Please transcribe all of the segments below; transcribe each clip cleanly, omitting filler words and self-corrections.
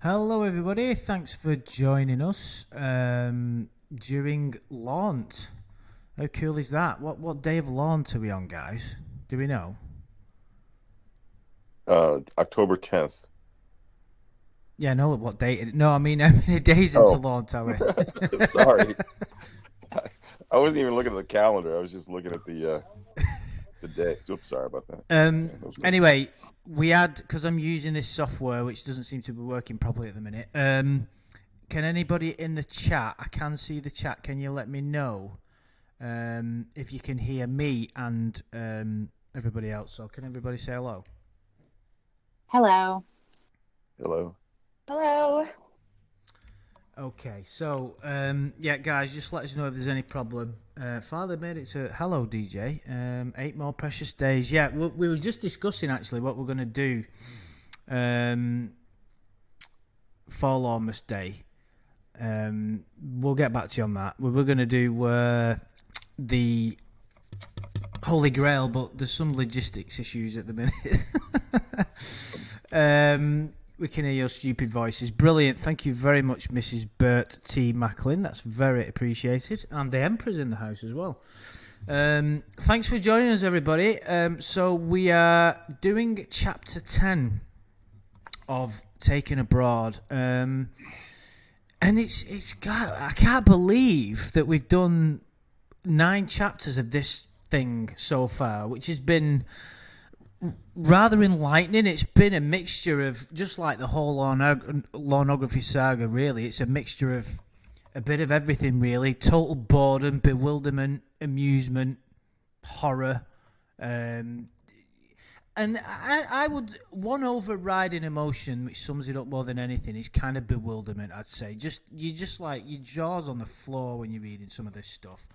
Hello, everybody. Thanks for joining us during launch. How cool is that? What day of launch are we on, guys? Do we know? October 10th. Yeah, no. What date? No, I mean how many days into Oh, launch are we? sorry. I, I wasn't even looking at the calendar. I was just looking at the day. Oops, sorry about that. um. Yeah, that was me. Anyway, we had because I'm using this software which doesn't seem to be working properly at the minute. Can anybody in the chat? I can see the chat. Can you let me know if you can hear me and everybody else? So can everybody say hello? Hello. Hello. Hello. Okay, so yeah, guys, just let us know if there's any problem. Father made it to hello, DJ. 8 more precious days. Yeah, we were just discussing actually what we're gonna do for Lawmas Day. We'll get back to you on that. We were gonna do the Holy Grail, but there's some logistics issues at the minute. We can hear your stupid voices. Brilliant. Thank you very much, Mrs. Bert T. Macklin. That's very appreciated. And the Emperor's in the house as well. Thanks for joining us, everybody. So we are doing chapter 10 of Taken Abroad. And I can't believe that we've done 9 chapters of this thing so far, which has been rather enlightening. It's been a mixture of, just like the whole Lornography saga, really. It's a mixture of a bit of everything, really. Total boredom, bewilderment, amusement, horror. And I would, one overriding emotion which sums it up more than anything is kind of bewilderment, I'd say. Just like your jaw's on the floor when you're reading some of this stuff.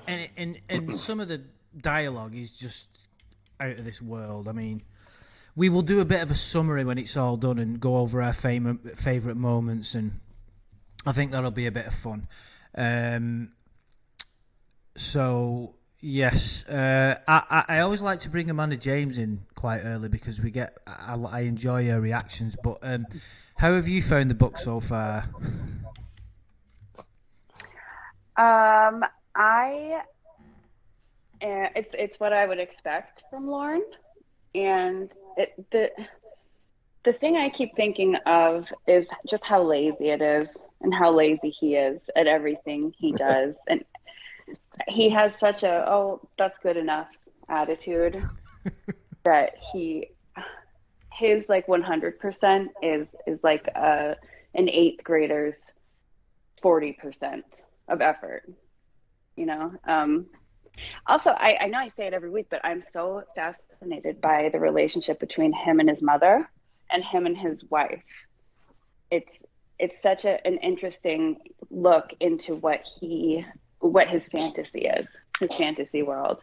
And some of the dialogue is just out of this world. I mean, we will do a bit of a summary when it's all done and go over our favourite moments, and I think that'll be a bit of fun. So yes, I always like to bring Amanda James in quite early because I enjoy her reactions. But how have you found the book so far? I it's what I would expect from Lauren, and the thing I keep thinking of is just how lazy it is and how lazy he is at everything he does, and he has such a "oh, that's good enough" attitude that his like 100% is like an eighth grader's 40% of effort, you know. Also, I know I say it every week, but I'm so fascinated by the relationship between him and his mother and him and his wife. It's it's such an interesting look into what his fantasy is, his fantasy world.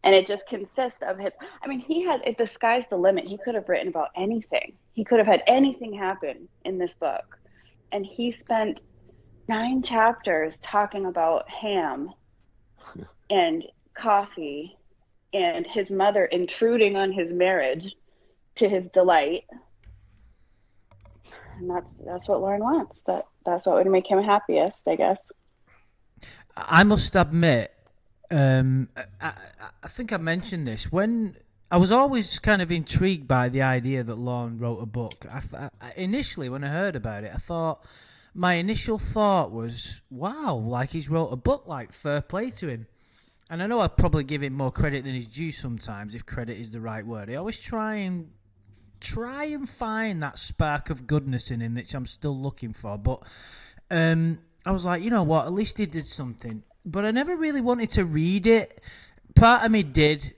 And it just consists of his, I mean, the sky's the limit. He could have written about anything. He could have had anything happen in this book. And he spent 9 chapters talking about ham and coffee and his mother intruding on his marriage to his delight. And that's what Lauren wants. That's what would make him happiest, I guess. I must admit, I think I mentioned this when I was always kind of intrigued by the idea that Lorne wrote a book. Initially, when I heard about it, my initial thought was, "Wow, like he's wrote a book, like fair play to him." And I know I'd probably give him more credit than his due sometimes, if credit is the right word. I always try and find that spark of goodness in him, which I'm still looking for. But I was like, you know what? At least he did something. But I never really wanted to read it. Part of me did,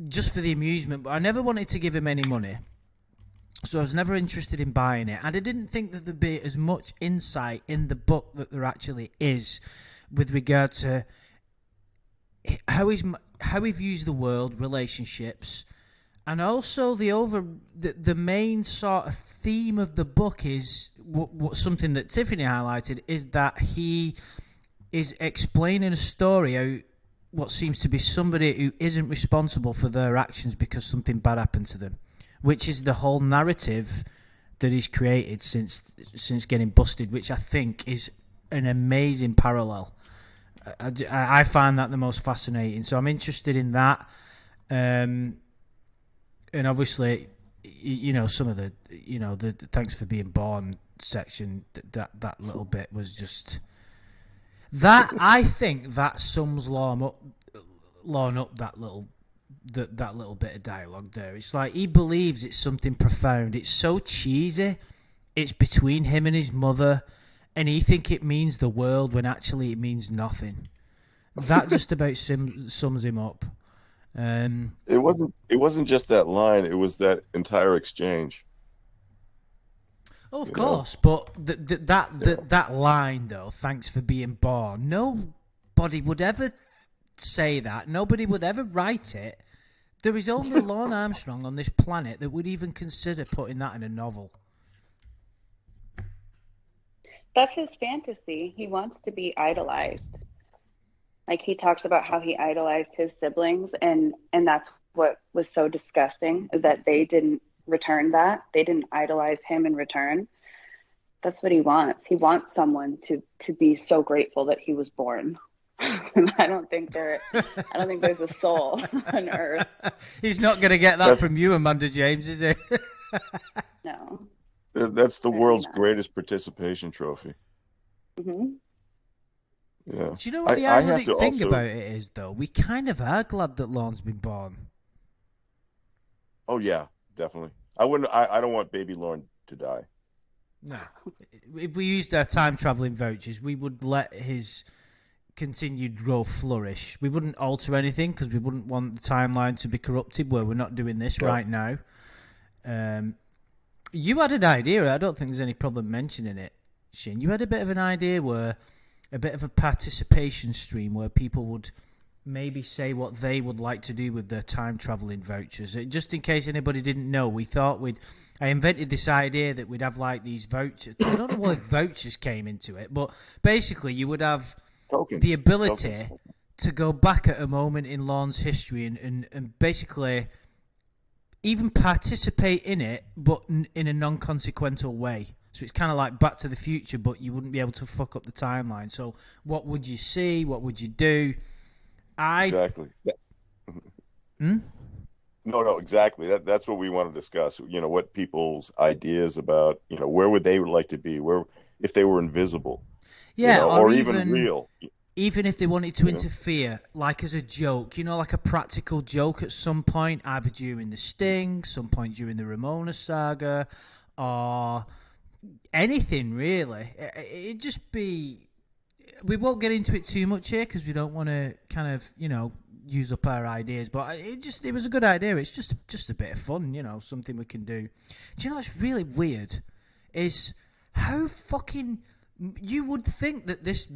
just for the amusement, but I never wanted to give him any money. So I was never interested in buying it. And I didn't think that there'd be as much insight in the book that there actually is with regard to how he views the world, relationships, and also the main sort of theme of the book is something that Tiffany highlighted, is that he is explaining a story how what seems to be somebody who isn't responsible for their actions because something bad happened to them, which is the whole narrative that he's created since getting busted, which I think is an amazing parallel. I find that the most fascinating. So I'm interested in that. And obviously, some of the thanks for being born section, that little bit was just that. I think that sums Lorne up that little bit of dialogue there. It's like he believes it's something profound. It's so cheesy. It's between him and his mother, and he think it means the world when actually it means nothing. That just about sums him up. It wasn't just that line. It was that entire exchange. Of You know. course, but that line though, thanks for being born. Nobody would ever say that. Nobody would ever write it. There is only Lorne Armstrong on this planet that would even consider putting that in a novel. That's his fantasy. He wants to be idolized. Like he talks about how he idolized his siblings, and that's what was so disgusting, is that they didn't return that. They didn't idolize him in return. That's what he wants. He wants someone to be so grateful that he was born. I don't think there's a soul on earth. He's not going to get that from you, Amanda James, is he? No. That's the Really world's not. greatest participation trophy. Mm-hmm. Yeah. Do you know what the I have ironic to thing also. about it is, though? We kind of are glad that Lorne's been born. Oh yeah, definitely. I wouldn't. I don't want baby Lorne to die. No. If we used our time travelling vouchers, we would let his continued growth flourish. We wouldn't alter anything because we wouldn't want the timeline to be corrupted where we're not doing this right now. You had an idea. I don't think there's any problem mentioning it, Shin. You had a bit of an idea where a bit of a participation stream where people would maybe say what they would like to do with their time travelling vouchers. Just in case anybody didn't know, I invented this idea that we'd have like these vouchers. I don't know why vouchers came into it, but basically you would have the ability Tokens. to go back at a moment in Lorne's history and basically even participate in it, but in a non-consequential way. So it's kind of like Back to the Future, but you wouldn't be able to fuck up the timeline. So what would you see? What would you do? Exactly. Hmm? No, exactly. That's what we want to discuss. What people's ideas about, where would they like to be, where if they were invisible, Yeah, or or even real. even if they wanted to You know. interfere, like as a joke, like a practical joke at some point, either during the Sting, some point during the Ramona saga, or anything really. It'd just be. We won't get into it too much here because we don't want to kind of use up our ideas. But it was a good idea. It's just a bit of fun, something we can do. Do you know what's really weird? Is how fucking you would think that this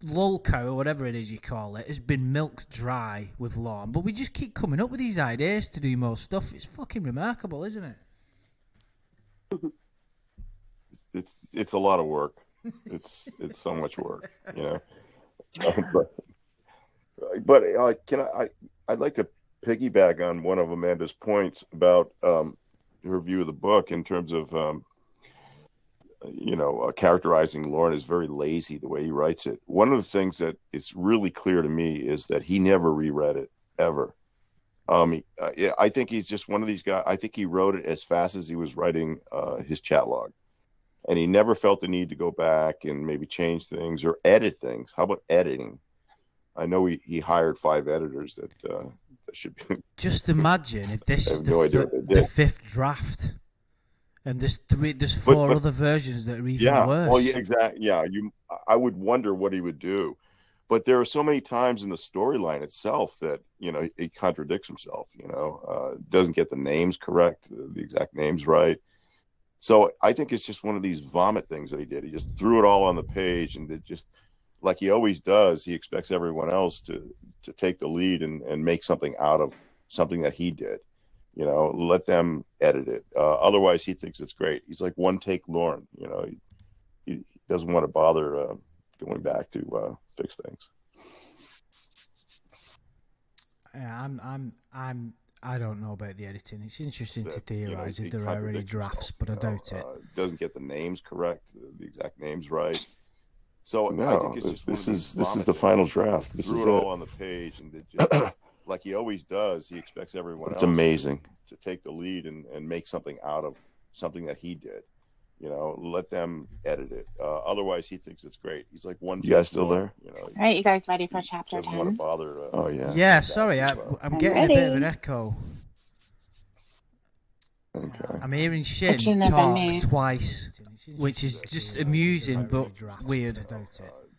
lolcow or whatever it is you call it has been milked dry with Lorne, but we just keep coming up with these ideas to do more stuff. It's fucking remarkable, isn't it? It's a lot of work. It's so much work. but can I'd like to piggyback on one of Amanda's points about her view of the book in terms of characterizing Lorne is very lazy the way he writes it. One of the things that is really clear to me is that he never reread it ever. I think he's just one of these guys. I think he wrote it as fast as he was writing his chat log, and he never felt the need to go back and maybe change things or edit things. How about editing? I know he hired 5 editors that should be. Just imagine if this I is have no idea what they the did. 5th draft, and there's But 4 other versions that are even yeah, worse. well, yeah, exactly. Yeah, I would wonder what he would do. But there are so many times in the storyline itself that he contradicts himself. Doesn't get the names correct, the exact names right. So I think it's just one of these vomit things that he did. He just threw it all on the page, and it just, like he always does, he expects everyone else to take the lead and make something out of something that he did. Let them edit it. Otherwise, he thinks it's great. He's like one take Lorne. He doesn't want to bother going back to fix things. Yeah, I'm I don't know about the editing. It's interesting to that theorize he if there are any contradicts drafts, himself, but I doubt it. Doesn't get the names correct, the exact names right. So I No, think it's just this one of is these the final draft. This threw is it all it. on the page, and it just, like he always does, he expects everyone It's else amazing. to take the lead and make something out of something that he did. Let them edit it. Otherwise, he thinks it's great. He's like one. You guys still there? All right, you guys ready for he chapter doesn't want to 10? bother. Oh yeah. Yeah, sorry, I'm I'm getting a bit of ready. an echo. Okay. I'm hearing It Shin shouldn't have been talk me. twice, which is just amusing but weird.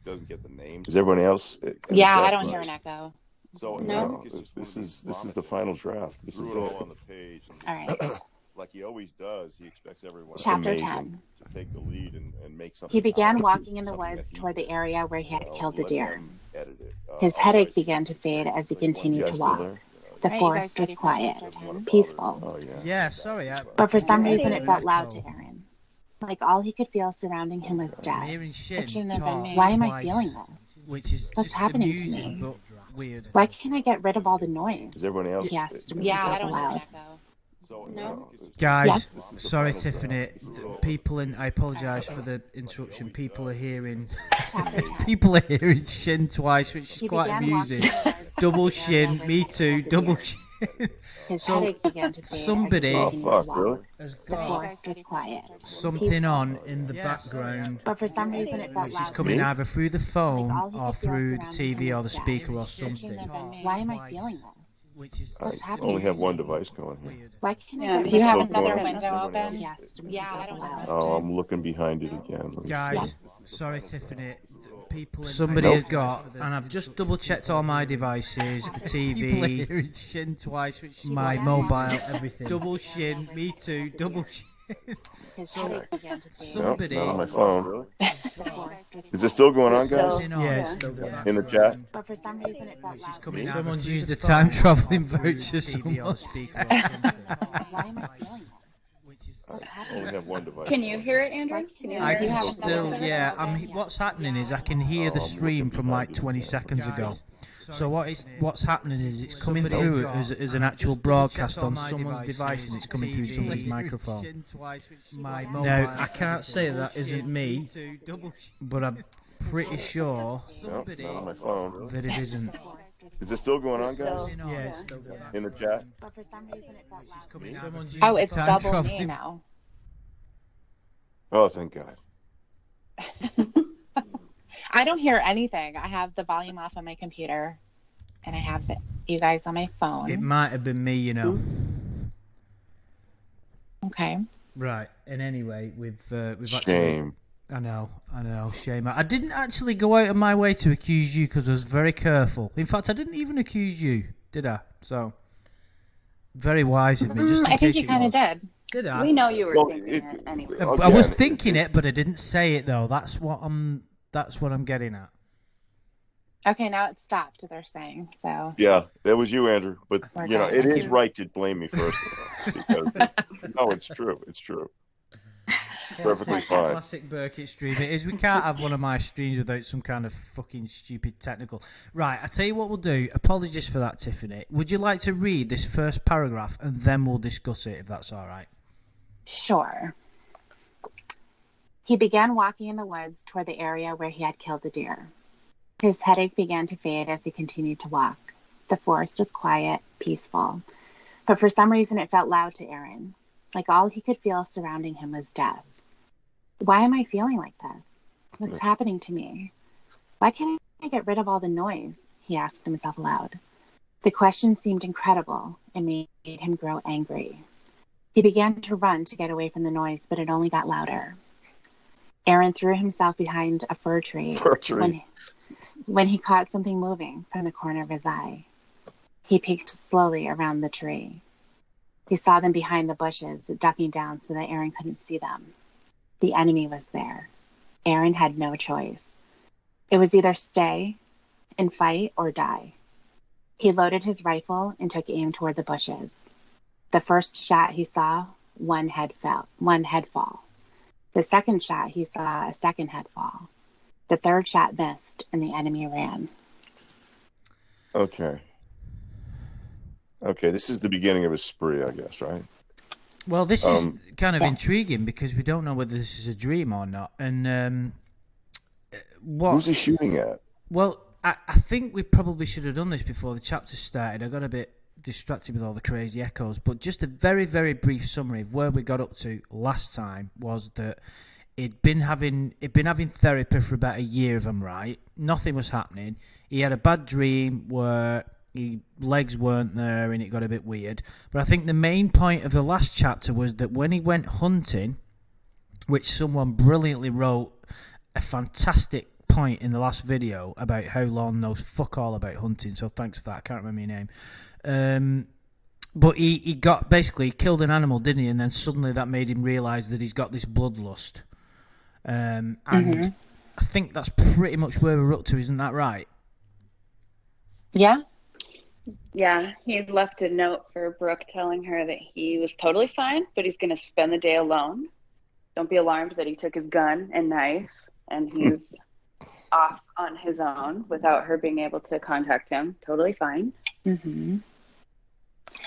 Doesn't get the names. Is everybody else? Yeah, I don't hear an echo. So No. This is the final draft. This threw is it all it. on the page. All right, Like he always does, he expects everyone chapter amazing. 10. to take the lead and make something. He began out of walking in the something that woods he toward the did. area where he had killed the Let deer. them edit it. His Otherwise, headache began to fade as he You continued guys to still walk. there? The All right, you forest guys was ready for quiet, chapter 10? peaceful, Oh yeah. Yeah, sorry, but for some I'm reason ready. it felt loud to Aaron. Like all he could feel surrounding him was I'm death. hearing It Shin shouldn't have been talk me. Why am I twice, feeling this? which is What's just happening to amusing me? but weird. Why can't I get rid of all the noise? Is everybody else? He asked Yeah, himself I don't hear an aloud. So No. Guys, Yes. This is the sorry, final Tiffany. draft. People in, I apologise for the interruption. People are hearing, Chapter 10. people are hearing Shin twice, which is He quite began amusing. walking in the woods Double toward the area Shin, where me he had too. killed the Double deer. Shin. His So headache began to fade somebody- as Oh he continued to fuck! walk. Really? Has The got forest was quiet, something on in the peaceful, background, but for some reason it felt which is loud. coming Me? either through the phone Like all he or could feel through the surrounding TV him or the was death. speaker or It shouldn't something. have been me. Why am I feeling this? Which is I What's happening only to have me? one device going here. Why can't Yeah, I get do you rid have of another all the window noise? open? He asked himself Yeah, I don't aloud. Oh, I'm looking behind it again. Let me Guys, see. sorry, Tiffany. Somebody Nope. has got, and I've just double checked all my devices, the TV, Shin twice, my mobile, everything. Double Shin, me too, double Shin. His headache began to fade. Nope, Somebody- not on my phone. The forest was Is it still going on, Still- guys? Something on Yeah. In the chat? But for some reason it felt loud. Coming Someone's used a time travelling voucher. Someone. Why am I feeling this? I only have one device. Can you hear it, Andrew? Can you I hear can it? still, yeah. What's happening is I can hear the stream from like 20 seconds ago. So what's happening is it's coming through as an actual broadcast on someone's device, and it's coming through somebody's microphone. Now I can't say that isn't me, but I'm pretty sure Nope, not on my phone. that it isn't. Is it still going on, guys? Still- Yeah, yeah. it's still going on. In the chat? But for some reason it felt loud. Someone's used Oh, a it's time double me travelling- now. Oh, thank God. I don't hear anything. I have the volume off on my computer, and I have you guys on my It phone. might have been me, you know. Okay. Right, and anyway, we've actually. Shame. I know, shame. I didn't actually go out of my way to accuse you because I was very careful. In fact, I didn't even accuse you, did I? So, very wise of me. Just in I think case you it kind of was. did. Did I? We know you were Well, thinking it- it anyway. I was Again, thinking it, but I didn't say it though. That's what I'm getting at. Okay, now it stopped. They're saying so. Yeah, that was you, Andrew. But Okay, you know, it thank is you. right to blame me first, because no, it's true. It's true. Perfectly fine. Classic Burkett stream. It is. We can't have one of my streams without some kind of fucking stupid technical. Right, I tell you what we'll do. Apologies for that, Tiffany. Would you like to read this first paragraph and then we'll discuss it, if that's all right? Sure. He began walking in the woods toward the area where he had killed the deer. His headache began to fade as he continued to walk. The forest was quiet, peaceful, but for some reason it felt loud to Aaron. Like all he could feel surrounding him was death. Why am I feeling like this? What's happening to me? Why can't I get rid of all the noise? He asked himself aloud. The question seemed incredible and made him grow angry. He began to run to get away from the noise, but it only got louder. Aaron threw himself behind a fir tree, when he caught something moving from the corner of his eye. He peeked slowly around the tree. He saw them behind the bushes, ducking down so that Aaron couldn't see them. The enemy was there. Aaron had no choice. It was either stay and fight or die. He loaded his rifle and took aim toward the bushes. The first shot he saw, one head fall. The second shot he saw a second head fall. The third shot missed and the enemy ran. Okay. Okay, this is the beginning of his spree, I guess, right? Well, this is kind of yes. intriguing because we don't know whether this is a dream or not. And Who's he shooting at? Well, I think we probably should have done this before the chapter started. I got a bit distracted with all the crazy echoes, but just a very, very brief summary of where we got up to last time was that he'd been having therapy for about a year, if I'm right. Nothing was happening. He had a bad dream where his legs weren't there and it got a bit weird. But I think the main point of the last chapter was that when he went hunting, which someone brilliantly wrote a fantastic point in the last video about how Lon knows fuck all about hunting, so thanks for that. I can't remember your name. But he got basically killed an animal, didn't he? And then suddenly that made him realise that he's got this bloodlust. And I think that's pretty much where we're up to, isn't that right? Yeah. Yeah, he left a note for Brooke telling her that he was totally fine, but he's going to spend the day alone. Don't be alarmed that he took his gun and knife and he's off on his own without her being able to contact him. Totally fine. Mm-hmm.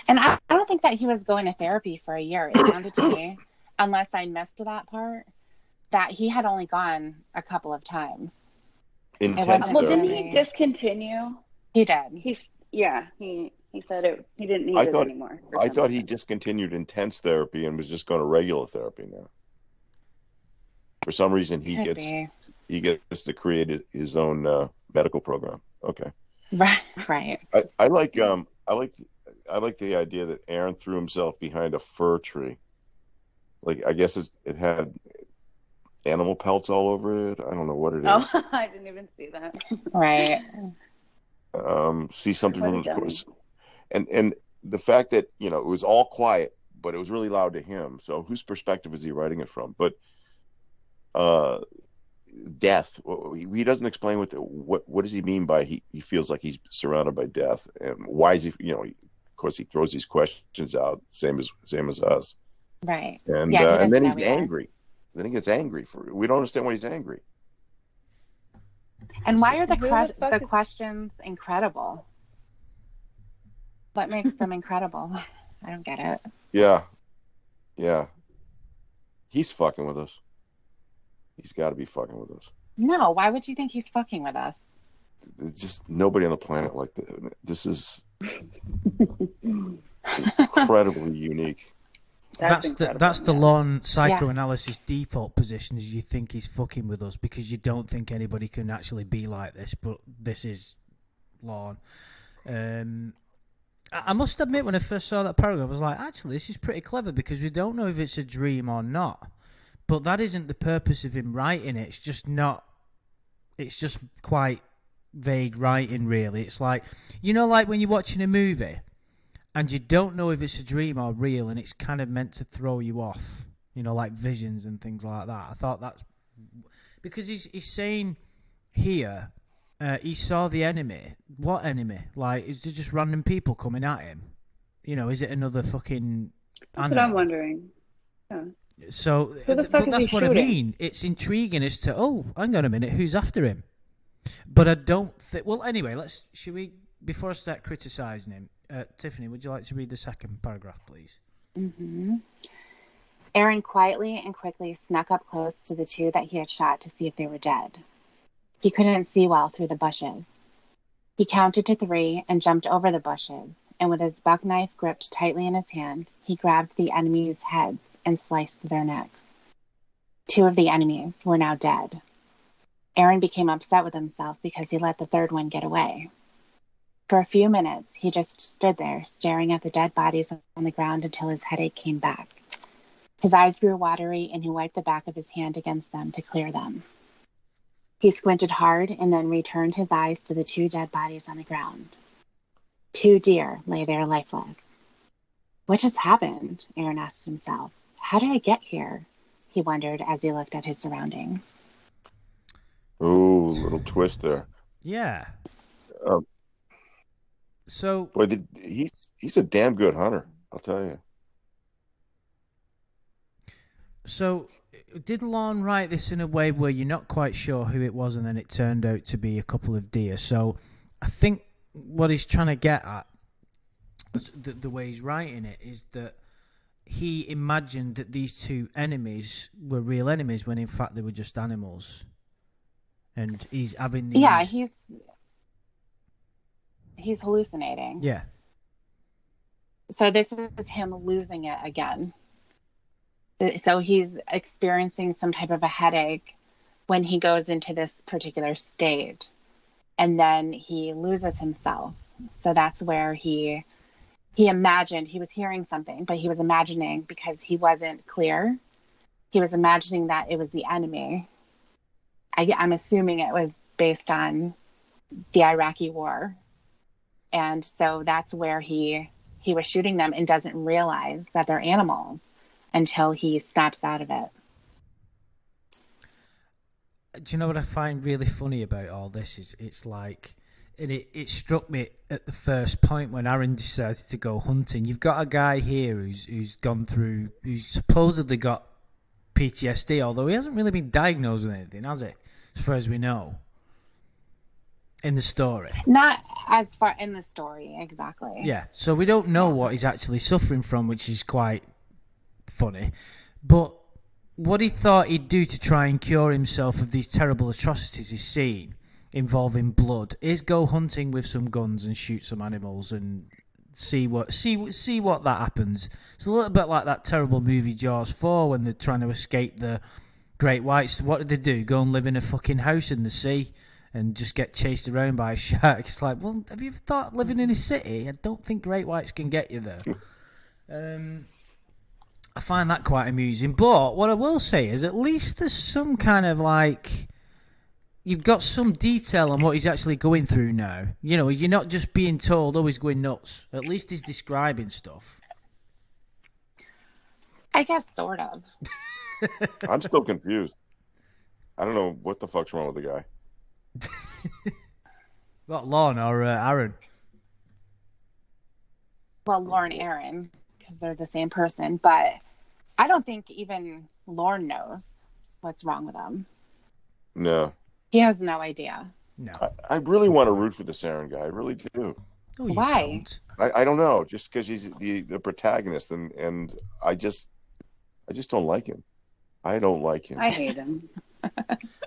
And I don't think that he was going to therapy for a year. It sounded to me, unless I missed that part, that he had only gone a couple of times. Intense. Well, didn't he discontinue? He did. He said he didn't need it anymore. I thought he discontinued intense therapy and was just going to regular therapy now. For some reason, he gets to create his own medical program. Okay. Right. I like the idea that Aaron threw himself behind a fir tree. Like, I guess it had animal pelts all over it. I don't know what it is. Oh, I didn't even see that. Right. See something from the course. And the fact that, it was all quiet, but it was really loud to him. So whose perspective is he writing it from? But death, he doesn't explain what does he mean by he feels like he's surrounded by death, and why is he, of course he throws these questions out, same as us. Right. And and then he's angry. Then he gets angry we don't understand why he's angry. And why are the questions incredible? What makes them incredible? I don't get it. Yeah. He's fucking with us. He's got to be fucking with us. No, why would you think he's fucking with us? There's just nobody on the planet like this. This is incredibly unique. That's the Lon psychoanalysis default position, is you think he's fucking with us because you don't think anybody can actually be like this, but this is Lon. I must admit, when I first saw that paragraph, I was like, actually, this is pretty clever because we don't know if it's a dream or not. But that isn't the purpose of him writing it. It's just quite vague writing, really. It's like, like when you're watching a movie and you don't know if it's a dream or real, and it's kind of meant to throw you off, like visions and things like that. I thought that's because he's saying here he saw the enemy. What enemy? Like, is it just random people coming at him? Is it another fucking That's what I'm wondering. Yeah. So that's what I mean. It's intriguing as to, hang on a minute, who's after him? But I don't think. Well, anyway, should we, before I start criticising him, Tiffany, would you like to read the second paragraph, please? Mm-hmm. Aaron quietly and quickly snuck up close to the two that he had shot to see if they were dead. He couldn't see well through the bushes. He counted to 3 and jumped over the bushes, and with his buck knife gripped tightly in his hand, he grabbed the enemy's heads and sliced their necks. 2 of the enemies were now dead. Aaron became upset with himself because he let the third one get away. For a few minutes, he just stood there, staring at the dead bodies on the ground until his headache came back. His eyes grew watery, and he wiped the back of his hand against them to clear them. He squinted hard and then returned his eyes to the 2 dead bodies on the ground. 2 deer lay there lifeless. What just happened? Aaron asked himself. How did I get here? He wondered as he looked at his surroundings. Ooh, little twist there. Yeah. So, boy, he's a damn good hunter, I'll tell you. So, did Lon write this in a way where you're not quite sure who it was, and then it turned out to be a couple of deer? So, I think what he's trying to get at the way he's writing it is that he imagined that these two enemies were real enemies when in fact they were just animals. And he's having these... Yeah, he's hallucinating. Yeah. So this is him losing it again. So he's experiencing some type of a headache when he goes into this particular state. And then he loses himself. So that's where he imagined, he was hearing something, but he was imagining because he wasn't clear. He was imagining that it was the enemy. I'm assuming it was based on the Iraqi war. And so that's where he was shooting them and doesn't realize that they're animals until he snaps out of it. Do you know what I find really funny about all this is it's like, and it struck me at the first point when Aaron decided to go hunting. You've got a guy here who's supposedly got PTSD, although he hasn't really been diagnosed with anything, has he? As far as we know. In the story. Not as far in the story, exactly. Yeah, so we don't know what he's actually suffering from, which is quite funny. But what he thought he'd do to try and cure himself of these terrible atrocities he's seen, involving blood, is go hunting with some guns and shoot some animals and see what that happens. It's a little bit like that terrible movie Jaws 4 when they're trying to escape the great whites. What did they do? Go and live in a fucking house in the sea and just get chased around by a shark. It's like, well, have you ever thought living in a city? I don't think great whites can get you there. I find that quite amusing. But what I will say is at least there's some kind of like... You've got some detail on what he's actually going through now. You know, you're not just being told, oh, he's going nuts. At least he's describing stuff. I guess sort of. I'm still confused. I don't know what the fuck's wrong with the guy. What, Lorne or Aaron? Well, Lorne Aaron, because they're the same person. But I don't think even Lorne knows what's wrong with him. No. He has no idea. No. I really want to root for this Aaron guy. I really do. Oh, you Why? don't. I don't know. Just because he's the protagonist, and I just don't like him. I don't like him. I hate him.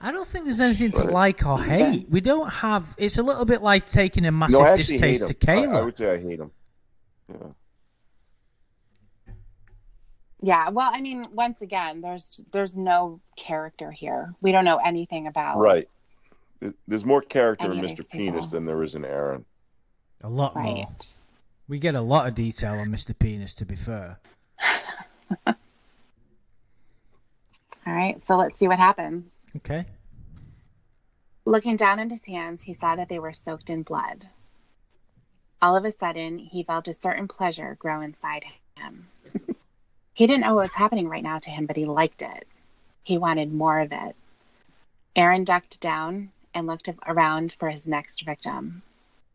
I don't think there's anything to like or hate. We don't have... It's a little bit like taking a massive No, I actually hate distaste him. to Kayla. I would say I hate him. Yeah. Yeah, well, I mean, once again, there's no character here. We don't know anything about... Right. There's more character in Any of Mr. these Penis people. than there is in Aaron. A lot more. Right. We get a lot of detail on Mr. Penis, to be fair. All right, so let's see what happens. Okay. Looking down at his hands, he saw that they were soaked in blood. All of a sudden, he felt a certain pleasure grow inside him. He didn't know what was happening right now to him, but he liked it. He wanted more of it. Aaron ducked down and looked around for his next victim.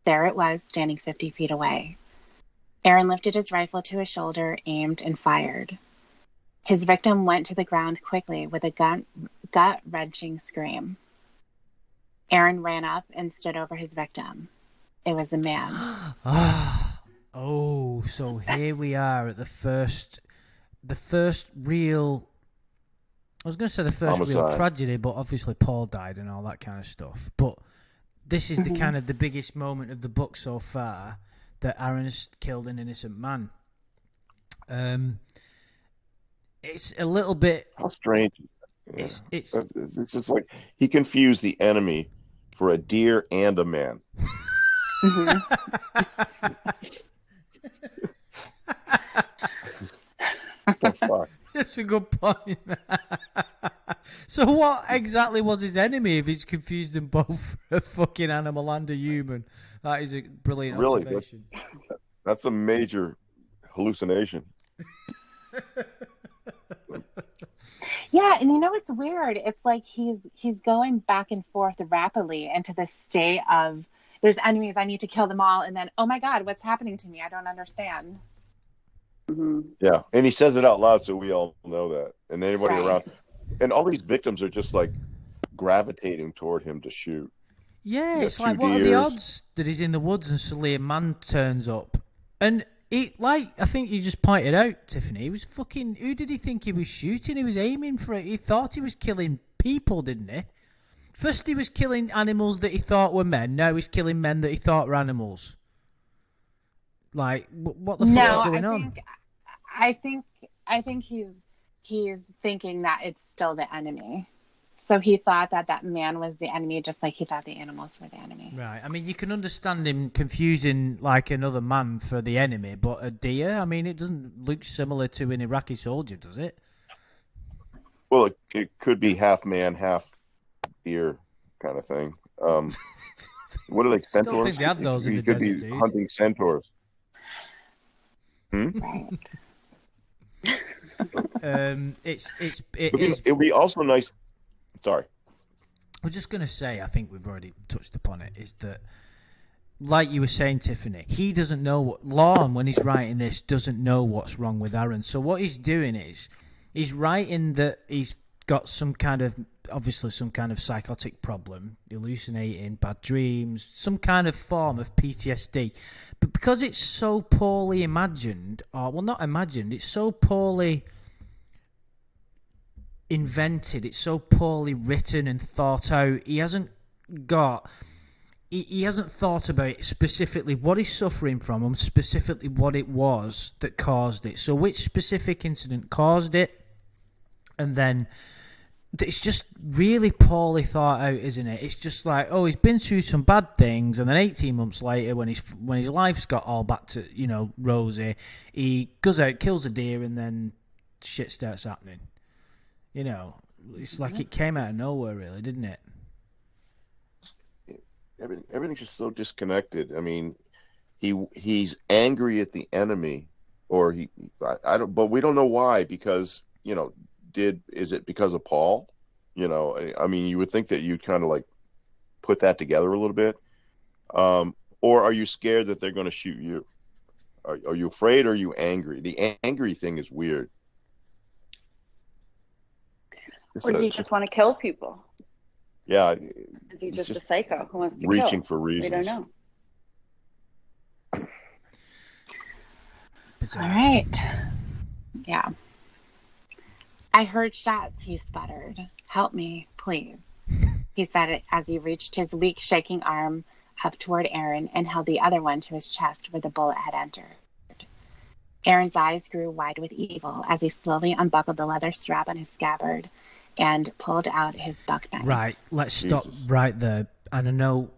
There it was, standing 50 feet away. Aaron lifted his rifle to his shoulder, aimed, and fired. His victim went to the ground quickly with a gut-wrenching scream. Aaron ran up and stood over his victim. It was a man. Oh, so here we are at the first real... I was going to say the first real Homicide. tragedy, but obviously Paul died and all that kind of stuff. But this is the kind of the biggest moment of the book so far, that Aaron has killed an innocent man. It's a little bit... How strange is that? Yeah. It's It's just like he confused the enemy for a deer and a man. What the fuck? That's a good point. So what exactly was his enemy if he's confused them both for a fucking animal and a human? That is a brilliant Really, observation. That's a major hallucination. Yeah, and you know what's weird? It's like he's going back and forth rapidly into this state of there's enemies, I need to kill them all, and then oh my god, what's happening to me? I don't understand. Yeah, and he says it out loud, so we all know that, and anybody Right. around, and all these victims are just like gravitating toward him to shoot. Yeah, You it's got like, two what are the deers. odds that he's in the woods and suddenly a man turns up And I think you just pointed out, Tiffany, he was fucking. Who did he think he was shooting? He was aiming for it. He thought he was killing people, didn't he? First, he was killing animals that he thought were men. Now he's killing men that he thought were animals. Like, what the fuck is going on? I think he's thinking that it's still the enemy. So he thought that man was the enemy, just like he thought the animals were the enemy. Right. I mean, you can understand him confusing like another man for the enemy, but a deer. I mean, it doesn't look similar to an Iraqi soldier, does it? Well, it could be half man, half deer, kind of thing. What are they? Centaurs? Don't think they had those in the could desert, be dude. hunting centaurs. Right. It is. It would be also nice. Sorry. I'm just going to say, I think we've already touched upon it, is that, like you were saying, Tiffany, he doesn't know what... Lorne, when he's writing this, doesn't know what's wrong with Aaron. So what he's doing is, he's writing that he's got some kind of, obviously some kind of psychotic problem, hallucinating, bad dreams, some kind of form of PTSD. But because it's so poorly imagined, or, well, not imagined, it's so poorly... invented, it's so poorly written and thought out, he hasn't thought about specifically what he's suffering from and specifically what it was that caused it. So which specific incident caused it, and then it's just really poorly thought out, isn't it? It's just like, oh, he's been through some bad things, and then 18 months later, when his life's got all back to, rosy, he goes out, kills a deer, and then shit starts happening. It's like it came out of nowhere, really, didn't it? Everything's just so disconnected. I mean, he's angry at the enemy, or I don't, but we don't know why, because is it because of Paul? I mean, you would think that you'd kind of like put that together a little bit, or are you scared that they're going to shoot you? Are you afraid, or are you angry? The angry thing is weird. Or do you just want to kill people? Yeah. Is he just a psycho who wants to reaching kill? for reasons. We don't know. All right. Yeah. I heard shots, he sputtered. Help me, please. He said it as he reached his weak, shaking arm up toward Aaron and held the other one to his chest where the bullet had entered. Aaron's eyes grew wide with evil as he slowly unbuckled the leather strap on his scabbard and pulled out his buck knife. Right, let's stop right there. And I know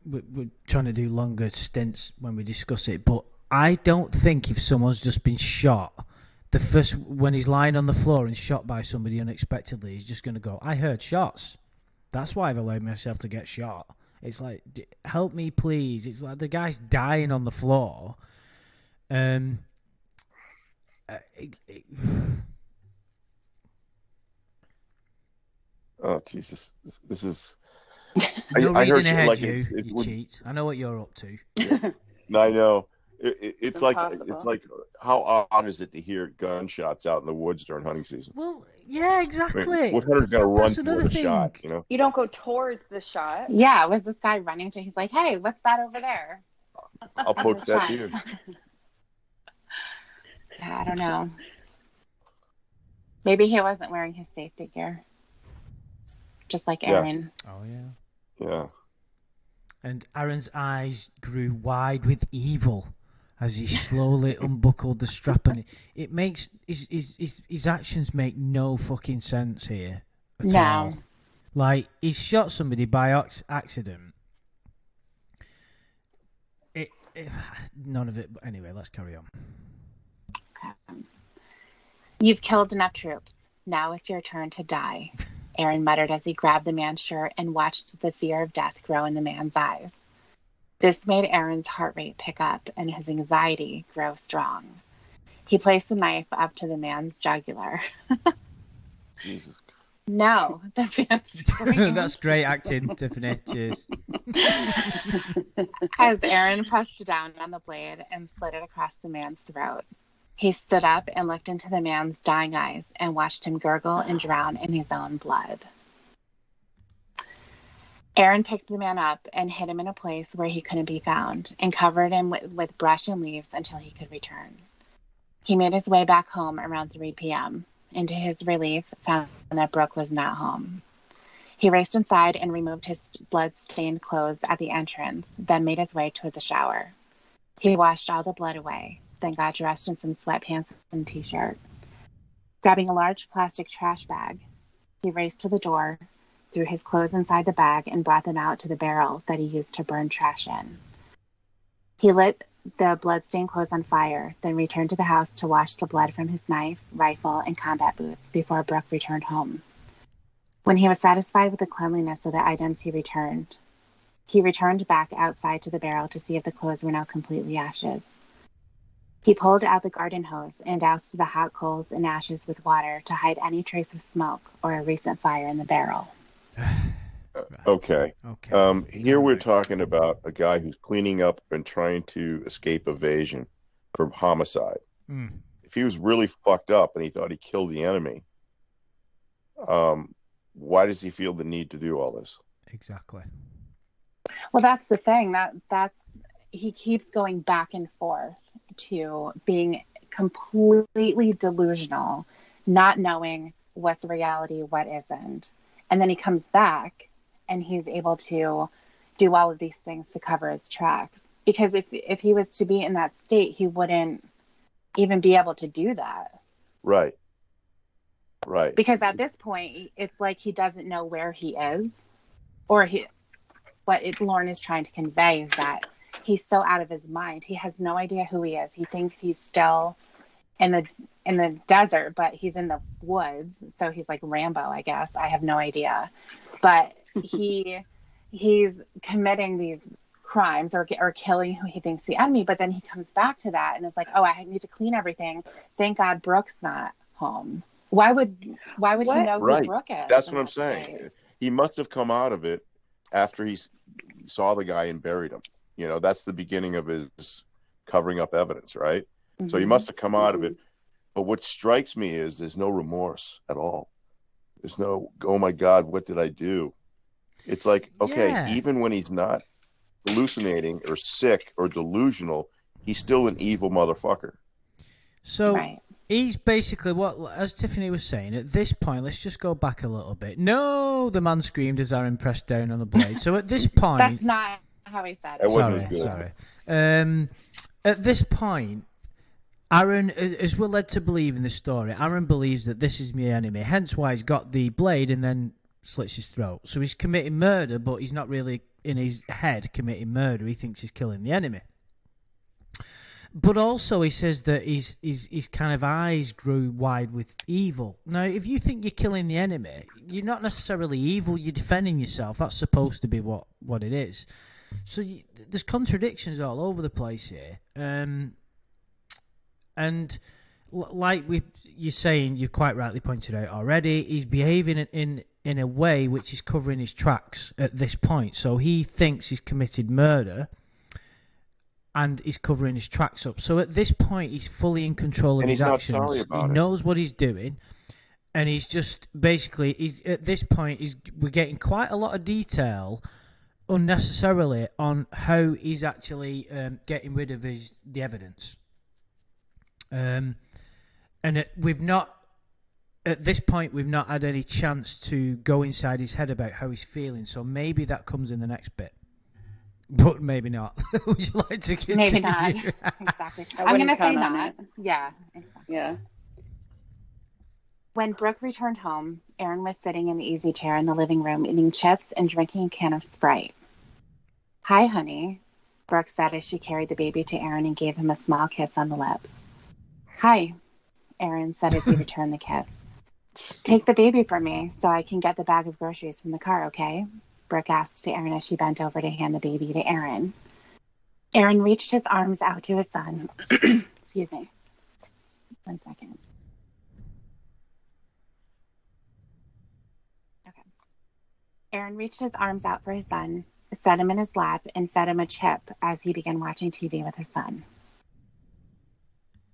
we're trying to do longer stints when we discuss it, but I don't think if someone's just been shot, when he's lying on the floor and shot by somebody unexpectedly, he's just going to go, I heard shots. That's why I've allowed myself to get shot. It's like, help me, please. It's like the guy's dying on the floor. Oh Jesus! This is. No I reading heard ahead, like you would, cheat. I know what you're up to. I know. It's like impossible. how odd is it to hear gunshots out in the woods during hunting season? Well, yeah, exactly. I mean, what hunter's gonna run toward a shot? You don't go towards the shot. Yeah, was this guy running to? He's like, "Hey, what's that over there?" I'll poach that deer. Yeah, I don't know. Maybe he wasn't wearing his safety gear, just like Aaron. Oh yeah. Yeah. And Aaron's eyes grew wide with evil as he slowly unbuckled the strap, and it makes his actions make no fucking sense here at all. Like, he shot somebody by accident. None of it. But anyway, let's carry on. Okay. You've killed enough troops. Now it's your turn to die, Aaron muttered as he grabbed the man's shirt and watched the fear of death grow in the man's eyes. This made Aaron's heart rate pick up and his anxiety grow strong. He placed the knife up to the man's jugular. Jesus. No, the man screamed. That's great acting, Tiffany. Cheers. As Aaron pressed down on the blade and slid it across the man's throat. He stood up and looked into the man's dying eyes and watched him gurgle and drown in his own blood. Aaron picked the man up and hid him in a place where he couldn't be found and covered him with brush and leaves until he could return. He made his way back home around 3 p.m. and to his relief found that Brooke was not home. He raced inside and removed his blood-stained clothes at the entrance, then made his way to the shower. He washed all the blood away, then got dressed in some sweatpants and a t-shirt. Grabbing a large plastic trash bag, he raced to the door, threw his clothes inside the bag, and brought them out to the barrel that he used to burn trash in. He lit the blood-stained clothes on fire, then returned to the house to wash the blood from his knife, rifle, and combat boots before Brooke returned home. When he was satisfied with the cleanliness of the items he returned back outside to the barrel to see if the clothes were now completely ashes. He pulled out the garden hose and doused the hot coals and ashes with water to hide any trace of smoke or a recent fire in the barrel. Okay. Here we're talking about a guy who's cleaning up and trying to escape evasion from homicide. If he was really fucked up and he thought he killed the enemy, why does he feel the need to do all this? Exactly. Well, that's the thing. That's he keeps going back and forth to being completely delusional, not knowing what's reality, what isn't. And then he comes back and he's able to do all of these things to cover his tracks. Because if he was to be in that state, he wouldn't even be able to do that. Right. Because at this point, it's like he doesn't know where he is, or Lauren is trying to convey is that he's so out of his mind. He has no idea who he is. He thinks he's still in the desert, but he's in the woods. So he's like Rambo, I guess. I have no idea. But he's committing these crimes or killing who he thinks the enemy. But then he comes back to that and it's like, oh, I need to clean everything. Thank God Brooke's not home. Why would he know who Brooke is? That's what I'm saying. He must have come out of it after he saw the guy and buried him. You know, that's the beginning of his covering up evidence, right? Mm-hmm. So he must have come out of it. But what strikes me is there's no remorse at all. There's no, oh my God, what did I do? It's like, okay, even when he's not hallucinating or sick or delusional, he's still an evil motherfucker. So he's basically as Tiffany was saying, at this point, let's just go back a little bit. No, the man screamed as Aaron pressed down on the blade. So at this point... That's not how he said it. Sorry. At this point, Aaron, as we're led to believe in this story, Aaron believes that this is my enemy, hence why he's got the blade and then slits his throat. So he's committing murder, but he's not really, in his head, committing murder. He thinks he's killing the enemy. But also he says that his kind of eyes grew wide with evil. Now, if you think you're killing the enemy, you're not necessarily evil, you're defending yourself. That's supposed to be what it is. So there's contradictions all over the place here. And like you're saying, you've quite rightly pointed out already, he's behaving in a way which is covering his tracks at this point. So he thinks he's committed murder and he's covering his tracks up. So at this point, he's fully in control of his actions. And he's not sorry about it. He knows what he's doing. And he's just, basically, at this point, we're getting quite a lot of detail unnecessarily on how he's actually getting rid of the evidence. And at this point, we've not had any chance to go inside his head about how he's feeling. So maybe that comes in the next bit. But maybe not. Would you like to continue? Maybe not. Exactly. I'm going to say not. Yeah. Exactly. Yeah. When Brooke returned home, Aaron was sitting in the easy chair in the living room eating chips and drinking a can of Sprite. Hi, honey, Brooke said as she carried the baby to Aaron and gave him a small kiss on the lips. Hi, Aaron said as he returned the kiss. Take the baby from me so I can get the bag of groceries from the car, okay? Brooke asked to Aaron as she bent over to hand the baby to Aaron. Aaron reached his arms out to his son. Excuse me. 1 second. Okay. Aaron reached his arms out for his son, set him in his lap, and fed him a chip as he began watching TV with his son.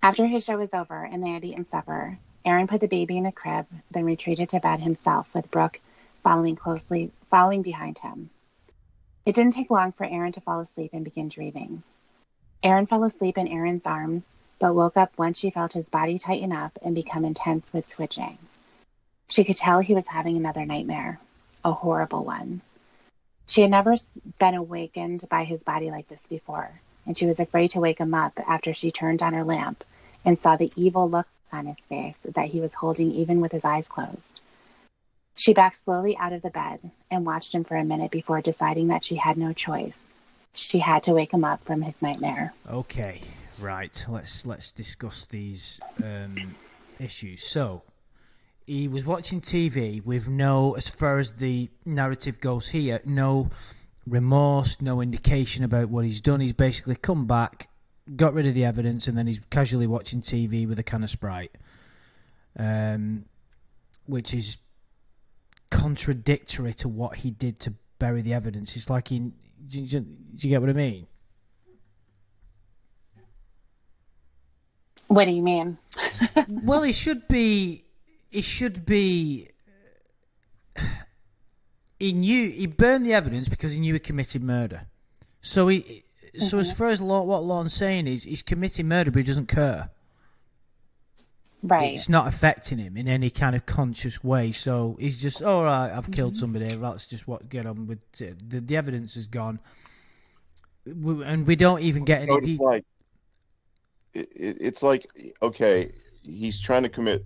After his show was over and they had eaten supper, Aaron put the baby in a crib, then retreated to bed himself with Brooke following behind him. It didn't take long for Aaron to fall asleep and begin dreaming. Aaron fell asleep in Aaron's arms, but woke up once she felt his body tighten up and become intense with twitching. She could tell he was having another nightmare, a horrible one. She had never been awakened by his body like this before, and she was afraid to wake him up after she turned on her lamp and saw the evil look on his face that he was holding even with his eyes closed. She backed slowly out of the bed and watched him for a minute before deciding that she had no choice. She had to wake him up from his nightmare. Okay, right. Let's discuss these issues. So, he was watching TV with no, as far as the narrative goes here, no remorse, no indication about what he's done. He's basically come back, got rid of the evidence, and then he's casually watching TV with a can of Sprite, which is contradictory to what he did to bury the evidence. It's like do you get what I mean? What do you mean? Well, he should be. He burned the evidence because he knew he committed murder. So as far as what Lorne's saying is, he's committing murder, but he doesn't care. Right. It's not affecting him in any kind of conscious way. So he's just, all right, I've killed somebody. Let's just get on with it. The evidence is gone, and we don't even get any details. It's like, okay, he's trying to commit,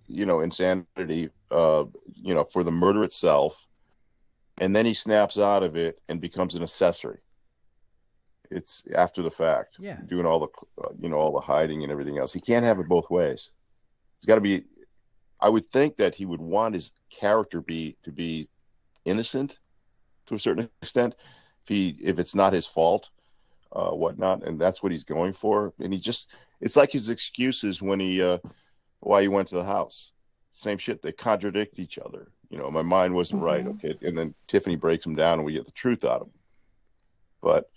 insanity, for the murder itself, and then he snaps out of it and becomes an accessory. It's after the fact, doing all the, all the hiding and everything else. He can't have it both ways. It's got to be. I would think that he would want his character to be innocent to a certain extent, if it's not his fault, whatnot, and that's what he's going for. And it's like his excuses when why he went to the house. Same shit. They contradict each other. My mind wasn't right. Okay, and then Tiffany breaks him down, and we get the truth out of him. But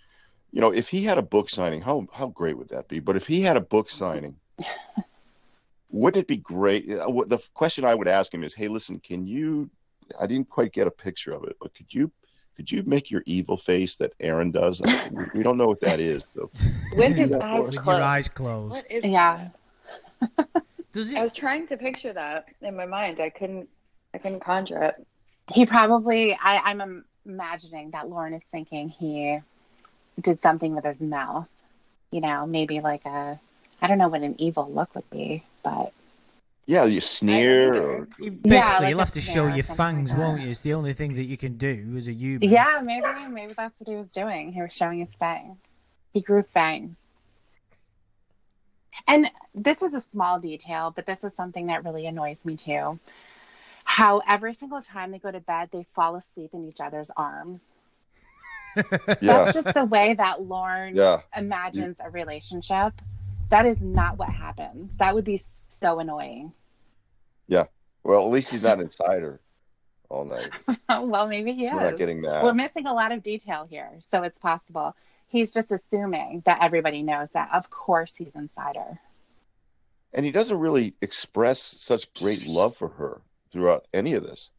if he had a book signing, how great would that be? But if he had a book signing, wouldn't it be great? The question I would ask him is, hey, listen, I didn't quite get a picture of it, but could you make your evil face that Aaron does? We don't know what that is. So. With his eyes closed. Your eyes closed. What is that? I was trying to picture that in my mind. I couldn't conjure it. He probably, I'm imagining that Lorne is thinking he did something with his mouth, maybe like I don't know what an evil look would be, but yeah, you sneer, or basically you'll have to show your fangs, won't you? It's the only thing that you can do as a human. Yeah, maybe that's what he was doing. He was showing his fangs. He grew fangs. And this is a small detail, but this is something that really annoys me too. How every single time they go to bed, they fall asleep in each other's arms. That's just the way that Lorne imagines a relationship. That is not what happens. That would be so annoying. Yeah. Well, at least he's not inside her all night. Well, maybe he is. We're not getting that. We're missing a lot of detail here, so it's possible. He's just assuming that everybody knows that. Of course he's inside her. And he doesn't really express such great love for her throughout any of this.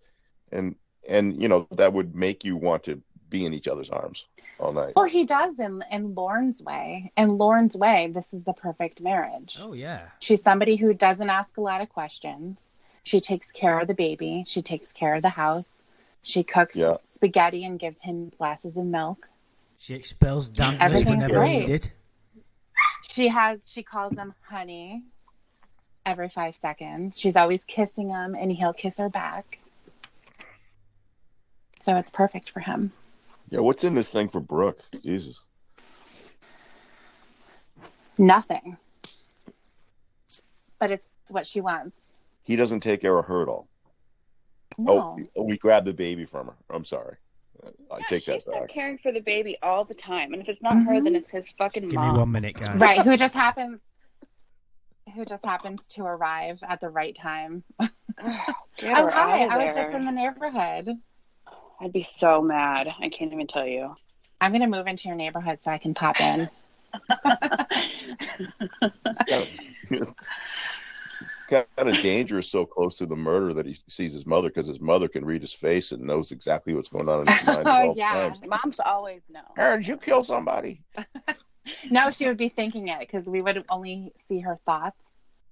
And that would make you want to be in each other's arms all night. Well, he does in Lorne's way. In Lorne's way, this is the perfect marriage. Oh, yeah. She's somebody who doesn't ask a lot of questions. She takes care of the baby. She takes care of the house. She cooks spaghetti and gives him glasses of milk. She expels dampness whenever needed. She calls him honey every 5 seconds. She's always kissing him, and he'll kiss her back. So it's perfect for him. Yeah, what's in this thing for Brooke? Jesus. Nothing. But it's what she wants. He doesn't take care of her at all. No. Oh, we grabbed the baby from her. I'm sorry. I take that back. She's caring for the baby all the time, and if it's not her, then it's his fucking mom. Give me 1 minute, guys. Right? Who just happens to arrive at the right time. Oh, hi! I was just in the neighborhood. I'd be so mad. I can't even tell you. I'm gonna move into your neighborhood so I can pop in. kind of dangerous so close to the murder that he sees his mother, because his mother can read his face and knows exactly what's going on in his mind at all times. Moms always know. Aaron, did you kill somebody? No, she would be thinking it because we would only see her thoughts.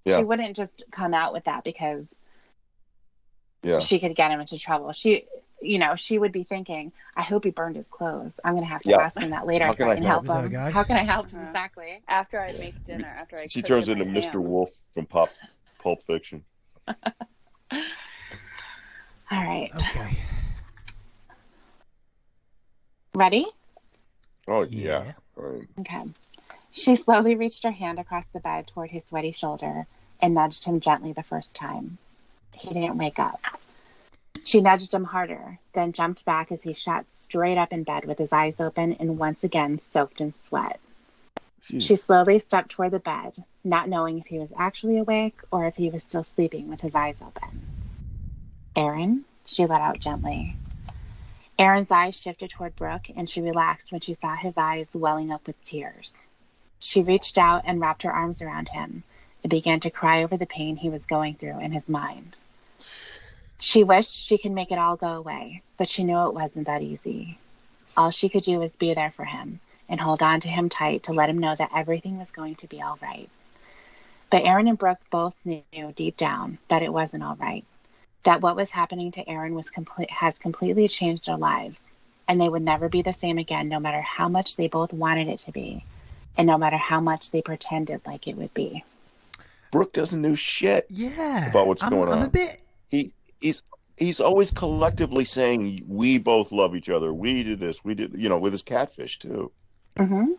Yeah. She wouldn't just come out with that because Yeah. she could get him into trouble. She would be thinking, I hope he burned his clothes. I'm going to have to ask him that later How so can I I can help help with him. that, How can I help Uh-huh. him? Exactly. After I make dinner, after I She cook turns with into my Mr. ham. Wolf from Pulp Fiction. All right. Okay. Ready? Oh, Yeah. yeah. Right. Okay. She slowly reached her hand across the bed toward his sweaty shoulder and nudged him gently the first time. He didn't wake up. She nudged him harder, then jumped back as he sat straight up in bed with his eyes open and once again soaked in sweat. Jeez. She slowly stepped toward the bed, not knowing if he was actually awake or if he was still sleeping with his eyes open. Aaron, she let out gently. Aaron's eyes shifted toward Brooke, and she relaxed when she saw his eyes welling up with tears. She reached out and wrapped her arms around him and began to cry over the pain he was going through in his mind. She wished she could make it all go away, but she knew it wasn't that easy. All she could do was be there for him and hold on to him tight to let him know that everything was going to be all right. But Aaron and Brooke both knew deep down that it wasn't all right, that what was happening to Aaron has completely changed their lives, and they would never be the same again, no matter how much they both wanted it to be, and no matter how much they pretended like it would be. Brooke doesn't know shit Yeah. about what's going on. I'm a bit. He's always collectively saying, we both love each other. We did this. We did, with his catfish too. Mm-hmm.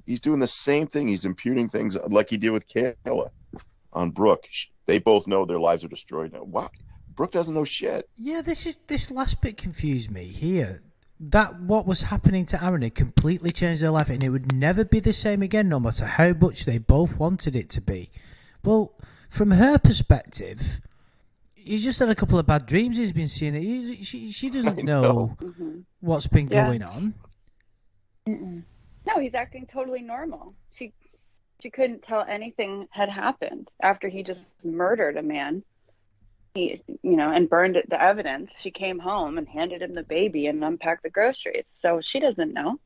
He's doing the same thing. He's imputing things like he did with Koala on Brooke. They both know their lives are destroyed now. Wow. Brooke doesn't know shit. Yeah, this last bit confused me here. That what was happening to Aaron, it completely changed their life, and it would never be the same again, no matter how much they both wanted it to be. Well, from her perspective, he's just had a couple of bad dreams he's been seeing. She doesn't know what's been going on. Mm-mm. No, he's acting totally normal. She couldn't tell anything had happened after he just murdered a man. He, and burned the evidence. She came home and handed him the baby and unpacked the groceries. So she doesn't know.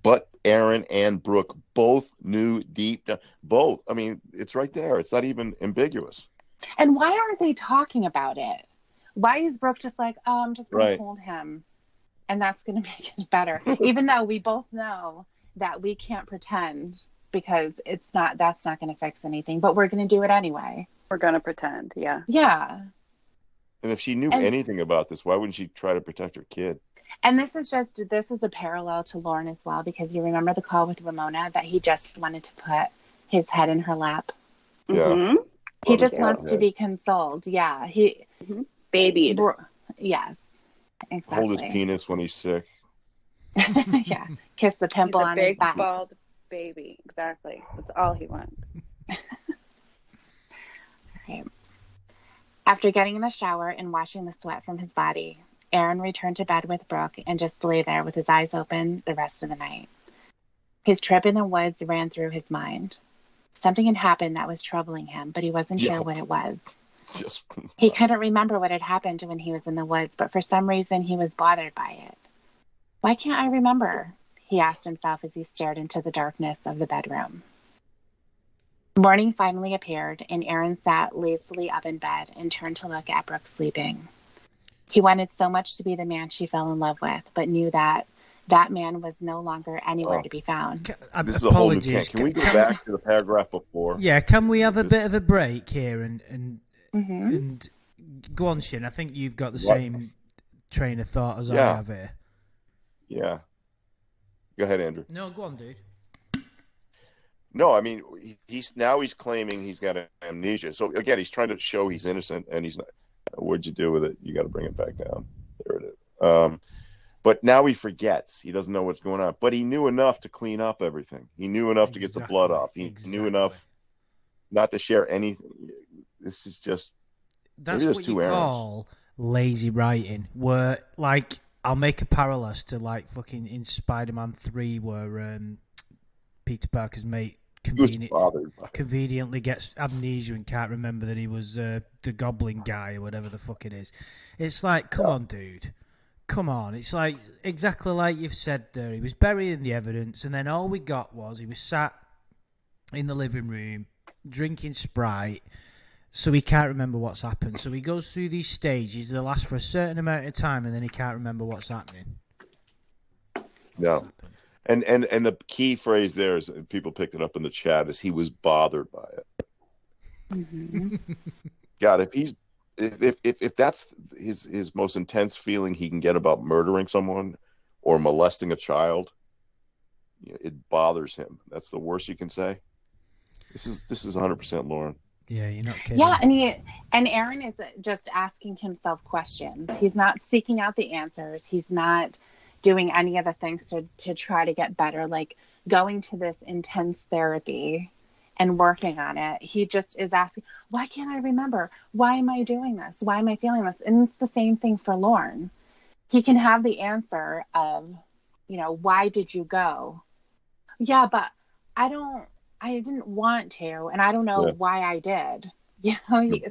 But Aaron and Brooke both knew deep down. Both. I mean, it's right there. It's not even ambiguous. And why aren't they talking about it? Why is Brooke just like, I'm just going to hold him, and that's going to make it better? Even though we both know that we can't pretend because that's not going to fix anything, but we're going to do it anyway. We're going to pretend, yeah. Yeah. And if she knew anything about this, why wouldn't she try to protect her kid? And this is a parallel to Lauren as well, because you remember the call with Ramona that he just wanted to put his head in her lap. Yeah. Mm-hmm. He just wants to be consoled. Yeah. He babied. Yes. Exactly. Hold his penis when he's sick. Yeah. Kiss the pimple on his back. Big bald baby. Exactly. That's all he wants. Right. After getting in the shower and washing the sweat from his body, Aaron returned to bed with Brooke and just lay there with his eyes open the rest of the night. His trip in the woods ran through his mind. Something had happened that was troubling him, but he wasn't sure what it was. He couldn't remember what had happened when he was in the woods, but for some reason he was bothered by it. Why can't I remember? He asked himself as he stared into the darkness of the bedroom. Morning finally appeared, and Aaron sat lazily up in bed and turned to look at Brooke sleeping. He wanted so much to be the man she fell in love with, but knew that that man was no longer anywhere to be found. This is a whole new can. Can we go back to the paragraph before? Yeah, can we have a bit of a break here and go on, Shin? I think you've got the same train of thought as I have here. Yeah. Go ahead, Andrew. No, go on, dude. No, I mean, he's claiming he's got amnesia. So again, he's trying to show he's innocent, and he's not. What'd you do with it? You got to bring it back down. There it is. But now he forgets. He doesn't know what's going on. But he knew enough to clean up everything. He knew enough to get the blood off. He knew enough not to share anything. This is just... That's what you call lazy writing. Where, like, I'll make a parallel to, like, fucking in Spider-Man 3 where Peter Parker's mate conveniently gets amnesia and can't remember that he was the goblin guy or whatever the fuck it is. It's like, come on, dude. Come on. It's like exactly like you've said there. He was burying the evidence, and then all we got was he was sat in the living room drinking Sprite, so he can't remember what's happened. So he goes through these stages. They last for a certain amount of time, and then he can't remember what's happening. No. And the key phrase there is, people picked it up in the chat, is he was bothered by it. Mm-hmm. God, if that's his most intense feeling he can get about murdering someone or molesting a child, it bothers him. That's the worst you can say. This is 100% Lauren. Yeah, you're not kidding. Yeah, and Aaron is just asking himself questions. He's not seeking out the answers. He's not doing any of the things to try to get better, like going to this intense therapy and working on it. He just is asking, why can't I remember? Why am I doing this? Why am I feeling this? And it's the same thing for Lorne. He can have the answer of, why did you go? Yeah, but I didn't want to, and I don't know why I did.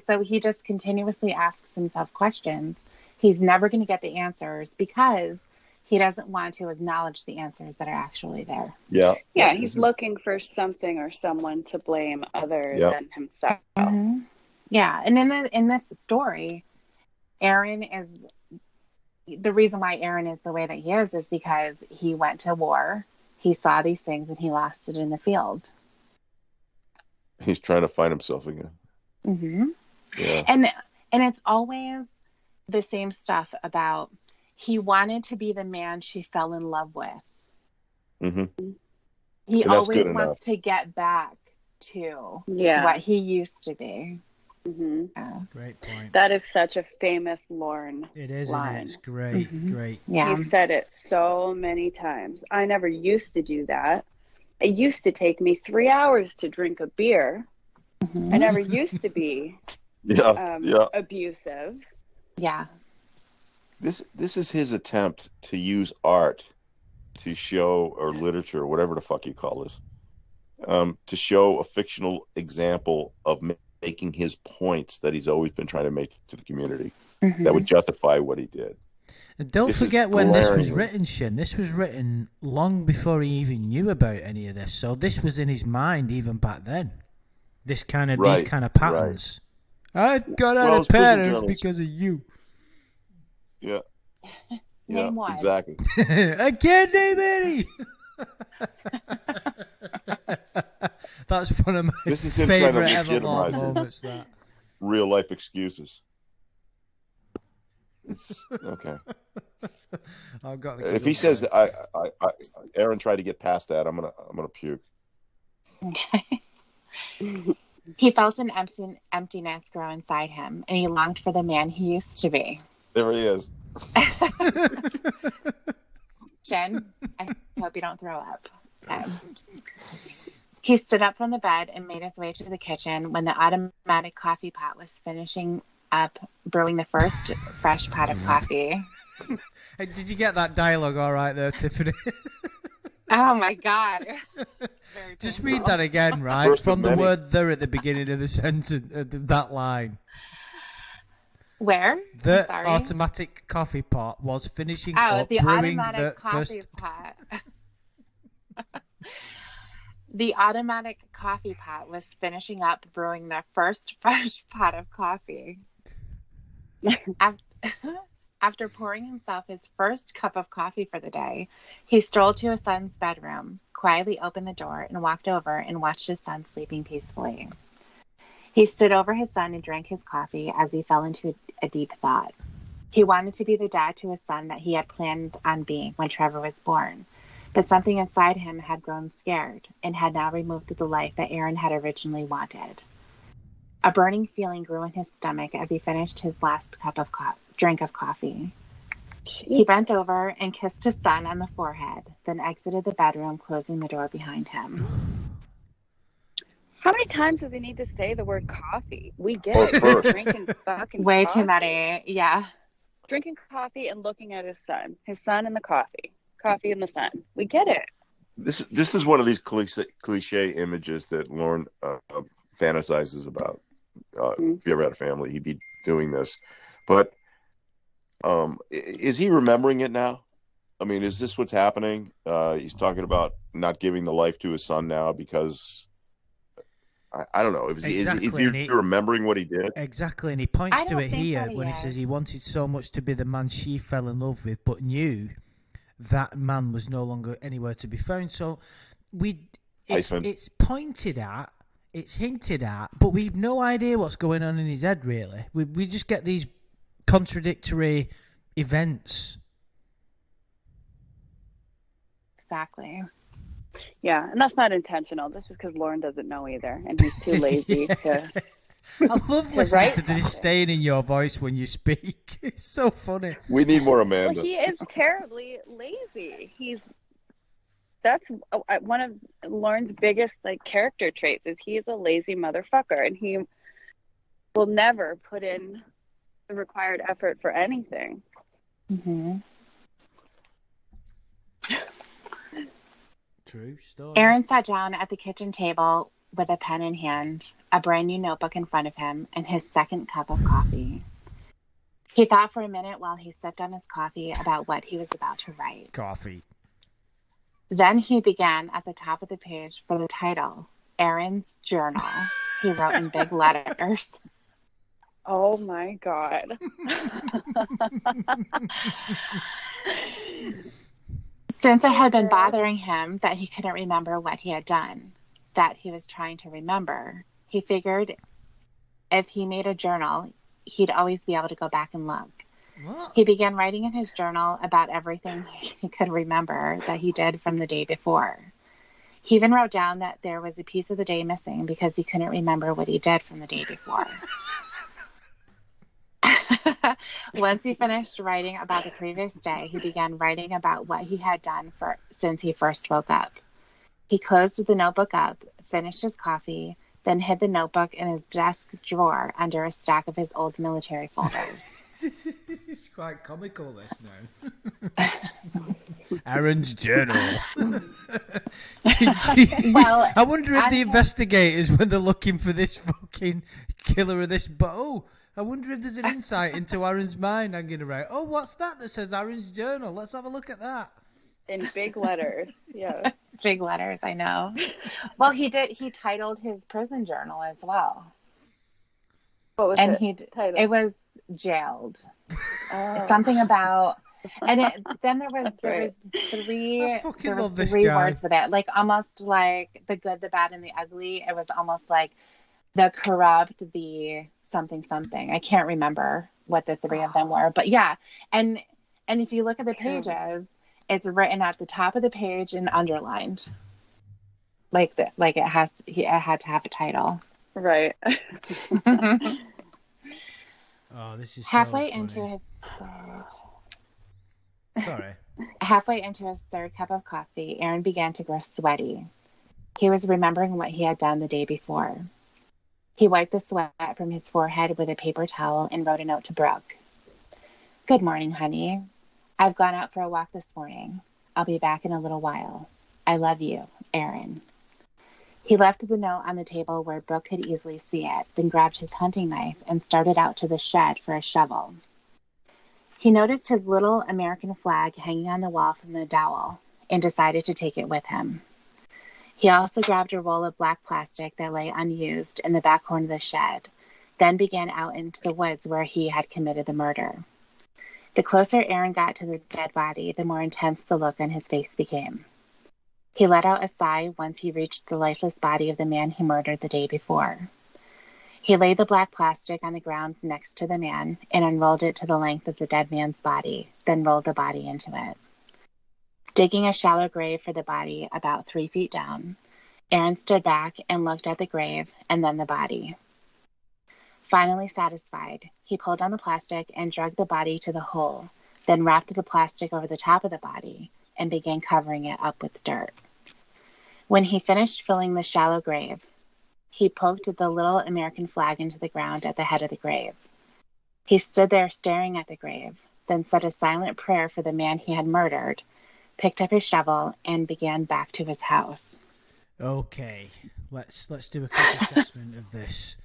So he just continuously asks himself questions. He's never going to get the answers because he doesn't want to acknowledge the answers that are actually there. Yeah. Yeah, he's looking for something or someone to blame other than himself. Mm-hmm. Yeah, and in this story, Aaron is the reason why Aaron is the way that he is because he went to war. He saw these things and he lost it in the field. He's trying to find himself again. Mm-hmm. Yeah. And it's always the same stuff about he wanted to be the man she fell in love with. Mm-hmm. He always wants to get back to what he used to be. Mm-hmm. Great point. That is such a famous Lorne It is, line. It's great, great. Yeah. He said it so many times. I never used to do that. It used to take me 3 hours to drink a beer. Mm-hmm. I never used to be abusive. Yeah. This is his attempt to use art to show, or literature, or whatever the fuck you call this, to show a fictional example of making his points that he's always been trying to make to the community that would justify what he did. And don't forget when this was written, Shin. This was written long before he even knew about any of this. So this was in his mind even back then. These kind of patterns. Right. I got out of patterns because of you. Yeah. Name one. Exactly. I can't name any. That's one of my favorite ever moments. That real life excuses. It's okay. If he says I Aaron tried to get past that, I'm gonna puke. Okay. He felt an emptiness grow inside him, and he longed for the man he used to be. There he is. Jen, I hope you don't throw up. He stood up from the bed and made his way to the kitchen when the automatic coffee pot was finishing up brewing the first fresh pot of coffee. Hey, did you get that dialogue all right there, Tiffany? Oh my God. Just read that again, right? First from the word "there" at the beginning of the sentence, that line. Where? The automatic coffee pot was finishing up the brewing automatic the coffee first... pot. The automatic coffee pot was finishing up brewing the first fresh pot of coffee. After pouring himself his first cup of coffee for the day, he strolled to his son's bedroom, quietly opened the door, and walked over and watched his son sleeping peacefully. He stood over his son and drank his coffee as he fell into a deep thought. He wanted to be the dad to his son that he had planned on being when Trevor was born, but something inside him had grown scared and had now removed the life that Aaron had originally wanted. A burning feeling grew in his stomach as he finished his last drink of coffee. He bent over and kissed his son on the forehead, then exited the bedroom, closing the door behind him. How many times does he need to say the word coffee? We get it. Drinking fucking way coffee. Too many. Yeah. Drinking coffee and looking at his son and the coffee and the sun. We get it. This is one of these cliche images that Lauren fantasizes about. If he ever had a family, he'd be doing this. But is he remembering it now? I mean, is this what's happening? He's talking about not giving the life to his son now because I don't know. Is he remembering what he did? Exactly, and he points to it here when he is. says he wanted so much to be the man she fell in love with, but knew that man was no longer anywhere to be found. So it's pointed at, it's hinted at, but we've no idea what's going on in his head, really. We just get these contradictory events. Exactly. Yeah, and that's not intentional. This is because Lauren doesn't know either, and he's too lazy to. I love listening to this staying in your voice when you speak. It's so funny. We need more Amanda. Well, he is terribly lazy. That's one of Lauren's biggest character traits is he's a lazy motherfucker, and he will never put in the required effort for anything. Mm-hmm. True story. Aaron sat down at the kitchen table with a pen in hand, a brand new notebook in front of him, and his second cup of coffee. He thought for a minute while he sipped on his coffee about what he was about to write. Coffee. Then he began at the top of the page for the title, Aaron's Journal. He wrote in big letters. Oh my God. Since it had been bothering him that he couldn't remember what he had done, that he was trying to remember, he figured if he made a journal, he'd always be able to go back and look. What? He began writing in his journal about everything he could remember that he did from the day before. He even wrote down that there was a piece of the day missing because he couldn't remember what he did from the day before. Once he finished writing about the previous day, he began writing about what he had done since he first woke up. He closed the notebook up, finished his coffee, then hid the notebook in his desk drawer under a stack of his old military folders. This is quite comical, this now. Aaron's journal. Well, I wonder if the investigators, when they're looking for this fucking killer of this I wonder if there's an insight into Aaron's mind hanging around. Oh, what's that says Aaron's journal? Let's have a look at that. In big letters, yeah. Big letters, I know. Well, he titled his prison journal as well. What was it? It was jailed. Something about, and then there was three words with it, almost like the good, the bad, and the ugly. It was almost like the corrupt, the something. I can't remember what the three of them were, but yeah. And if you look at the pages, it's written at the top of the page and underlined. It had to have a title. Right. Oh, this is halfway so into funny. his third. Sorry. Halfway into his third cup of coffee, Aaron began to grow sweaty. He was remembering what he had done the day before. He wiped the sweat from his forehead with a paper towel and wrote a note to Brooke. Good morning, honey. I've gone out for a walk this morning. I'll be back in a little while. I love you, Aaron. He left the note on the table where Brooke could easily see it, then grabbed his hunting knife and started out to the shed for a shovel. He noticed his little American flag hanging on the wall from the dowel and decided to take it with him. He also grabbed a roll of black plastic that lay unused in the back corner of the shed, then began out into the woods where he had committed the murder. The closer Aaron got to the dead body, the more intense the look on his face became. He let out a sigh once he reached the lifeless body of the man he murdered the day before. He laid the black plastic on the ground next to the man and unrolled it to the length of the dead man's body, then rolled the body into it. Digging a shallow grave for the body about 3 feet down, Aaron stood back and looked at the grave and then the body. Finally satisfied, he pulled on the plastic and dragged the body to the hole, then wrapped the plastic over the top of the body and began covering it up with dirt. When he finished filling the shallow grave, he poked the little American flag into the ground at the head of the grave. He stood there staring at the grave, then said a silent prayer for the man he had murdered, picked up his shovel, and began back to his house. Okay, let's do a quick assessment of this.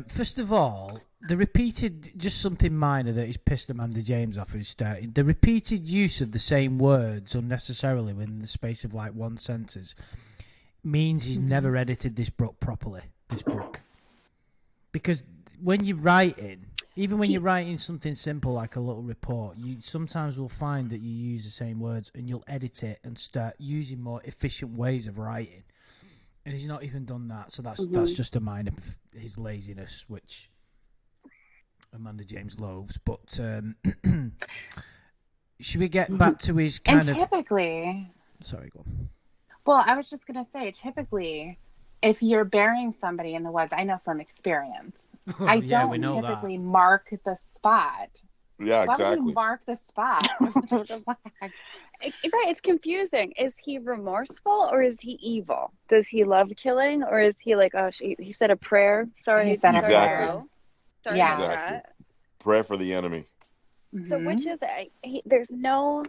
First of all, the repeated, just something minor that he's pissed Amanda James off is starting. The repeated use of the same words unnecessarily within the space of like one sentence means he's never edited this book properly. This book, because when you're writing, even when you're writing something simple like a little report, you sometimes will find that you use the same words and you'll edit it and start using more efficient ways of writing. And he's not even done that, so that's just a minor of his laziness, which Amanda James loathes. But should we get back to his kind of... typically... Sorry, go on. Well, I was just going to say, typically, if you're burying somebody in the woods, I know from experience, I don't typically mark the spot. Yeah, exactly. Why would you mark the spot with a flag? Right, it's confusing. Is he remorseful or is he evil? Does he love killing or is he like, oh, he said a prayer? Sorry, He said a prayer. Sorry Yeah. about Exactly. that. Prayer for the enemy. So which is it? There's no...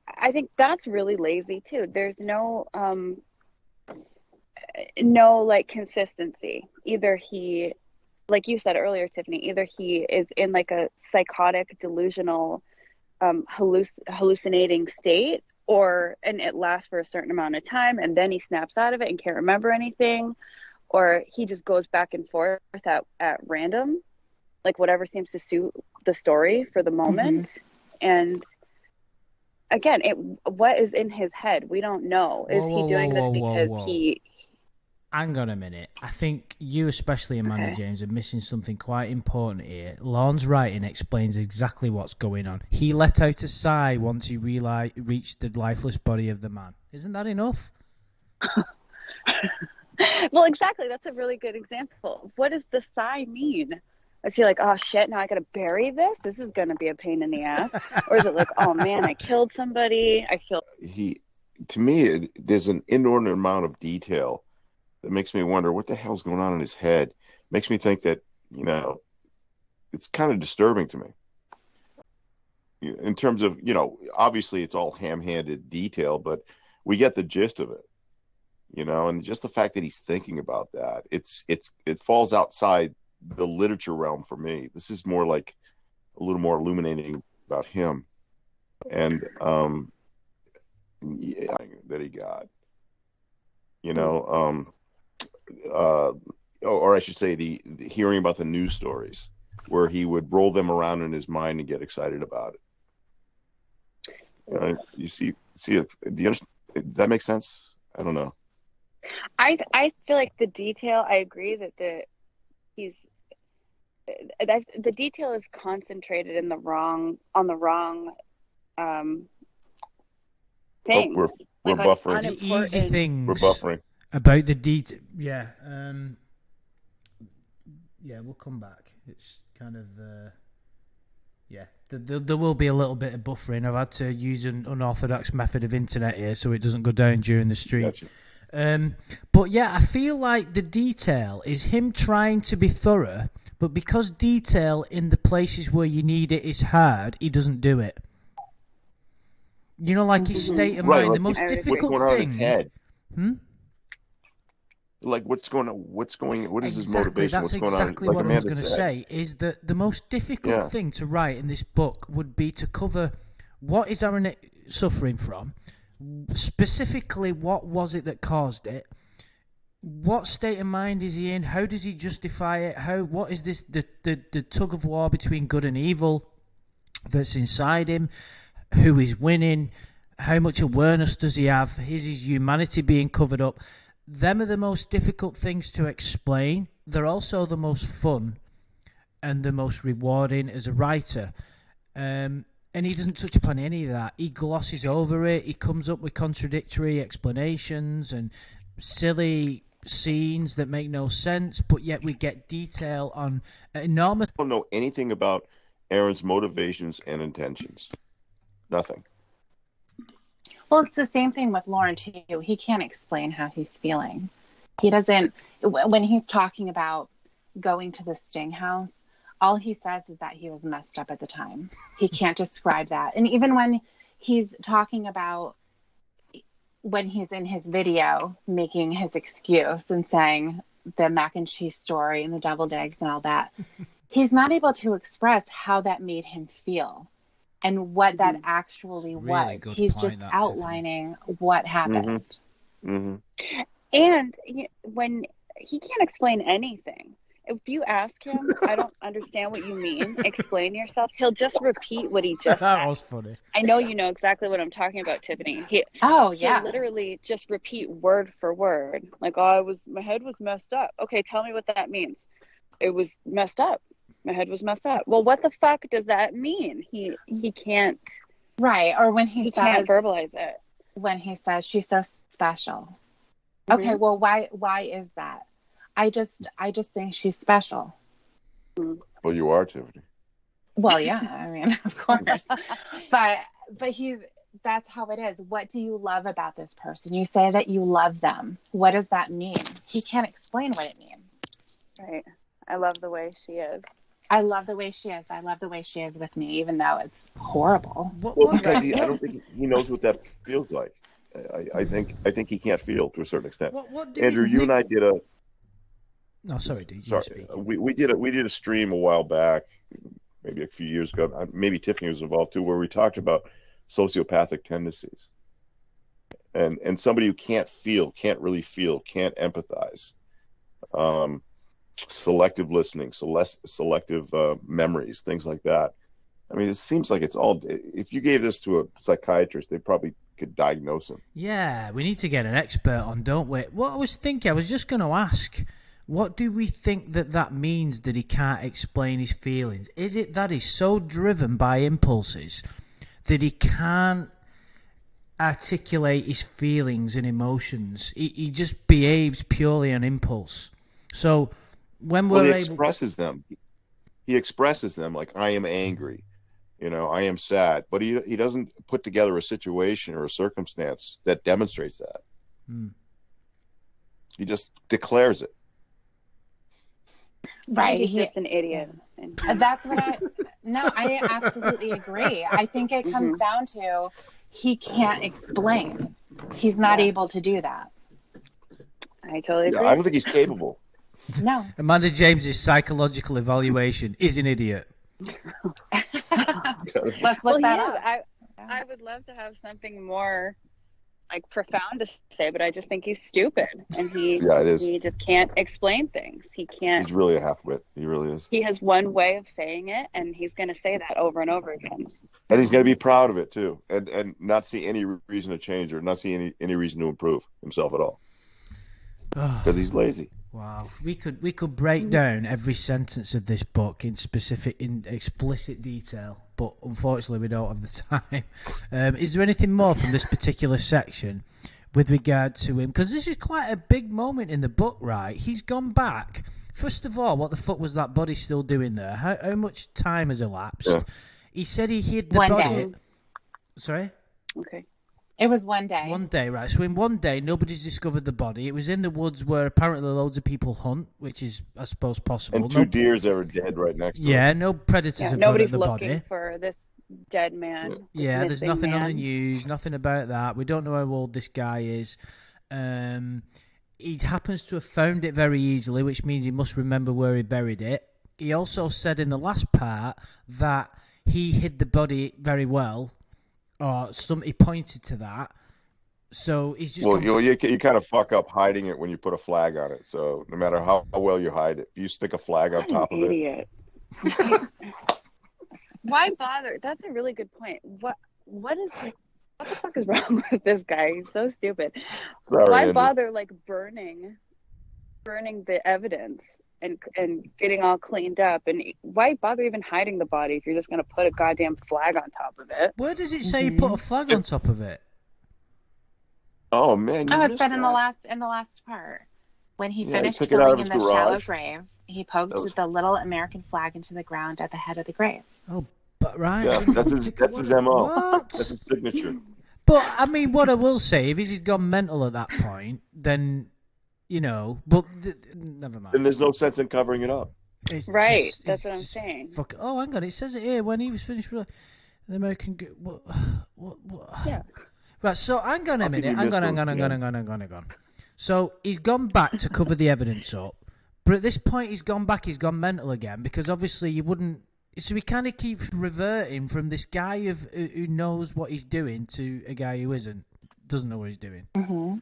I think that's really lazy too. There's no like consistency. Either he, like you said earlier, Tiffany, either he is in like a psychotic, delusional, hallucinating state, and it lasts for a certain amount of time and then he snaps out of it and can't remember anything, or he just goes back and forth at random, like whatever seems to suit the story for the moment. And again, what is in his head? We don't know. Is he doing this because he... Hang on a minute. I think you, especially Amanda James, are missing something quite important here. Lorne's writing explains exactly what's going on. He let out a sigh once he reached the lifeless body of the man. Isn't that enough? Well, exactly. That's a really good example. What does the sigh mean? Is he like, oh shit, now I gotta bury this? This is gonna be a pain in the ass. Or is it like, oh man, I killed somebody. I feel... To me, there's an inordinate amount of detail that makes me wonder what the hell's going on in his head. Makes me think that, it's kind of disturbing to me. In terms of, obviously it's all ham-handed detail, but we get the gist of it, and just the fact that he's thinking about that, it falls outside the literature realm for me. This is more like a little more illuminating about him and that he got, or I should say the hearing about the news stories where he would roll them around in his mind and get excited about it. You see if that makes sense? I don't know. I feel like the detail, I agree that the detail is concentrated on the wrong things. We're buffering. The easy things. We're buffering. About the detail, yeah. We'll come back. It's kind of, there will be a little bit of buffering. I've had to use an unorthodox method of internet here so it doesn't go down during the stream. Gotcha. But yeah, I feel like the detail is him trying to be thorough, but because detail in the places where you need it is hard, he doesn't do it. Like his state of mind, the most difficult what's going on thing. In his head? Like what is his motivation? That's what's going exactly on? what I was going to say, is that the most difficult thing to write in this book would be to cover what is Aaron suffering from, specifically what was it that caused it, what state of mind is he in, how does he justify it, what is this the tug of war between good and evil that's inside him, who is winning, how much awareness does he have, is his humanity being covered up. Them are the most difficult things to explain. They're also the most fun and the most rewarding as a writer. And he doesn't touch upon any of that. He glosses over it. He comes up with contradictory explanations and silly scenes that make no sense, but yet we get detail on enormous... I don't know anything about Aaron's motivations and intentions. Nothing. Well, it's the same thing with Lauren, too. He can't explain how he's feeling. He doesn't, when he's talking about going to the Sting house, all he says is that he was messed up at the time. He can't describe that. And even when he's talking about when he's in his video making his excuse and saying the mac and cheese story and the deviled eggs and all that. He's not able to express how that made him feel and what that actually Really was. good He's point, just that, outlining what happened. And when he can't explain anything, if you ask him, I don't understand what you mean, explain yourself, he'll just repeat what he just That said. was funny. I know you know exactly what I'm talking about, Tiffany. He'll literally just repeat word for word. Like, oh, my head was messed up. Okay, tell me what that means. It was messed up. My head was messed up. Well, what the fuck does that mean? He can't. Right. Or when he can't verbalize it. When he says she's so special. Okay, well, why is that? I just think she's special. Well, you are, Tiffany. Well, yeah, I mean, of course. but that's how it is. What do you love about this person? You say that you love them. What does that mean? He can't explain what it means. Right. I love the way she is. I love the way she is. I love the way she is with me, even though it's horrible. Well, because I don't think he knows what that feels like. I think he can't feel to a certain extent. Andrew, you and I did a. No, sorry, dude. Sorry, we did a stream a while back, maybe a few years ago. Maybe Tiffany was involved too, where we talked about sociopathic tendencies, and somebody who can't really feel, can't empathize, selective listening, selective memories, things like that. I mean, it seems like it's all. If you gave this to a psychiatrist, they probably could diagnose him. Yeah, we need to get an expert on, don't we? What I was thinking, I was just going to ask, what do we think that means that he can't explain his feelings? Is it that he's so driven by impulses that he can't articulate his feelings and emotions? He just behaves purely on impulse. So when he expresses them, he expresses them like, I am angry. I am sad, but he doesn't put together a situation or a circumstance that demonstrates that. He just declares it. Right. He's just an idiot. That's what I absolutely agree. I think it comes down to he can't explain. He's not able to do that. I totally agree. I don't think he's capable. No. Amanda James's psychological evaluation is an idiot. Let's look that up. I would love to have something more profound to say, but I just think he's stupid, and he just can't explain things. He can't. He's really a half-wit. He really is. He has one way of saying it, and he's going to say that over and over again. And he's going to be proud of it too, and not see any reason to change or not see any reason to improve himself at all, because he's lazy. Wow, we could break down every sentence of this book in explicit detail, but unfortunately we don't have the time. Is there anything more from this particular section with regard to him? Because this is quite a big moment in the book, right? He's gone back. First of all, what the fuck was that body still doing there? How much time has elapsed? Yeah. He said he hid the body. Day. Sorry? Okay. It was one day. One day, right. So in one day, nobody's discovered the body. It was in the woods where apparently loads of people hunt, which is, I suppose, possible. And two deers that are dead right next to it. Yeah, no predators have nobody's the looking body. for this dead man. Yeah, there's nothing on the news, nothing about that. We don't know how old this guy is. He happens to have found it very easily, which means he must remember where he buried it. He also said in the last part that he hid the body very well. Or he pointed to that, so he's just. Well, you kind of fuck up hiding it when you put a flag on it. So no matter how well you hide it, if you stick a flag on top of it. Why bother? That's a really good point. What the fuck is wrong with this guy? He's so stupid. Sorry, why Andrew. bother burning the evidence? And getting all cleaned up, and why bother even hiding the body if you're just going to put a goddamn flag on top of it? Where does it say you put a flag on top of it? Oh man! It said in the last part when he finished filling in the shallow grave, he poked the little American flag into the ground at the head of the grave. Oh, but right. Yeah, that's his MO. What? That's his signature. But I mean, what I will say, if he's gone mental at that point, then. But never mind. And there's no sense in covering it up. That's what I'm saying. Oh, hang on. It says it here when he was finished. The American. What? Yeah. Right. So hang on How a can minute. you Hang miss on. those, Hang on. So he's gone back to cover the evidence up, but at this point he's gone back. He's gone mental again because obviously you wouldn't. So he kind of keeps reverting from this guy who knows what he's doing to a guy who doesn't know what he's doing. Mm-hmm.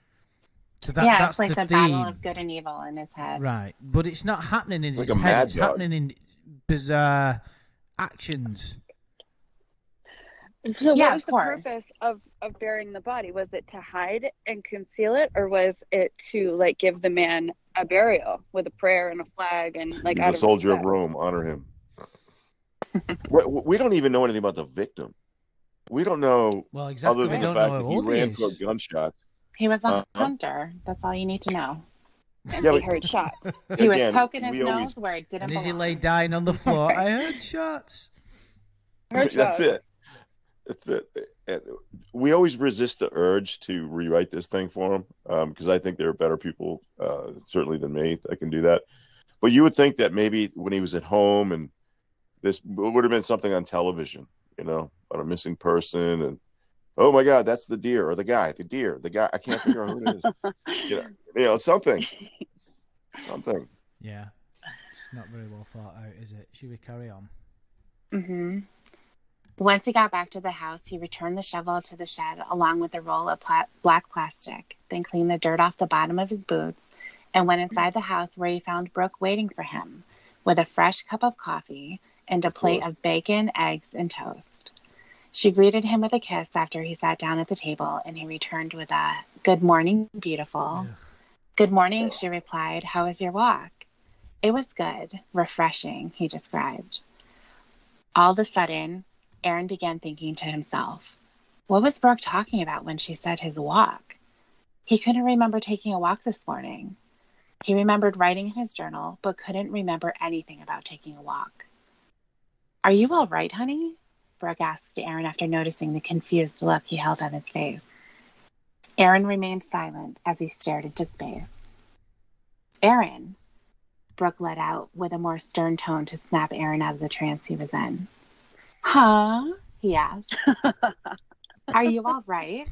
So It's that's like the the battle theme. of good and evil in his head. Right, but it's not happening in Like his a head. mad It's dog. happening in bizarre actions. So Yeah, what was of the course. purpose of burying the body? Was it to hide and conceal it, or was it to like give the man a burial with a prayer and a flag and like He's out a of soldier of respect? Rome. Honor him. We don't even know anything about the victim. We don't know, Well, exactly. other We than the don't know fact how that he old he ran through a is. gunshot. He was a Uh-huh. hunter. That's all you need to know. And Yeah, he but heard shots. He was again, poking his we nose always. where it didn't And as he belong. lay dying on the floor, I heard shots. Heard That's shots. it. That's it. And we always resist the urge to rewrite this thing for him because I think there are better people, certainly than me, that can do that. But you would think that maybe when he was at home and this would have been something on television, on a missing person, and oh my God, that's the deer or the guy, the guy. I can't figure out who it is. Something. Yeah, it's not very well thought out, is it? Should we carry on? Mm-hmm. Once he got back to the house, he returned the shovel to the shed along with a roll of black plastic, then cleaned the dirt off the bottom of his boots and went inside the house where he found Brooke waiting for him with a fresh cup of coffee and a plate of bacon, eggs, and toast. She greeted him with a kiss after he sat down at the table, and he returned with a, "Good morning, beautiful." Yeah. "Good morning," she replied. "How was your walk?" "It was good, refreshing," he described. All of a sudden, Aaron began thinking to himself, what was Brooke talking about when she said his walk? He couldn't remember taking a walk this morning. He remembered writing in his journal, but couldn't remember anything about taking a walk. "Are you all right, honey?" Brooke asked Aaron after noticing the confused look he held on his face. Aaron remained silent as he stared into space. "Aaron," Brooke let out with a more stern tone to snap Aaron out of the trance he was in. "Huh?" he asked. "Are you all right?"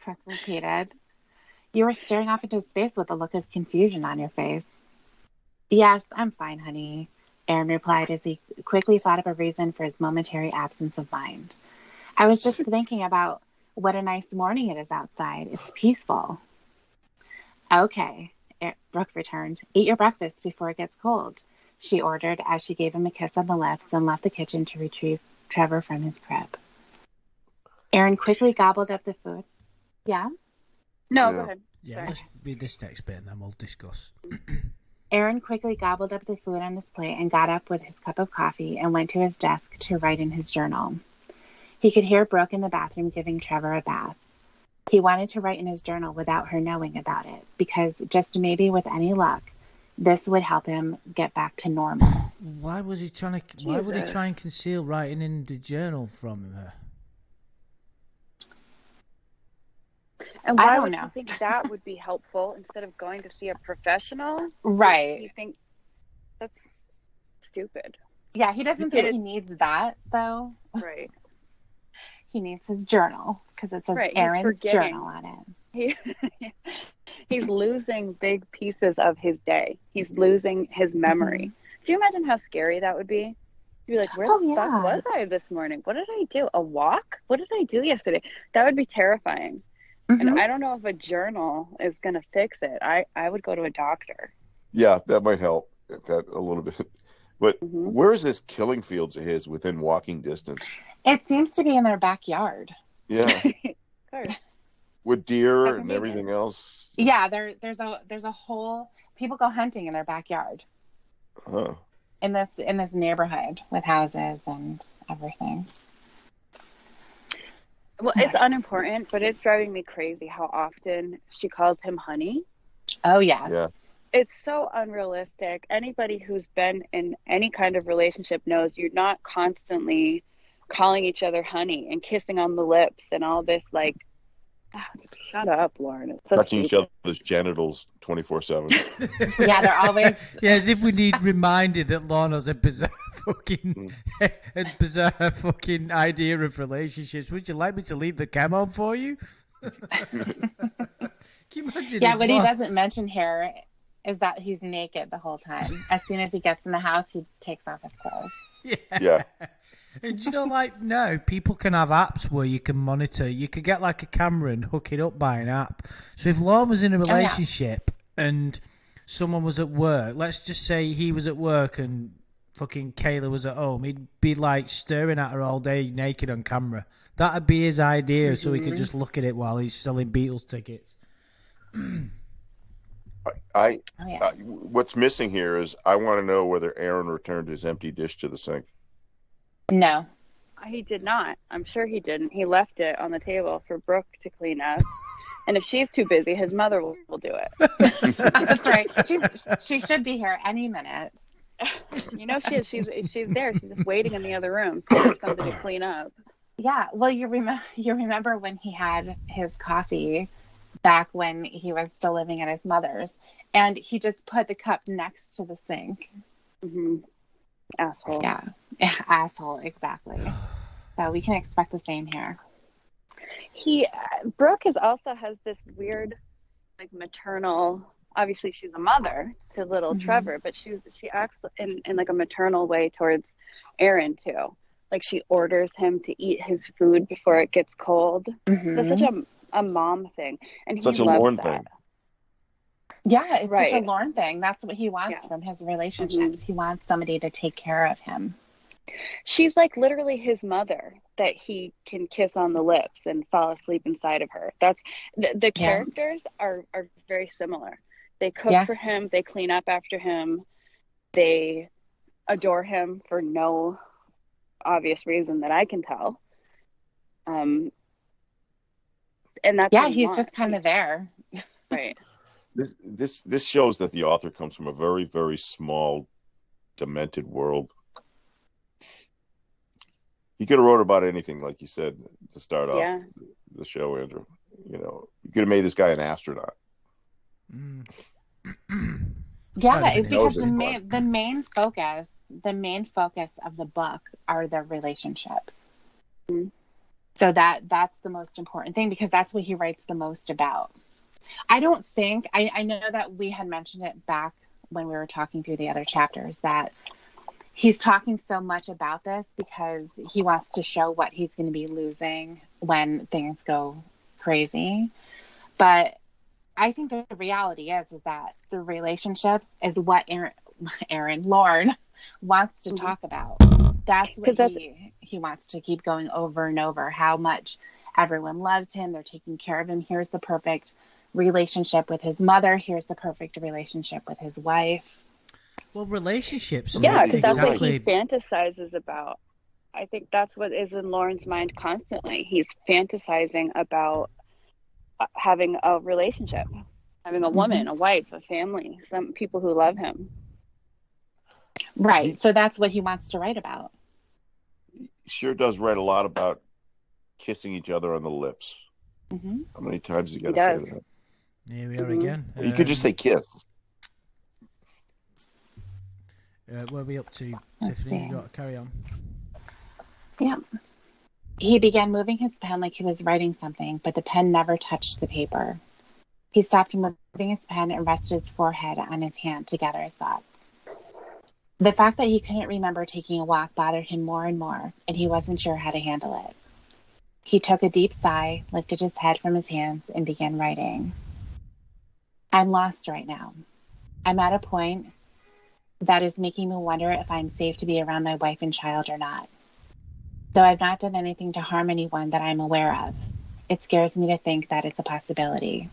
Brooke repeated. "You were staring off into space with a look of confusion on your face." "Yes, I'm fine, honey," Aaron replied as he quickly thought of a reason for his momentary absence of mind. "I was just thinking about what a nice morning it is outside. It's peaceful." "Okay," Brooke returned. "Eat your breakfast before it gets cold," she ordered as she gave him a kiss on the lips and left the kitchen to retrieve Trevor from his crib. Aaron quickly gobbled up the food. Yeah? No, Yeah. go ahead. Yeah, Sorry. let's read this next bit and then we'll discuss. Aaron quickly gobbled up the food on his plate and got up with his cup of coffee and went to his desk to write in his journal. He could hear Brooke in the bathroom giving Trevor a bath. He wanted to write in his journal without her knowing about it, because just maybe with any luck, this would help him get back to normal. Why would he try and conceal writing in the journal from her? And I why don't would know. you think that would be helpful instead of going to see a professional? Right. You think that's stupid. Yeah, he doesn't think he needs that, though. Right. He needs his journal, because it says Right, he's Aaron's forgetting. journal on it. He's losing big pieces of his day. He's losing his memory. Do you imagine how scary that would be? You'd be like, where the fuck was I this morning? What did I do? A walk? What did I do yesterday? That would be terrifying. And I don't know if a journal is going to fix it. I would go to a doctor. Yeah, that might help that a little bit. But where's this killing fields of his within walking distance? It seems to be in their backyard. Yeah. Of course. With deer and everything else. Yeah, there's a whole, people go hunting in their backyard. Huh. In this neighborhood with houses and everything. Well, it's unimportant, but it's driving me crazy how often she calls him honey. Oh, yes. Yeah. It's so unrealistic. Anybody who's been in any kind of relationship knows you're not constantly calling each other honey and kissing on the lips and all this like Shut up, Lauren. It's so touching each stupid. other's genitals 24/7. Yeah, they're always. Yeah, as if we need reminded that Lorna's a bizarre fucking idea of relationships. Would you like me to leave the cam on for you? Can you imagine? Yeah, if what he Lorna- doesn't mention here is that he's naked the whole time. As soon as he gets in the house, he takes off his clothes. Yeah. And you know, like now, people can have apps where you can monitor. You could get like a camera and hook it up by an app. So if Lauren was in a relationship and someone was at work, let's just say he was at work and fucking Kayla was at home, he'd be like staring at her all day naked on camera. That'd be his idea, so he could just look at it while he's selling Beatles tickets. What's missing here is I want to know whether Aaron returned his empty dish to the sink. No. He did not. I'm sure he didn't. He left it on the table for Brooke to clean up. And if she's too busy, his mother will do it. That's right. She should be here any minute. You know she is. She's there. She's just waiting in the other room for something to clean up. Yeah. Well, you remember when he had his coffee back when he was still living at his mother's, and he just put the cup next to the sink. Mm-hmm. Asshole. Yeah, asshole, exactly. So we can expect the same here. Brooke also has this weird, like, maternal. Obviously, she's a mother to little Trevor, but she acts in like a maternal way towards Aaron too. Like she orders him to eat his food before it gets cold. Mm-hmm. That's such a mom thing, and such he a loves Lauren that. thing. Yeah, it's right. such a Lauren thing. That's what he wants from his relationships. He wants somebody to take care of him. She's like literally his mother that he can kiss on the lips and fall asleep inside of her. That's the characters are very similar. They cook for him. They clean up after him. They adore him for no obvious reason that I can tell. And that's he's just kind of there. Right. This shows that the author comes from a very, very small, demented world. He could have wrote about anything, like you said, to start off the show, Andrew. You know, you could have made this guy an astronaut. Yeah, because the main focus of the book are their relationships. Mm-hmm. So that's the most important thing, because that's what he writes the most about. I don't think I know that we had mentioned it back when we were talking through the other chapters, that he's talking so much about this because he wants to show what he's going to be losing when things go crazy. But I think that the reality is that the relationships is what Lauren wants to talk about. That's what he wants to keep going over and over, how much everyone loves him. They're taking care of him. Here's the perfect relationship with his mother. Here's the perfect relationship with his wife. Well, relationships. Yeah, because that's what he fantasizes about. I think that's what is in Lauren's mind constantly. He's fantasizing about having a relationship, having a woman, a wife, a family, some people who love him. Right. So that's what he wants to write about. He sure does write a lot about kissing each other on the lips. Mm-hmm. How many times you got to say that? Here we are again. You could just say kiss. Where are we up to, Tiffany? You got to carry on. Yeah. He began moving his pen like he was writing something, but the pen never touched the paper. He stopped moving his pen and rested his forehead on his hand to gather his thoughts. The fact that he couldn't remember taking a walk bothered him more and more, and he wasn't sure how to handle it. He took a deep sigh, lifted his head from his hands, and began writing. I'm lost right now. I'm at a point that is making me wonder if I'm safe to be around my wife and child or not. Though I've not done anything to harm anyone that I'm aware of, it scares me to think that it's a possibility.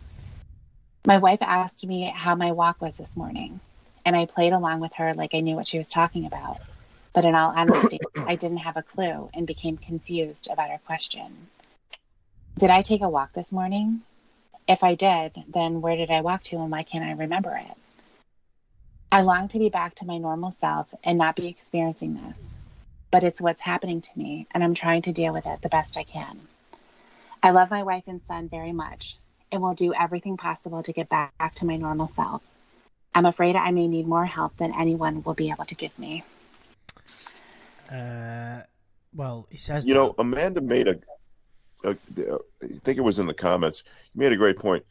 My wife asked me how my walk was this morning, and I played along with her like I knew what she was talking about. But in all honesty, I didn't have a clue and became confused about her question. Did I take a walk this morning? If I did, then where did I walk to and why can't I remember it? I long to be back to my normal self and not be experiencing this. But it's what's happening to me, and I'm trying to deal with it the best I can. I love my wife and son very much and will do everything possible to get back to my normal self. I'm afraid I may need more help than anyone will be able to give me. Well, he says You that. know, Amanda made I think it was in the comments. You made a great point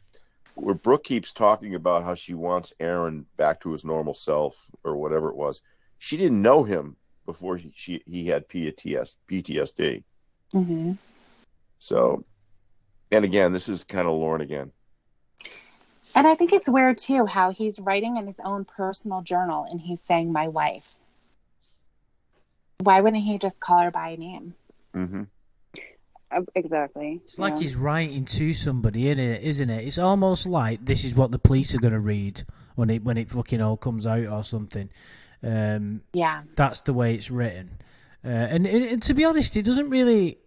where Brooke keeps talking about how she wants Aaron back to his normal self or whatever it was. She didn't know him before he had PTSD. Mm-hmm. So, and again, this is kind of Lauren again. And I think it's weird, too, how he's writing in his own personal journal and he's saying my wife. Why wouldn't he just call her by name? Mm-hmm. Exactly. It's like he's writing to somebody, isn't it? It's almost like this is what the police are going to read when it fucking all comes out or something. Yeah. That's the way it's written. And to be honest, it doesn't really...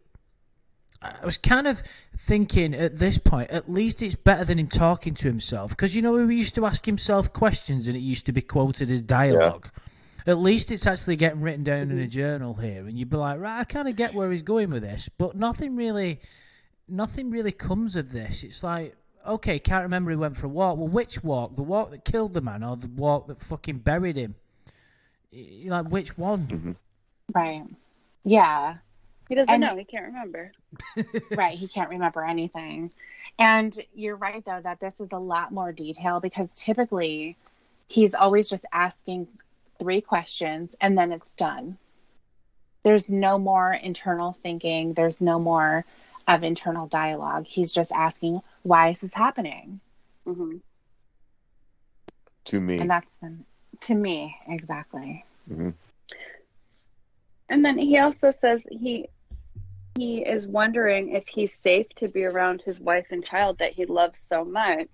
I was kind of thinking at this point, at least it's better than him talking to himself. Because, you know, he used to ask himself questions and it used to be quoted as dialogue. Yeah. At least it's actually getting written down in a journal here. And you'd be like, right, I kind of get where he's going with this. But nothing really comes of this. It's like, okay, can't remember he went for a walk. Well, which walk? The walk that killed the man or the walk that fucking buried him? Like, which one? Mm-hmm. Right. Yeah. He doesn't know. He can't remember. Right. He can't remember anything. And you're right, though, that this is a lot more detail because typically he's always just asking 3 questions and then it's done. There's no more internal thinking. There's no more of internal dialogue. He's just asking, why is this happening? Mm-hmm. To me. And that's to me, exactly. Mm-hmm. And then he also says he is wondering if he's safe to be around his wife and child that he loves so much.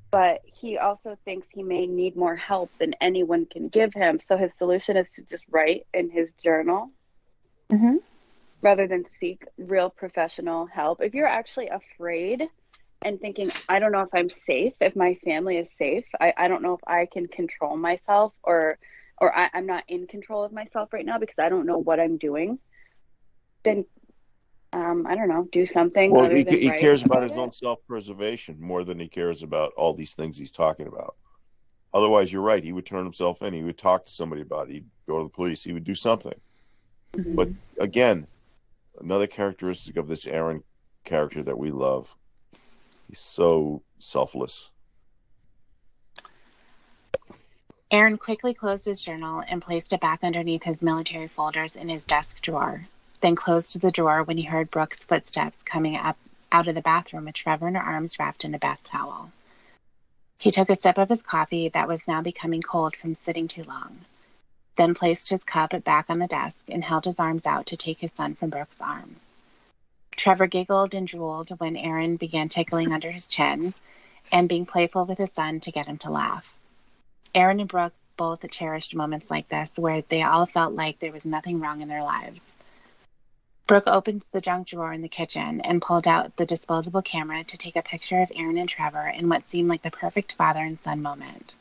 But he also thinks he may need more help than anyone can give him. So his solution is to just write in his journal rather than seek real professional help. If you're actually afraid and thinking, I don't know if I'm safe, if my family is safe, I don't know if I can control myself or I'm not in control of myself right now because I don't know what I'm doing, then I don't know, do something. Well, other he than cares about his own self-preservation more than he cares about all these things he's talking about. Otherwise, you're right. He would turn himself in. He would talk to somebody about it. He'd go to the police. He would do something. Mm-hmm. But again, another characteristic of this Aaron character that we love, he's so selfless. Aaron quickly closed his journal and placed it back underneath his military folders in his desk drawer, then closed the drawer when he heard Brooke's footsteps coming up out of the bathroom with Trevor in her arms wrapped in a bath towel. He took a sip of his coffee that was now becoming cold from sitting too long, then placed his cup back on the desk and held his arms out to take his son from Brooke's arms. Trevor giggled and drooled when Aaron began tickling under his chin and being playful with his son to get him to laugh. Aaron and Brooke both cherished moments like this where they all felt like there was nothing wrong in their lives. Brooke opened the junk drawer in the kitchen and pulled out the disposable camera to take a picture of Aaron and Trevor in what seemed like the perfect father and son moment.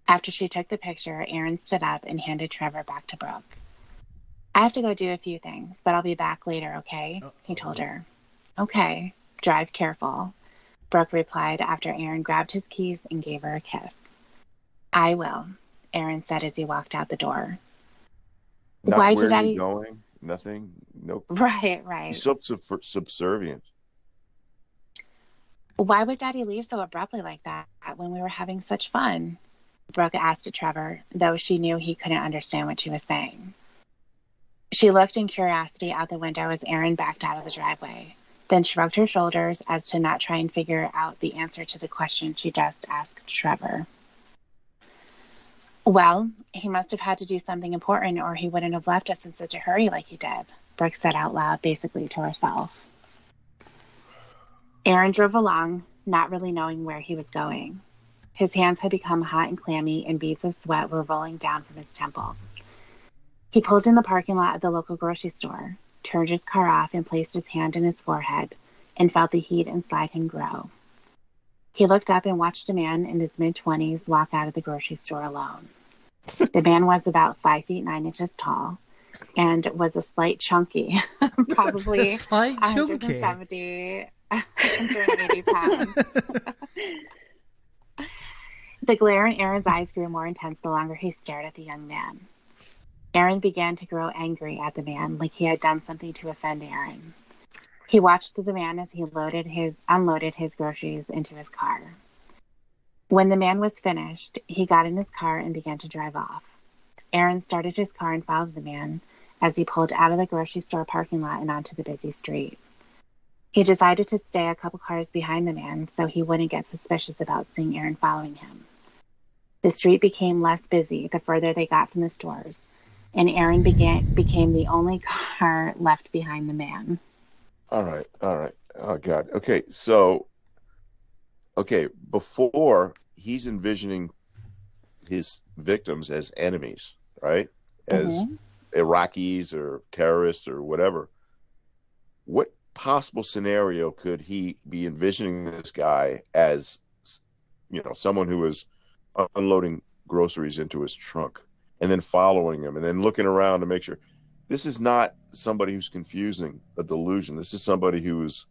After she took the picture, Aaron stood up and handed Trevor back to Brooke. I have to go do a few things, but I'll be back later, okay? He told her. Okay, drive careful, Brooke replied after Aaron grabbed his keys and gave her a kiss. I will, Aaron said as he walked out the door. Why did Daddy going? Nothing. Nope. Right. He's so subservient. Why would Daddy leave so abruptly like that when we were having such fun? Brooke asked Trevor, though she knew he couldn't understand what she was saying. She looked in curiosity out the window as Aaron backed out of the driveway, then shrugged her shoulders as to not try and figure out the answer to the question she just asked Trevor. Well, he must have had to do something important or he wouldn't have left us in such a hurry like he did, Brooke said out loud, basically to herself. Aaron drove along, not really knowing where he was going. His hands had become hot and clammy and beads of sweat were rolling down from his temple. He pulled in the parking lot of the local grocery store, turned his car off and placed his hand in his forehead and felt the heat inside him grow. He looked up and watched a man in his mid-20s walk out of the grocery store alone. The man was about 5 feet 9 inches tall, and was a slight chunky, probably Slight chunky. 170, 180 pounds. The glare in Aaron's eyes grew more intense the longer he stared at the young man. Aaron began to grow angry at the man, like he had done something to offend Aaron. He watched the man as he unloaded his groceries into his car. When the man was finished, he got in his car and began to drive off. Aaron started his car and followed the man as he pulled out of the grocery store parking lot and onto the busy street. He decided to stay a couple cars behind the man so he wouldn't get suspicious about seeing Aaron following him. The street became less busy the further they got from the stores, and Aaron became the only car left behind the man. All right. Oh, God. Okay, so, before he's envisioning his victims as enemies, right? As Iraqis or terrorists or whatever. What possible scenario could he be envisioning this guy as, someone who is unloading groceries into his trunk and then following him and then looking around to make sure this is not somebody who's confusing a delusion. This is somebody who's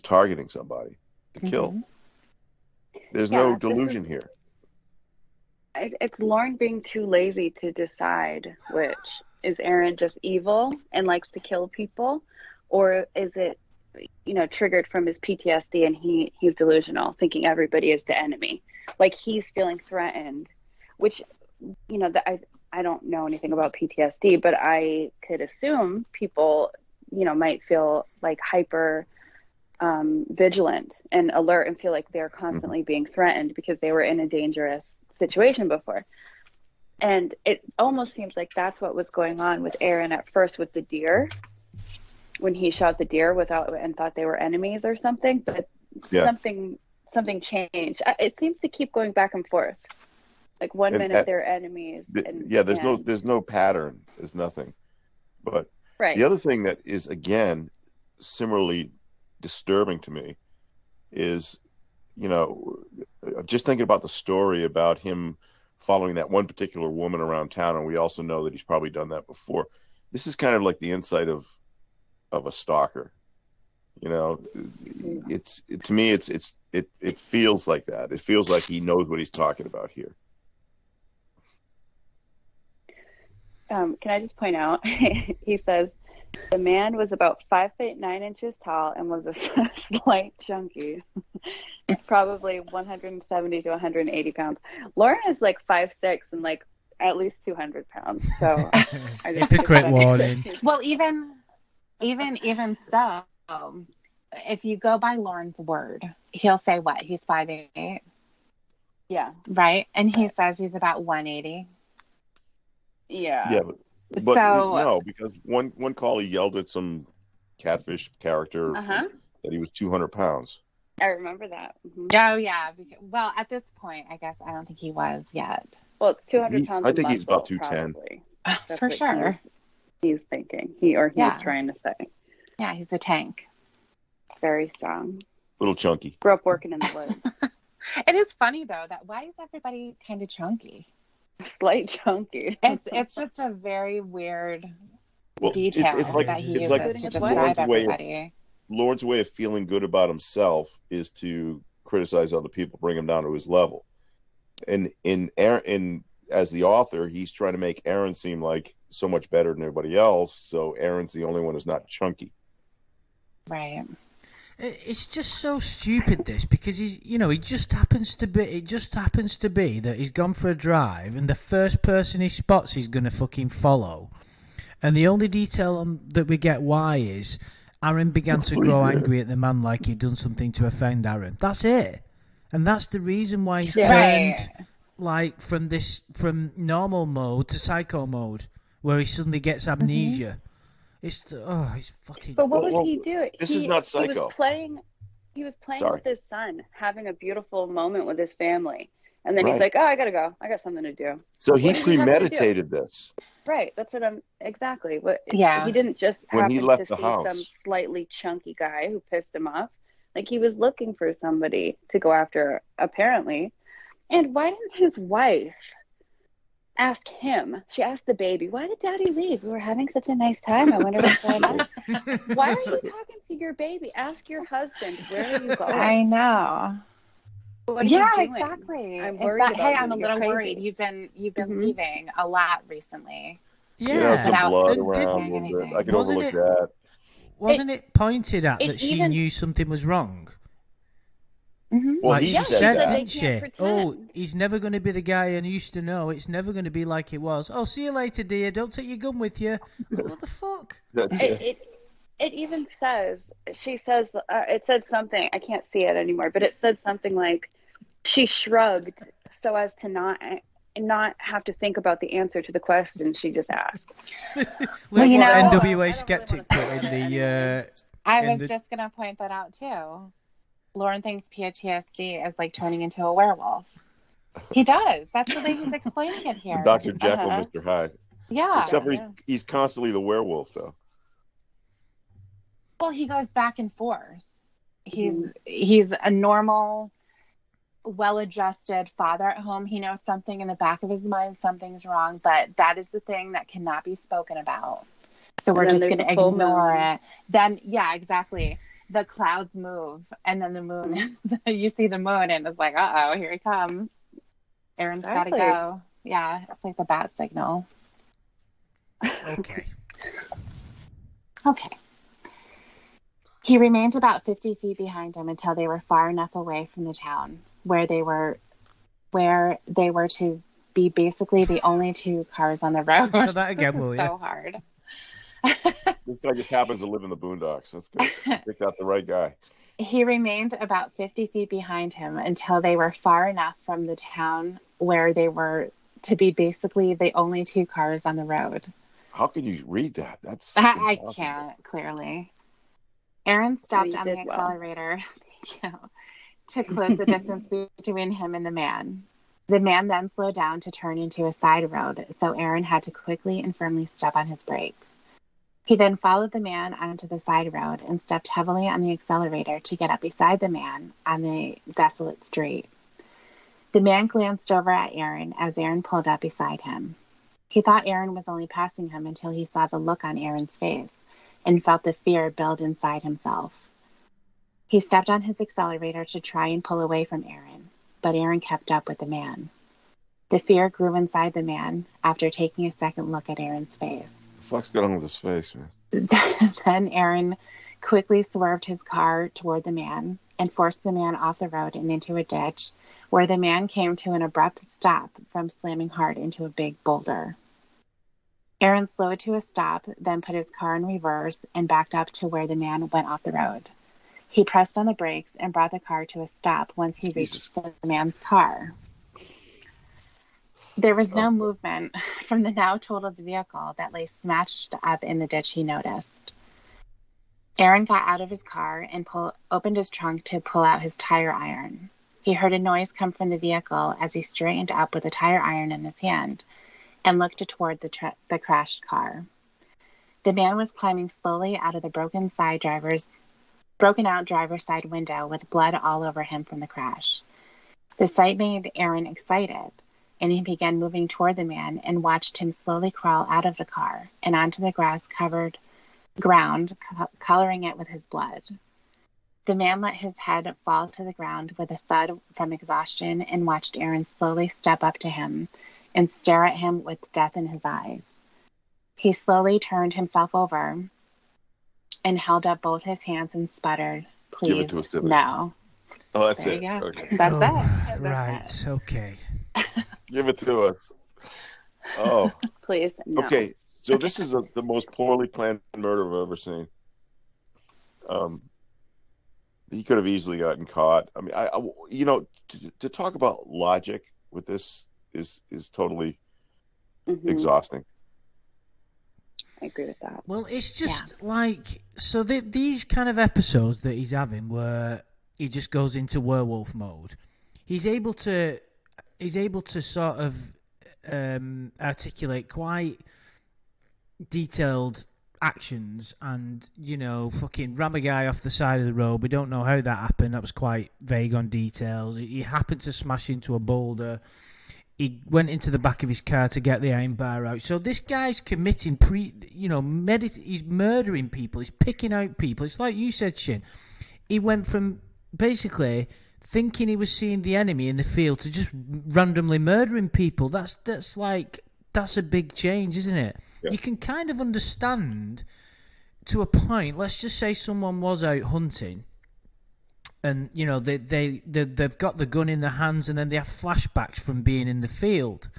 targeting somebody to kill. There's no delusion here. It's Lauren being too lazy to decide which. Is Aaron just evil and likes to kill people? Or is it, triggered from his PTSD and he's delusional, thinking everybody is the enemy? Like he's feeling threatened, which, I don't know anything about PTSD, but I could assume people, might feel like hyper vigilant and alert and feel like they're constantly being threatened because they were in a dangerous situation before. And it almost seems like that's what was going on with Aaron at first with the deer, when he shot the deer and thought they were enemies or something. But something changed. It seems to keep going back and forth. Like one minute they're enemies. There's no pattern. There's nothing. But the other thing that is, again, similarly disturbing to me is, just thinking about the story about him following that one particular woman around town, and we also know that he's probably done that before. This is kind of like the insight of a stalker. To me, it feels like that. It feels like he knows what he's talking about here. Can I just point out, he says, the man was about 5 feet 9 inches tall and was a slight chunky, probably 170 to 180 pounds. Lauren is like 5'6" and like at least 200 pounds. So I just hypocrite warning. Well, even so, if you go by Lauren's word, he'll say what? He's 5'8". Yeah. Right? And he says he's about 180. Yeah. Yeah, but no, because one call he yelled at some catfish character that he was 200 pounds. I remember that. Mm-hmm. Oh, yeah. Well, at this point, I guess I don't think he was yet. Well, it's 200 pounds. I think he's about 210. For sure. He's thinking. He's trying to say. Yeah, he's a tank. Very strong. Little chunky. Grew up working in the woods. It is funny, though, that why is everybody kind of chunky? Slight chunky. It's just a very weird detail that he uses to describe everybody. Lauren's way of feeling good about himself is to criticize other people, bring him down to his level. And as the author, he's trying to make Aaron seem like so much better than everybody else, so Aaron's the only one who's not chunky. Right. It's just so stupid, this, because it just happens to be that he's gone for a drive and the first person he spots he's going to fucking follow. And the only detail that we get why is Aaron began to grow angry at the man like he'd done something to offend Aaron. That's it. And that's the reason why he's turned like from normal mode to psycho mode, where he suddenly gets amnesia. He's fucking. But what was he doing? This is not psycho. He was playing with his son, having a beautiful moment with his family, and then he's like, "Oh, I gotta go. I got something to do." So he premeditated this. Right. That's what I'm exactly. Yeah. He didn't just when he happen left to the see house. some slightly chunky guy who pissed him off. Like he was looking for somebody to go after, apparently. And why didn't his wife ask him. She asked the baby, "Why did Daddy leave? We were having such a nice time. I wonder what's going on." Why are you talking to your baby? Ask your husband, "Where are you going?" I know. What are you doing? Exactly. I'm It's worried that, about hey, you. I'm a You're little crazy. worried. You've been leaving a lot recently. Yeah. Some Without blood And around a saying little bit. anything. I can Wasn't overlook it- that. Wasn't it pointed at it that she even- knew something was wrong? Mm-hmm. Well, Like he she said said, that. they didn't can't she? pretend. Oh, he's never going to be the guy I used to know. It's never going to be like it was. Oh, see you later, dear. Don't take your gun with you. What the fuck? That's it. It even says, she says, it said something, I can't see it anymore, but it said something like, she shrugged so as to not have to think about the answer to the question she just asked. Look you what know- NWA Skeptic put in the... I in was the- just going to point that out too. Lauren thinks PTSD is like turning into a werewolf. He does. That's the way he's explaining it here. Dr. Jekyll, Mr. Hyde. Yeah. Except for he's constantly the werewolf, though. Well, he goes back and forth. He's a normal, well-adjusted father at home. He knows something in the back of his mind, something's wrong, but that is the thing that cannot be spoken about. So we're just going to ignore it. Then, yeah, exactly. The clouds move, and then the moon, you see the moon, and it's like, uh-oh, here he comes. Aaron's got to go. Yeah, it's like the bat signal. Okay. Okay. He remained about 50 feet behind him until they were far enough away from the town where they were to be basically the only two cars on the road. So that again, will you? So hard. This guy just happens to live in the boondocks. That's good. Picked out the right guy. He remained about 50 feet behind him until they were far enough from the town where they were to be basically the only two cars on the road. How can you read that? That's I impossible. can't, clearly. Aaron stepped on the accelerator to close the distance between him and the man. The man then slowed down to turn into a side road, so Aaron had to quickly and firmly step on his brakes. He then followed the man onto the side road and stepped heavily on the accelerator to get up beside the man on the desolate street. The man glanced over at Aaron as Aaron pulled up beside him. He thought Aaron was only passing him until he saw the look on Aaron's face and felt the fear build inside himself. He stepped on his accelerator to try and pull away from Aaron, but Aaron kept up with the man. The fear grew inside the man after taking a second look at Aaron's face. What the fuck's going on with his face, man? Then Aaron quickly swerved his car toward the man and forced the man off the road and into a ditch where the man came to an abrupt stop from slamming hard into a big boulder. Aaron slowed to a stop, then put his car in reverse and backed up to where the man went off the road. He pressed on the brakes and brought the car to a stop once he reached the man's car. There was no movement from the now totaled vehicle that lay smashed up in the ditch, he noticed. Aaron got out of his car and opened his trunk to pull out his tire iron. He heard a noise come from the vehicle as he straightened up with the tire iron in his hand and looked toward the crashed car. The man was climbing slowly out of the broken out driver's side window with blood all over him from the crash. The sight made Aaron excited, and he began moving toward the man and watched him slowly crawl out of the car and onto the grass-covered ground, coloring it with his blood. The man let his head fall to the ground with a thud from exhaustion and watched Aaron slowly step up to him and stare at him with death in his eyes. He slowly turned himself over and held up both his hands and sputtered, "Please, give it to us, Tiffany." No." Oh, that's There it. you go. Okay. That's it. That's Right. it. Okay. Give it to us. Oh. Please, no. Okay. So this is the most poorly planned murder I've ever seen. He could have easily gotten caught. I mean, to talk about logic with this is totally exhausting. I agree with that. Well, it's just like, so these kind of episodes that he's having where he just goes into werewolf mode, he's able to sort of articulate quite detailed actions and, fucking ram a guy off the side of the road. We don't know how that happened. That was quite vague on details. He happened to smash into a boulder. he went into the back of his car to get the iron bar out. So this guy's committing he's murdering people. He's picking out people. It's like you said, Shin. He went from basically thinking he was seeing the enemy in the field to just randomly murdering people. That's a big change, isn't it? Yeah. You can kind of understand to a point. Let's just say someone was out hunting, and they've got the gun in their hands, and then they have flashbacks from being in the field.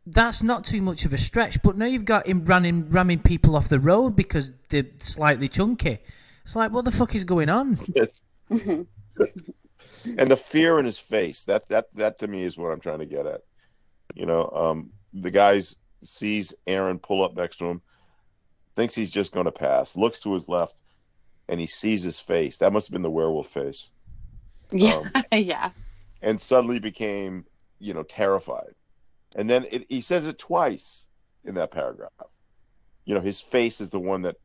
That's not too much of a stretch. But now you've got him ramming people off the road because they're slightly chunky. It's like, what the fuck is going on? And the fear in his face, that to me is what I'm trying to get at. The guy sees Aaron pull up next to him, thinks he's just going to pass, looks to his left, and he sees his face. That must have been the werewolf face. Yeah, yeah. And suddenly became, terrified. And then he says it twice in that paragraph. His face is the one that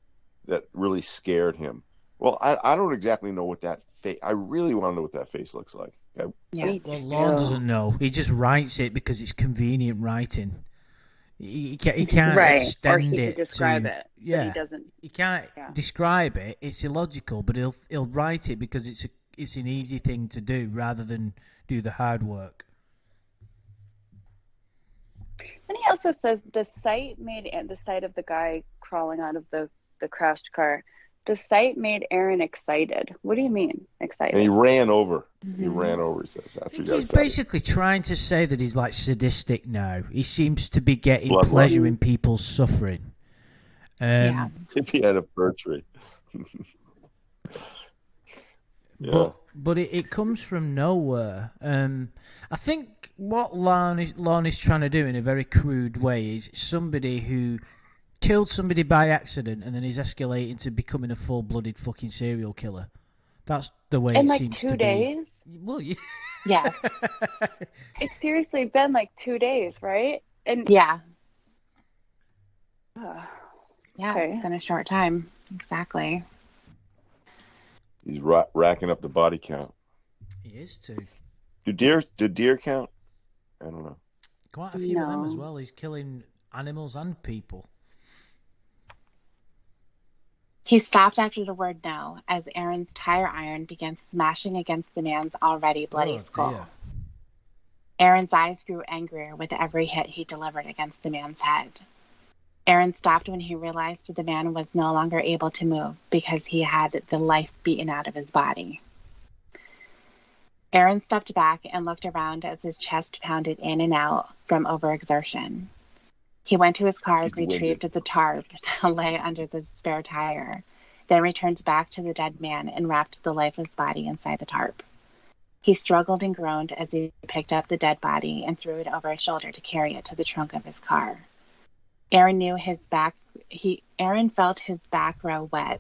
really scared him. Well, I don't exactly know what that face. I really want to know what that face looks like. Yeah. Well, Lorne doesn't know. He just writes it because it's convenient writing. He can't extend or he it can describe to, it. Yeah, but he doesn't. He can't describe it. It's illogical, but he'll write it because it's an easy thing to do rather than do the hard work. Then he also says the sight of the guy crawling out of the crashed car. The sight made Aaron excited. What do you mean excited? And he ran over. Mm-hmm. He ran over. He says after he got He's excited. basically trying to say that he's like sadistic now. He seems to be getting Blood pleasure run. in people's suffering. Yeah. If he had a fir tree. Yeah. But it comes from nowhere. I think what Lorne is trying to do in a very crude way is somebody who killed somebody by accident and then is escalating to becoming a full-blooded fucking serial killer. That's the way in it like seems 2 to days? be. Well, yeah. Yes. It's seriously been like 2 days, right? And Yeah. Yeah, okay. it's been a short time. Exactly. He's racking up the body count. He is too. Do deer count? I don't know. Quite a few of them No. as well. He's killing animals and people. He stopped after the word no as Aaron's tire iron began smashing against the man's already bloody skull. Dear. Aaron's eyes grew angrier with every hit he delivered against the man's head. Aaron stopped when he realized the man was no longer able to move because he had the life beaten out of his body. Aaron stepped back and looked around as his chest pounded in and out from overexertion. He went to his car, retrieved the tarp that lay under the spare tire, then returned back to the dead man and wrapped the lifeless body inside the tarp. He struggled and groaned as he picked up the dead body and threw it over his shoulder to carry it to the trunk of his car. Aaron felt his back grow wet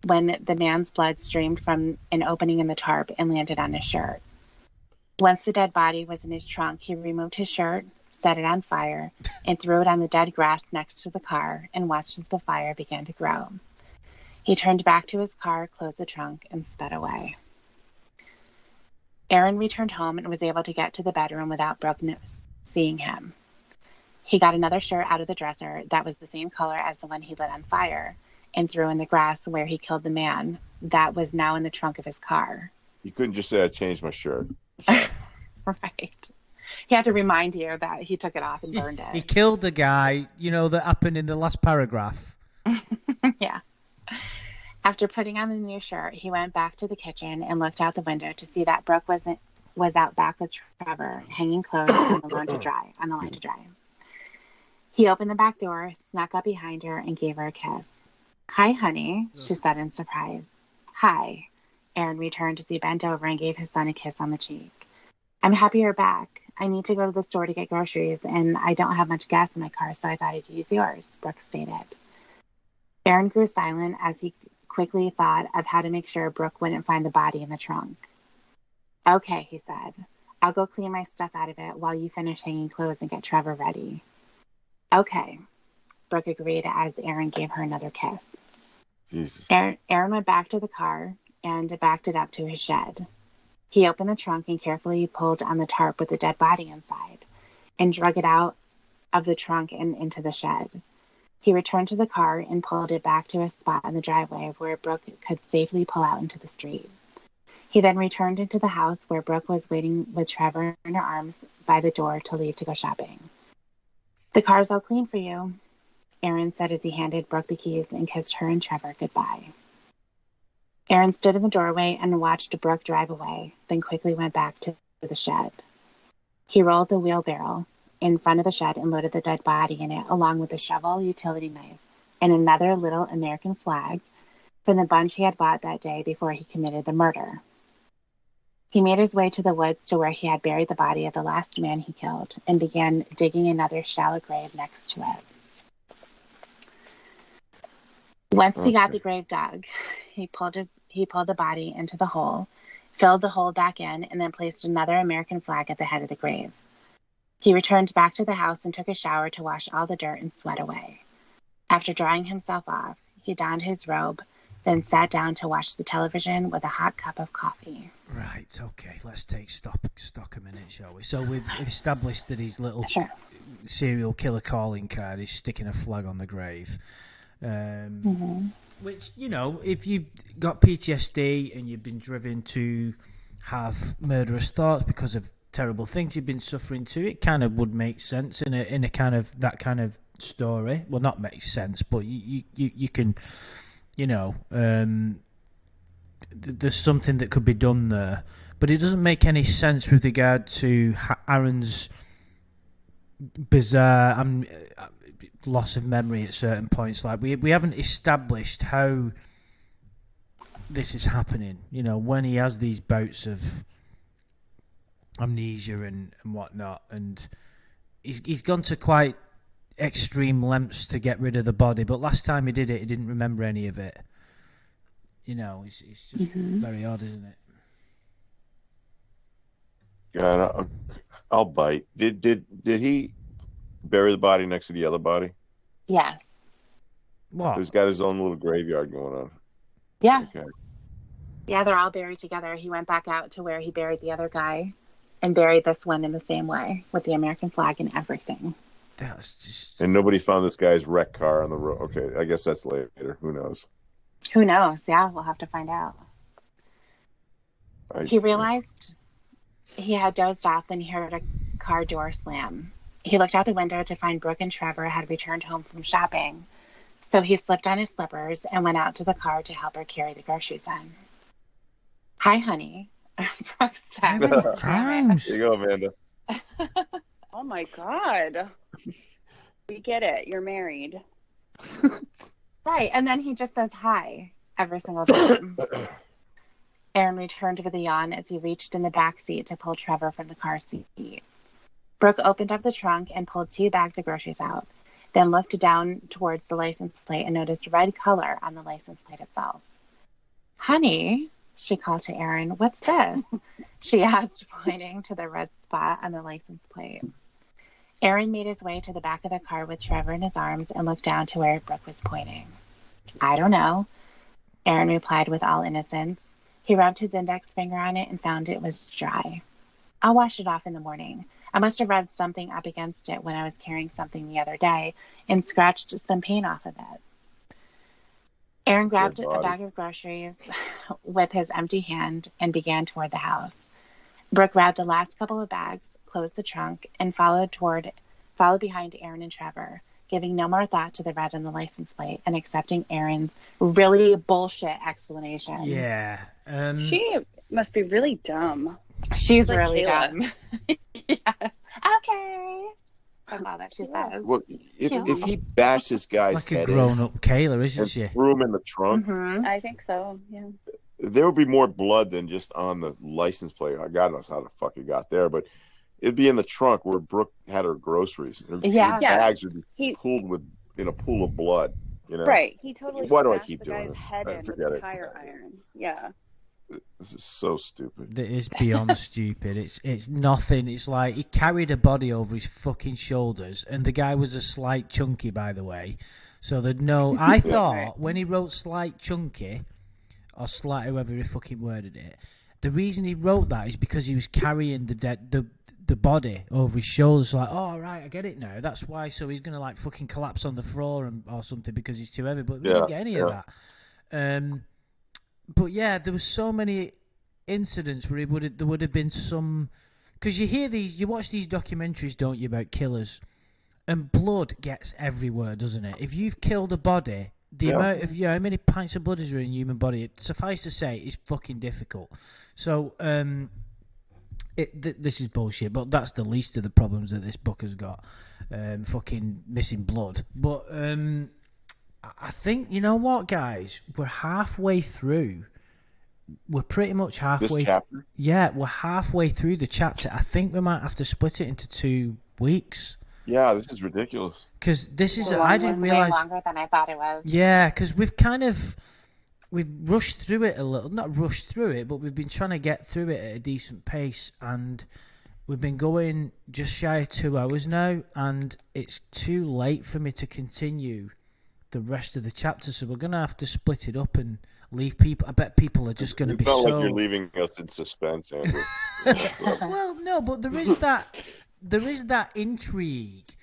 when the man's blood streamed from an opening in the tarp and landed on his shirt. Once the dead body was in his trunk, he removed his shirt, set it on fire, and threw it on the dead grass next to the car and watched as the fire began to grow. He turned back to his car, closed the trunk, and sped away. Aaron returned home and was able to get to the bedroom without Brooke seeing him. He got another shirt out of the dresser that was the same color as the one he lit on fire and threw in the grass where he killed the man that was now in the trunk of his car. You couldn't just say I changed my shirt. Right. He had to remind you that he took it off and burned He it. killed the guy, that happened in the last paragraph. Yeah. After putting on the new shirt, he went back to the kitchen and looked out the window to see that Brooke was out back with Trevor, hanging clothes on the line to dry. He opened the back door, snuck up behind her, and gave her a kiss. "Hi, honey," she said in surprise. "Hi," Aaron returned as he bent over and gave his son a kiss on the cheek. "I'm happy you're back. I need to go to the store to get groceries, and I don't have much gas in my car, so I thought I'd use yours," Brooke stated. Aaron grew silent as he quickly thought of how to make sure Brooke wouldn't find the body in the trunk. "Okay," he said. "I'll go clean my stuff out of it while you finish hanging clothes and get Trevor ready." "Okay," Brooke agreed as Aaron gave her another kiss. Jesus. Aaron went back to the car and backed it up to his shed. He opened the trunk and carefully pulled on the tarp with the dead body inside. and drug it out of the trunk and into the shed. He returned to the car and pulled it back to a spot in the driveway where Brooke could safely pull out into the street. He then returned into the house where Brooke was waiting with Trevor in her arms by the door to leave to go shopping. "The car's all clean for you," Aaron said as he handed Brooke the keys and kissed her and Trevor goodbye. Aaron stood in the doorway and watched Brooke drive away, then quickly went back to the shed. He rolled the wheelbarrow in front of the shed and loaded the dead body in it, along with a shovel, utility knife, and another little American flag from the bunch he had bought that day before he committed the murder. He made his way to the woods to where he had buried the body of the last man he killed and began digging another shallow grave next to it. Once he got the grave dug, he pulled the body into the hole, filled the hole back in, and then placed another American flag at the head of the grave. He returned back to the house and took a shower to wash all the dirt and sweat away. After drying himself off, he donned his robe, then sat down to watch the television with a hot cup of coffee. Right, okay, let's take stock a minute, shall we? So we've established that his little serial killer calling card is sticking a flag on the grave. Which, you know, if you've got PTSD and you've been driven to have murderous thoughts because of terrible things you've been suffering to, it kind of would make sense in a kind of that kind of story. Well, not make sense, but you can, you know, there's something that could be done there. But it doesn't make any sense with regard to Aaron's bizarre loss of memory at certain points. Like we haven't established how this is happening. You know, when he has these bouts of amnesia and whatnot, and he's gone to quite extreme lengths to get rid of the body. But last time he did it, he didn't remember any of it. You know, it's just very odd, isn't it? Yeah, I'll bite. Did he bury the body next to the other body? Yes. What? He's got his own little graveyard going on. Yeah. Okay. Yeah, they're all buried together. He went back out to where he buried the other guy and buried this one in the same way with the American flag and everything. That's just... And nobody found this guy's wrecked car on the road. Okay, I guess that's later. Who knows? Who knows? Yeah, we'll have to find out. He realized he had dozed off when he heard a car door slam. He looked out the window to find Brooke and Trevor had returned home from shopping. So he slipped on his slippers and went out to the car to help her carry the groceries in. "Hi, honey." Brooke said. Times. There you go, Amanda. Oh my God. We get it. You're married. Right. And then he just says hi every single time. Aaron returned with a yawn as he reached in the back seat to pull Trevor from the car seat. Brooke opened up the trunk and pulled 2 bags of groceries out, then looked down towards the license plate and noticed red color on the license plate itself. "Honey," she called to Aaron, "what's this?" she asked, pointing to the red spot on the license plate. Aaron made his way to the back of the car with Trevor in his arms and looked down to where Brooke was pointing. "I don't know," Aaron replied with all innocence. He rubbed his index finger on it and found it was dry. "I'll wash it off in the morning. I must have rubbed something up against it when I was carrying something the other day and scratched some paint off of it." Aaron grabbed a bag of groceries with his empty hand and began toward the house. Brooke grabbed the last couple of bags, closed the trunk, and followed behind Aaron and Trevor, giving no more thought to the red on the license plate and accepting Aaron's really bullshit explanation. Yeah. She must be really dumb. She's like really Kayla. dumb. Yes. Okay. That's all that she says. Well, if he bashed this guy's Like a head grown-up Kayla, isn't and she? threw him in the trunk, I think so, yeah. there would be more blood than just on the license plate. God knows how the fuck it got there, but it'd be in the trunk where Brooke had her groceries. Yeah. Her bags would be He- pulled in a pool of blood. You know? Right. He totally Why do I smashed keep the doing guy's this? head in with Forget a it. tire iron. Yeah. This is so stupid. It is beyond stupid. It's nothing. It's like he carried a body over his fucking shoulders, and the guy was a slight chunky, by the way. So there'd no. I thought when he wrote slight chunky, or slight, however he fucking worded it, the reason he wrote that is because he was carrying the the body over his shoulders. Like, oh right, I get it now. That's why. So he's gonna like fucking collapse on the floor or something because he's too heavy. But we didn't get any of that. But yeah, there was so many incidents where there would have been some, because you watch these documentaries, don't you, about killers, and blood gets everywhere, doesn't it? If you've killed a body, the amount of how many pints of blood is in a human body, suffice to say, is fucking difficult. So this is bullshit, but that's the least of the problems that this book has got. Fucking missing blood, but I think, you know what, guys, we're halfway through. We're pretty much halfway. This chapter? Yeah, we're halfway through the chapter. I think we might have to split it into 2 weeks. Yeah, this is ridiculous. Because this is, I didn't realize. Way longer than I thought it was. Yeah, because we've rushed through it a little. Not rushed through it, but we've been trying to get through it at a decent pace, and we've been going just shy of 2 hours now, and it's too late for me to continue the rest of the chapter, so we're gonna have to split it up and leave people. I bet people are just gonna be so. Like you're leaving us in suspense, Andrew. Well, no, but there is that intrigue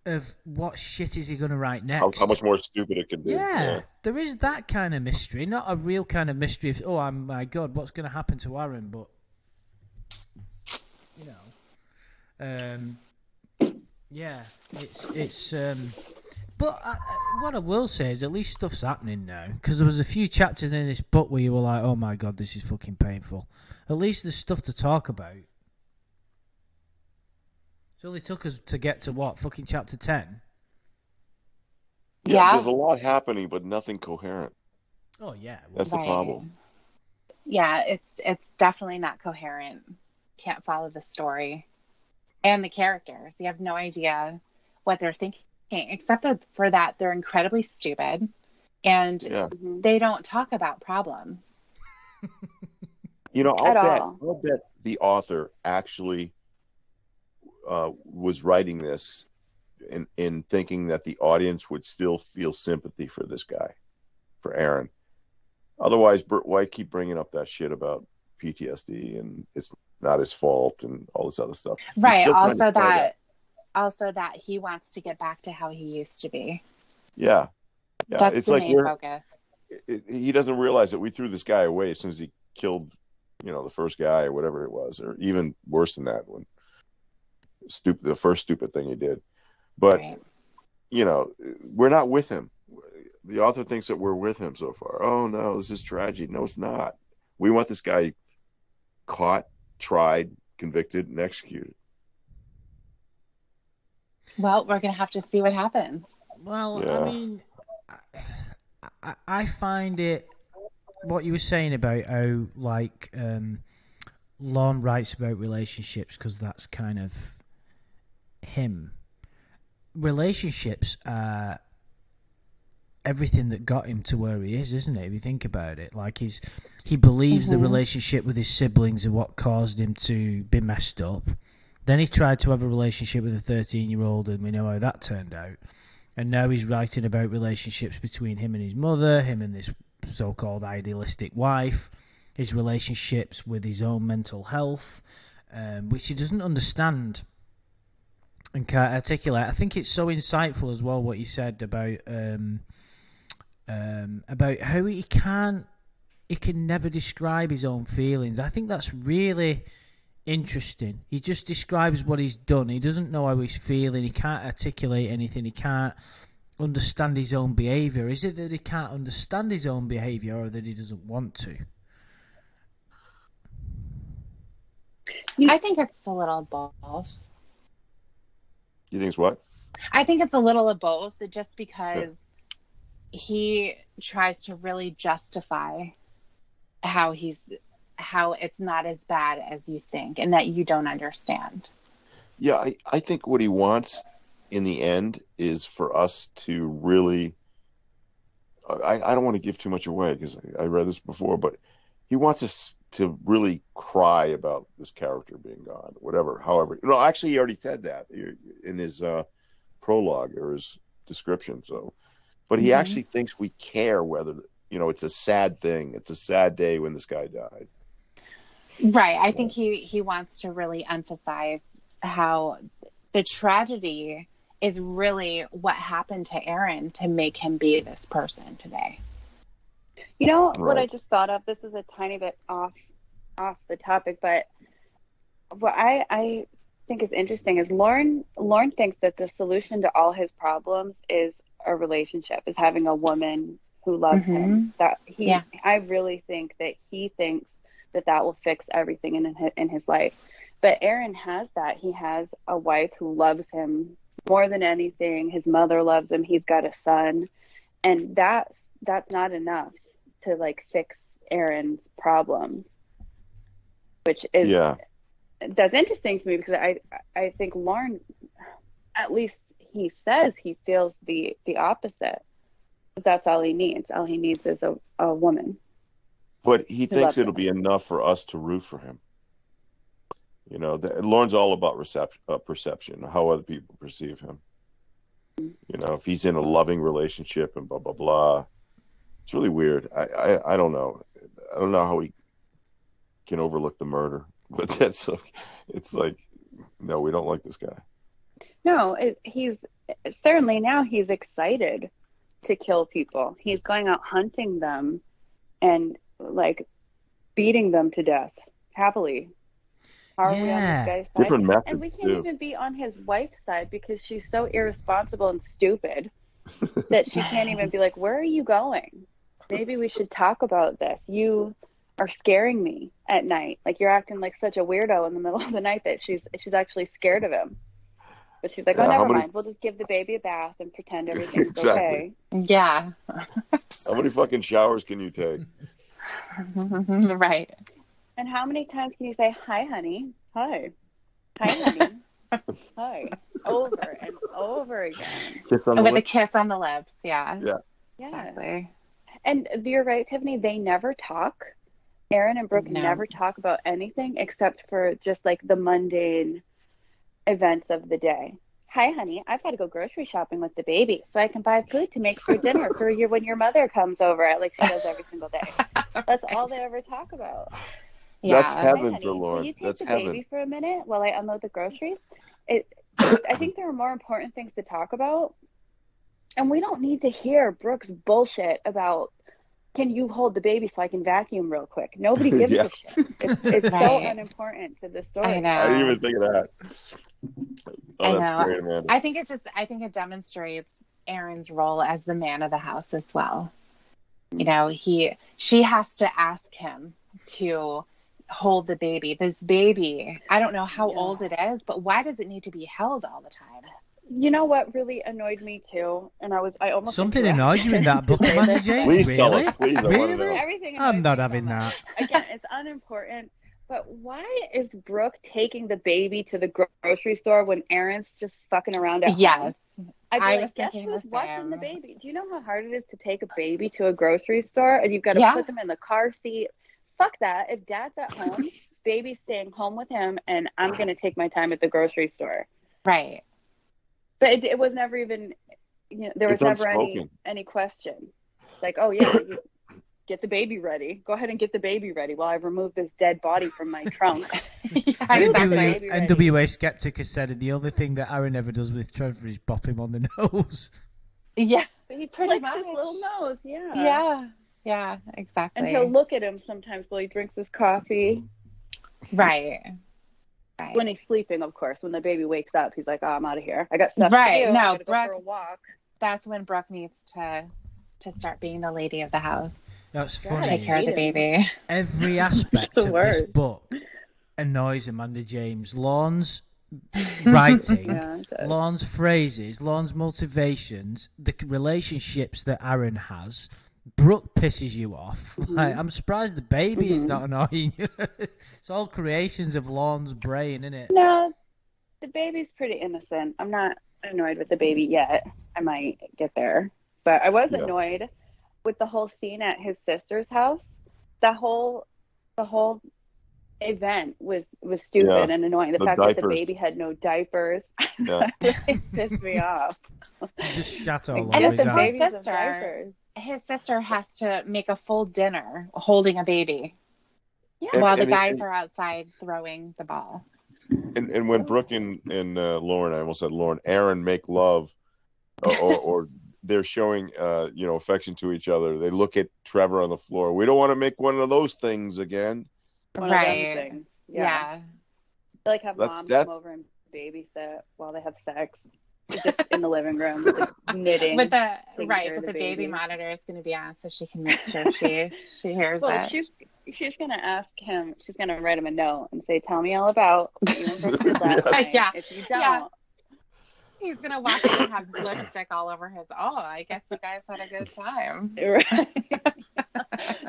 of what shit is he gonna write next. How much more stupid it could be. Yeah, there is that kind of mystery, not a real kind of mystery of my god, what's gonna happen to Aaron, but you know, yeah, it's. But what I will say is at least stuff's happening now, because there was a few chapters in this book where you were like, oh my god, this is fucking painful. At least there's stuff to talk about. It only took us to get to what, fucking chapter 10? Yeah, there's a lot happening, but nothing coherent. Oh yeah, that's the problem. Yeah, it's definitely not coherent. Can't follow the story and the characters. You have no idea what they're thinking. Except for that, they're incredibly stupid, and they don't talk about problems. You know, I'll bet the author actually was writing this in thinking that the audience would still feel sympathy for this guy, for Aaron. Otherwise, why keep bringing up that shit about PTSD and it's not his fault and all this other stuff? Right. Also that he wants to get back to how he used to be. Yeah. That's it's the like main focus. He doesn't realize that we threw this guy away as soon as he killed, the first guy or whatever it was, or even worse than that, when the first stupid thing he did. But we're not with him. The author thinks that we're with him so far. Oh no, this is tragedy. No, it's not. We want this guy caught, tried, convicted, and executed. Well, we're going to have to see what happens. Well, yeah. I mean, I find it, what you were saying about how, like, Lorne writes about relationships because that's kind of him. Relationships are everything that got him to where he is, isn't it? If you think about it, like he believes the relationship with his siblings are what caused him to be messed up. Then he tried to have a relationship with a 13-year-old, and we know how that turned out. And now he's writing about relationships between him and his mother, him and this so-called idealistic wife, his relationships with his own mental health, which he doesn't understand and can't articulate. I think it's so insightful as well what you said about how he can never describe his own feelings. I think that's really interesting. He just describes what he's done. He doesn't know how he's feeling. He can't articulate anything. He can't understand his own behaviour. Is it that he can't understand his own behaviour, or that he doesn't want to? I think it's a little of both. You think it's what? I think it's a little of both, just because he tries to really justify how it's not as bad as you think and that you don't understand. Yeah, I think what he wants in the end is for us to really, I don't want to give too much away because I read this before, but he wants us to really cry about this character being gone, however. No, actually, he already said that in his prologue or his description. So, but he actually thinks we care whether, it's a sad thing. It's a sad day when this guy died. Right. I think he wants to really emphasize how the tragedy is really what happened to Aaron to make him be this person today. You know what I Right. just thought of? This is a tiny bit off the topic, but what I think is interesting is Lauren thinks that the solution to all his problems is a relationship, is having a woman who loves him. That Yeah. I really think that he thinks that that will fix everything in his life. But Aaron has that. He has a wife who loves him more than anything. His mother loves him. He's got a son, and that's not enough to like fix Aaron's problems, which is Yeah. that's interesting to me because I think Lauren, at least he says he feels the opposite. That's all he needs. All he needs is a woman But he who thinks loves it'll him. be enough for us to root for him. Lauren's all about perception, how other people perceive him. If he's in a loving relationship and blah blah blah, it's really weird. I don't know. I don't know how he can overlook the murder, but it's like, no, we don't like this guy. No, he's certainly now he's excited to kill people. He's going out hunting them and like beating them to death happily. How are we on this guy's side? Different methods And we can't too. even be on his wife's side because she's so irresponsible and stupid that she can't even be like, where are you going? Maybe we should talk about this. You are scaring me at night. Like you're acting like such a weirdo in the middle of the night that she's actually scared of him. But she's like, Yeah, oh, how never many- mind. We'll just give the baby a bath and pretend everything's Exactly. okay. Yeah. How many fucking showers can you take? Right. And how many times can you say, hi, honey? Hi. Hi, honey. Hi. Over and over again. Kiss on the With a lips? kiss on the lips. Yeah. Yeah. Yeah. Exactly. And you're right, Tiffany, they never talk. Aaron and Brooke No. never talk about anything except for just like the mundane events of the day. Hi, honey, I've got to go grocery shopping with the baby so I can buy food to make for dinner for you when your mother comes over, like she does every single day. That's all they ever talk about. Yeah. That's Hi, heaven honey, for will Lauren. you take That's the heaven. baby for a minute while I unload the groceries? I think there are more important things to talk about. And we don't need to hear Brooke's bullshit about, can you hold the baby so I can vacuum real quick? Nobody gives Yeah. a shit. It's so Right. unimportant to the story. I know. I didn't even think of that. I Oh, that's know. great, Amanda. I think it demonstrates Aaron's role as the man of the house as well. She has to ask him to hold the baby. This baby, I don't know how old it is, but why does it need to be held all the time? You know what really annoyed me too? And I almost Something annoys you in that book, to say Amanda this, James? Please Really? tell us, please. I want to Really? know. everything I'm annoys not me so having much. that. Again, it's unimportant. But why is Brooke taking the baby to the grocery store when Aaron's just fucking around at home? Yes. I'd be I like, was guess thinking who's the watching the same. baby? Do you know how hard it is to take a baby to a grocery store and you've got to Yeah. put them in the car seat? Fuck that. If dad's at home, baby's staying home with him, and I'm going to take my time at the grocery store. Right. But it was never even, there was It's never unspoken. any question. Like, oh yeah, you get the baby ready. Go ahead and get the baby ready while I remove this dead body from my trunk. Yeah, You exactly. baby ready. NWA Skeptic has said the only thing that Aaron ever does with Trevor is bop him on the nose. Yeah. But he Pretty flicks his much. little nose, yeah. Yeah. Yeah, exactly. And he'll look at him sometimes while he drinks his coffee. Right. Right. When he's sleeping, of course. When the baby wakes up, he's like, oh, I'm out of here. I got stuff Right. to do. No, I gotta go for a Brooke's- walk. That's when Brooke needs to start being the lady of the house. That's God, funny. Take care of the Aiden. baby. Every aspect The of this worst. book annoys Amanda James. Lorne's writing, Yeah, it does. Lorne's phrases, Lorne's motivations, the relationships that Aaron has. Brooke pisses you off. Like, I'm surprised the baby is not annoying you. It's all creations of Lorne's brain, isn't it? No, the baby's pretty innocent. I'm not annoyed with the baby yet. I might get there. But I was annoyed with the whole scene at his sister's house. The whole event was stupid and annoying. The fact that the diapers. baby had no diapers Yeah. really pissed me off. Just shat all And over it's his a ass. big- Babies of sister. diapers. His sister has to make a full dinner holding a baby. Yeah. While the guys are outside throwing the ball. And when Brooke and Lauren, I almost said Lauren, Aaron make love, or they're showing affection to each other, they look at Trevor on the floor. We don't want to make one of those things again. One of those things. Yeah. They like have mom come over and babysit while they have sex. Just in the living room with the knitting. But the baby monitor is going to be on so she can make sure she hears that. She's going to ask him, she's going to write him a note and say, tell me all about what you and Brooke did last night. Yeah. If you don't. He's going to walk in and have lipstick all over his, I guess you guys had a good time. Right.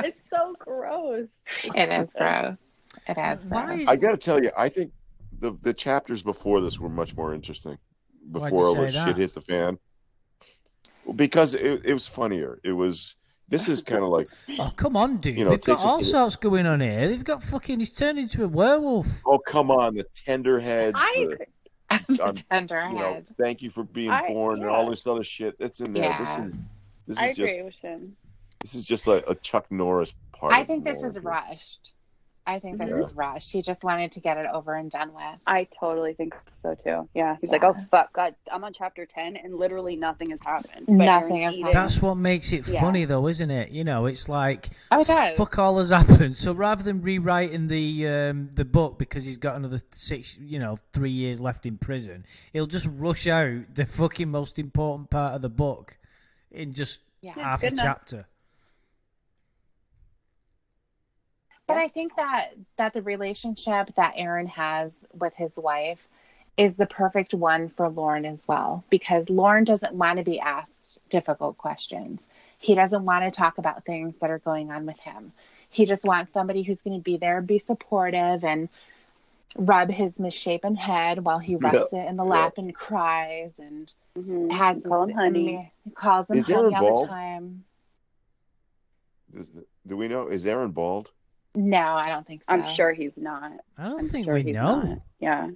It's so gross. It is gross. It is gross. I got to tell you, I think the chapters before this were much more interesting. Before all the shit hit the fan, because it was funnier. This is kind of like, oh come on, dude! They've got all sorts going on here. They've got he's turned into a werewolf. Oh come on, the tender heads. Tender head. Thank you for being born and all this other shit that's in there. Yeah. This is I just, agree with Shin. This is just like a Chuck Norris part. I think this is rushed. I think this is rushed. He just wanted to get it over and done with. I totally think so too. Yeah. He's like, oh fuck, God, I'm on chapter 10 and literally nothing has happened. Nothing has happened. That's what makes it funny though, isn't it? It's like, it does. Fuck all has happened. So rather than rewriting the book because he's got another 3 years left in prison, he'll just rush out the fucking most important part of the book in just half a chapter. But I think that the relationship that Aaron has with his wife is the perfect one for Lauren as well, because Lauren doesn't want to be asked difficult questions. He doesn't want to talk about things that are going on with him. He just wants somebody who's going to be there, be supportive, and rub his misshapen head while he rests it in the lap and cries and has call him honey. Calls him honey all the time. Do we know? Is Aaron bald? No, I don't think so. I'm sure he's not. I don't think we know. Not. Yeah.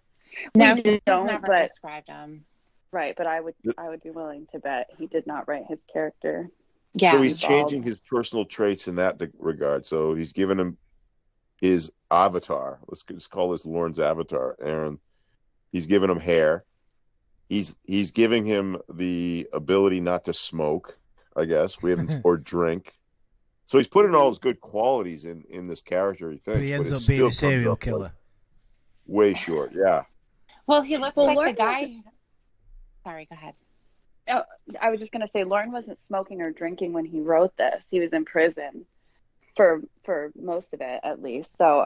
No, he's never described him. Right, but I would be willing to bet he did not write his character. Yeah. So he's changing his personal traits in that regard. So he's given him his avatar. Let's just call this Lauren's avatar, Aaron. He's given him hair. He's giving him the ability not to smoke, I guess. Or drink. So he's putting all his good qualities in this character, he thinks. But he ends up being a serial killer. Way short, yeah. Well, he looks like the guy... Sorry, go ahead. Oh, I was just going to say, Lauren wasn't smoking or drinking when he wrote this. He was in prison for most of it, at least. So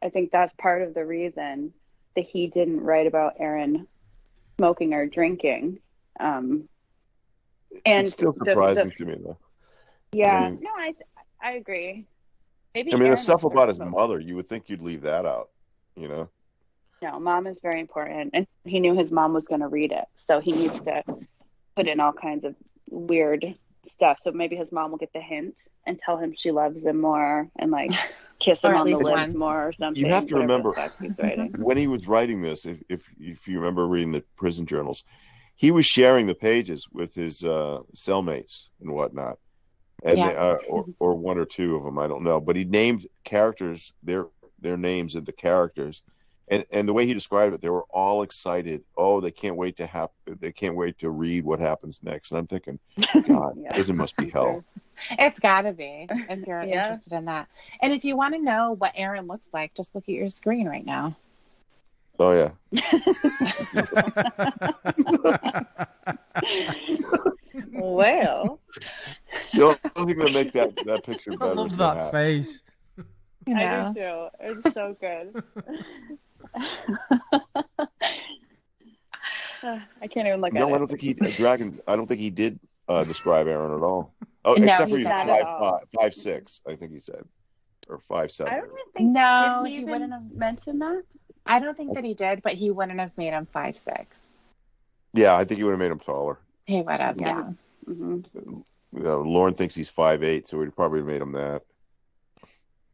I think that's part of the reason that he didn't write about Aaron smoking or drinking. And it's still surprising to me, though. Yeah, I agree. Maybe the stuff about his mother, you would think you'd leave that out, No, mom is very important, and he knew his mom was going to read it, so he needs to put in all kinds of weird stuff. So maybe his mom will get the hint and tell him she loves him more, and like kiss him on the lips more or something. You have to remember when he was writing this, if you remember reading the prison journals, he was sharing the pages with his cellmates and whatnot. And or one or two of them, I don't know. But he named characters, their names of the characters, and the way he described it, they were all excited. Oh, they can't wait to read what happens next. And I'm thinking, God, prison must be hell. It's got to be if you're interested in that. And if you want to know what Aaron looks like, just look at your screen right now. Oh yeah. Well, I don't think they'll make that picture better. I love that face. I do too. It's so good. I can't even look at it. No, I don't think I don't think he did describe Aaron at all. Oh, no, except for he's 5'6", I think he said, or 5'7". I don't think. No, he wouldn't have mentioned that. I don't think that he did, but he wouldn't have made him 5'6". Yeah, I think he would have made him taller. He would have, yeah. Mm-hmm. Lauren thinks he's 5'8", so we'd probably have made him that.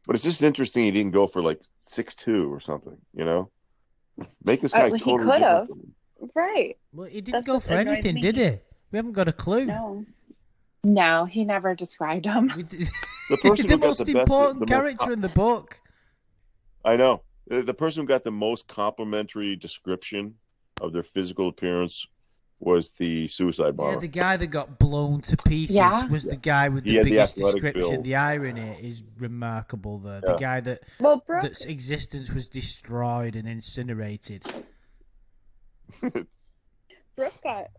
But it's just interesting he didn't go for like 6'2" or something, Make this guy totally he could have. Right. Well, he didn't go for anything, did he? We haven't got a clue. No, he never described him. The person the most important character in the book. I know. The person who got the most complimentary description of their physical appearance was the suicide Yeah, bomber. the guy that got blown to pieces Yeah. was the guy with He the had the biggest athletic description. build. The irony is remarkable there. The Yeah. guy that Well, Brooke, that's existence was destroyed and incinerated. Brooke got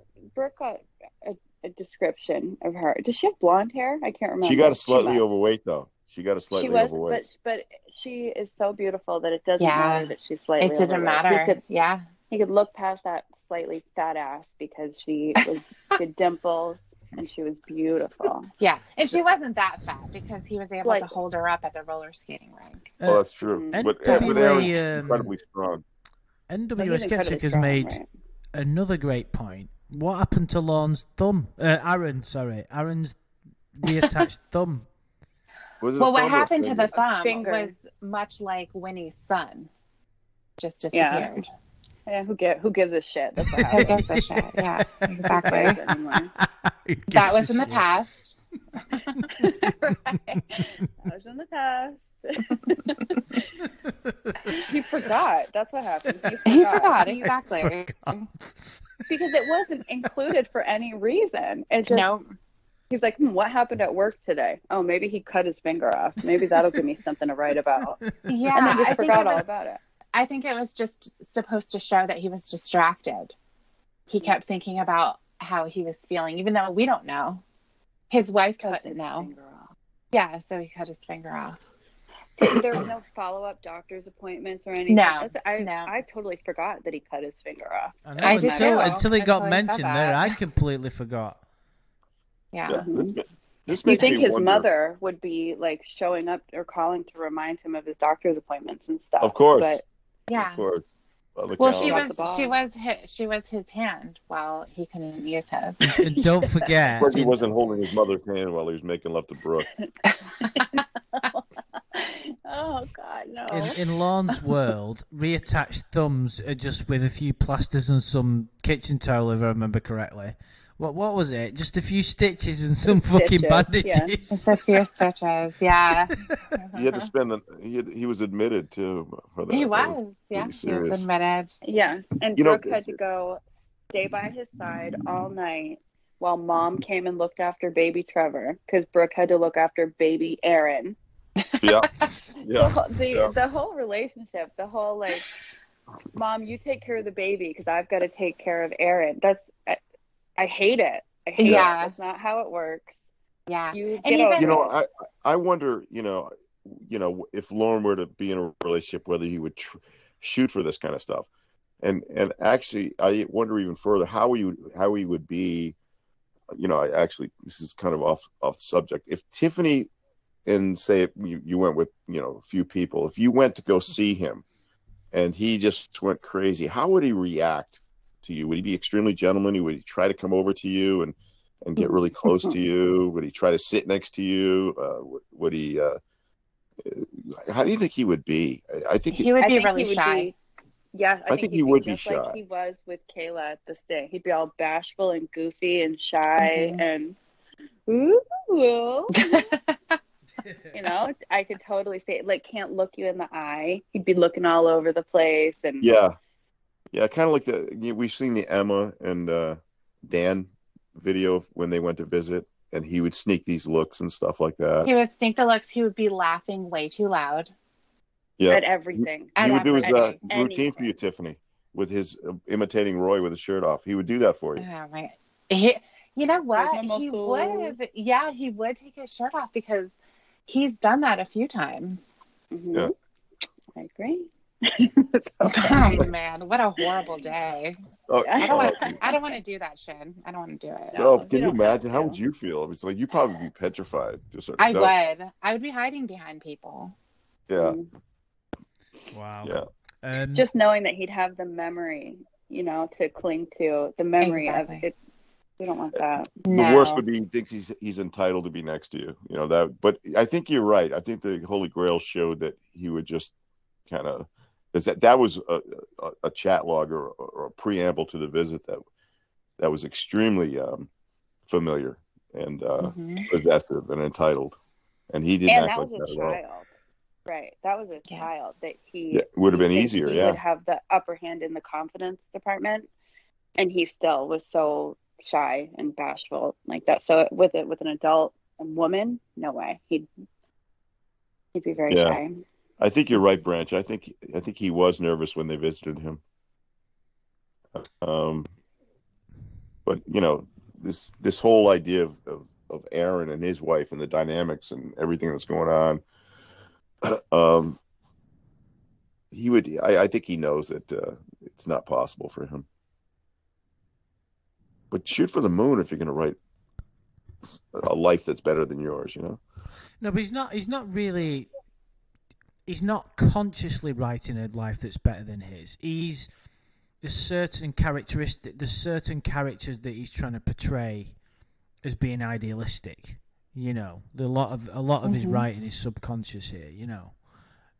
a description of her. Does she have blonde hair? I can't remember. She got a slightly must. overweight, though. She got a She slightly was, overweight. but she is so beautiful that it doesn't Yeah. matter that she's slightly It didn't overweight. matter. Yeah. He could look past that slightly fat ass because she had dimples and she was beautiful. Yeah. And she wasn't that fat because he was able to hold her up at the roller skating rink. Well, that's true. But Aaron's incredibly strong. NWA Skeptic has made another great point. What happened to Lorne's thumb? Aaron's reattached thumb. Well, what happened to the thumb Finger. was much like Winnie's son. Just disappeared. Yeah, who gives a shit? That's what Who happened. gives a shit? Yeah, exactly. Who gives That was a in the shit? past. Right. That was in the past. He forgot. That's what happened. He forgot, exactly. Because it wasn't included for any reason. It just, Nope. He's like, what happened at work today? Oh, maybe he cut his finger off. Maybe that'll give me something to write about. Yeah, And then just I think forgot all about it. I think it was just supposed to show that he was distracted. He kept thinking about how he was feeling, even though we don't know. His wife doesn't know. Yeah, so he cut his finger off. There was no follow-up doctor's appointments or anything. No. I totally forgot that he cut his finger off. I know, I did too. until it got Until he said mentioned that. there, I completely forgot. Yeah. This You makes think me his wonder. mother would be like showing up or calling to remind him of his doctor's appointments and stuff? Of course. But Yeah. Of course. Well, calendar. she was his hand while he couldn't use his. And don't forget, Of course, he wasn't holding his mother's hand while he was making love to Brooke. Oh God, no. in Lorne's world, reattached thumbs are just with a few plasters and some kitchen towel, if I remember correctly. What was it? Just a few stitches and some fucking bandages. It's a few stitches, yeah. He had to spend he was admitted too for that. He That was, yeah. pretty He was serious. admitted. Yeah, and You know, Brooke had to go stay by his side all night while Mom came and looked after baby Trevor because Brooke had to look after baby Aaron. Yeah. The whole relationship, the whole like, Mom, you take care of the baby because I've got to take care of Aaron. I hate it. I hate it. That's not how it works. Yeah. I wonder, if Lorne were to be in a relationship, whether he would shoot for this kind of stuff. And actually, I wonder even further how he would be. This is kind of off the subject. If Tiffany and say you went with a few people, if you went to go see him, and he just went crazy, how would he react to you? Would he be extremely gentlemanly? Would he try to come over to you and get really close to you? Would he try to sit next to you? Would he? How do you think he would be? I think he would be really shy. I think he would be shy. Like he was with Kayla at this day. He'd be all bashful and goofy and shy and ooh. I could totally say it, like can't look you in the eye. He'd be looking all over the place and kind of like we've seen the Emma and Dan video when they went to visit, and he would sneak these looks and stuff like that. He would sneak the looks. He would be laughing way too loud. Yeah, at everything. He would do his routine for you, Tiffany, with his imitating Roy with his shirt off. He would do that for you. Oh, right. You know what? He would. Yeah, he would take his shirt off because he's done that a few times. Mm-hmm. Yeah, I agree. Oh man, what a horrible day! Oh, I don't want to do that, Shin. I don't want to do it. No, can you imagine? How would you feel? It's like you'd probably be petrified. I would be hiding behind people. Yeah. Wow. Yeah. Just knowing that he'd have the memory, to cling to, the memory of it. We don't want that. The worst would be he thinks he's entitled to be next to you. That. But I think you're right. I think the Holy Grail showed that he would just kind of, because that was a chat log or a preamble to the visit that was extremely familiar and possessive and entitled, and he didn't act like that at all. Right. That was a Yeah. child that it would have been easier. he would have the upper hand in the confidence department, and he still was so shy and bashful like that. So with an adult woman, no way. He'd be very shy. I think you're right, Branch. I think he was nervous when they visited him. But this whole idea of Aaron and his wife and the dynamics and everything that's going on, I think he knows that it's not possible for him. But shoot for the moon if you're going to write a life that's better than yours, No, but he's not consciously writing a life that's better than his. There's certain characters that he's trying to portray as being idealistic. A lot of his writing is subconscious here.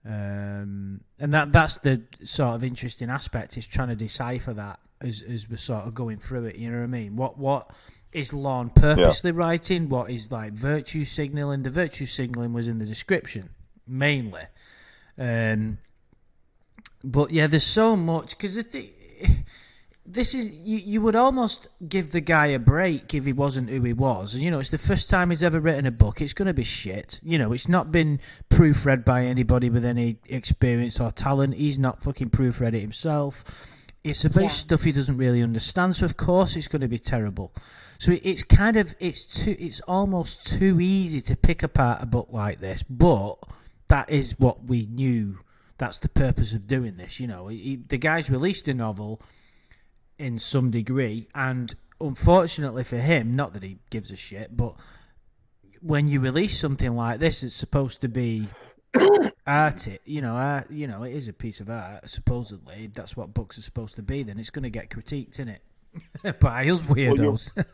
And that's the sort of interesting aspect, is trying to decipher that as we're sort of going through it. You know what I mean? What is Lorne purposely writing? What is like virtue signaling? The virtue signaling was in the description mainly. But yeah, there's so much, because this is you would almost give the guy a break if he wasn't who he was. It's the first time he's ever written a book. It's going to be shit. It's not been proofread by anybody with any experience or talent. He's not fucking proofread it himself. It's about stuff he doesn't really understand, so of course it's going to be terrible. So it's almost too easy to pick apart a book like this, but that is what we knew. That's the purpose of doing this. The guy's released a novel in some degree, and unfortunately for him, not that he gives a shit, but when you release something like this, it's supposed to be art. It is a piece of art. Supposedly, that's what books are supposed to be. Then it's going to get critiqued, isn't it? By us weirdos. Well,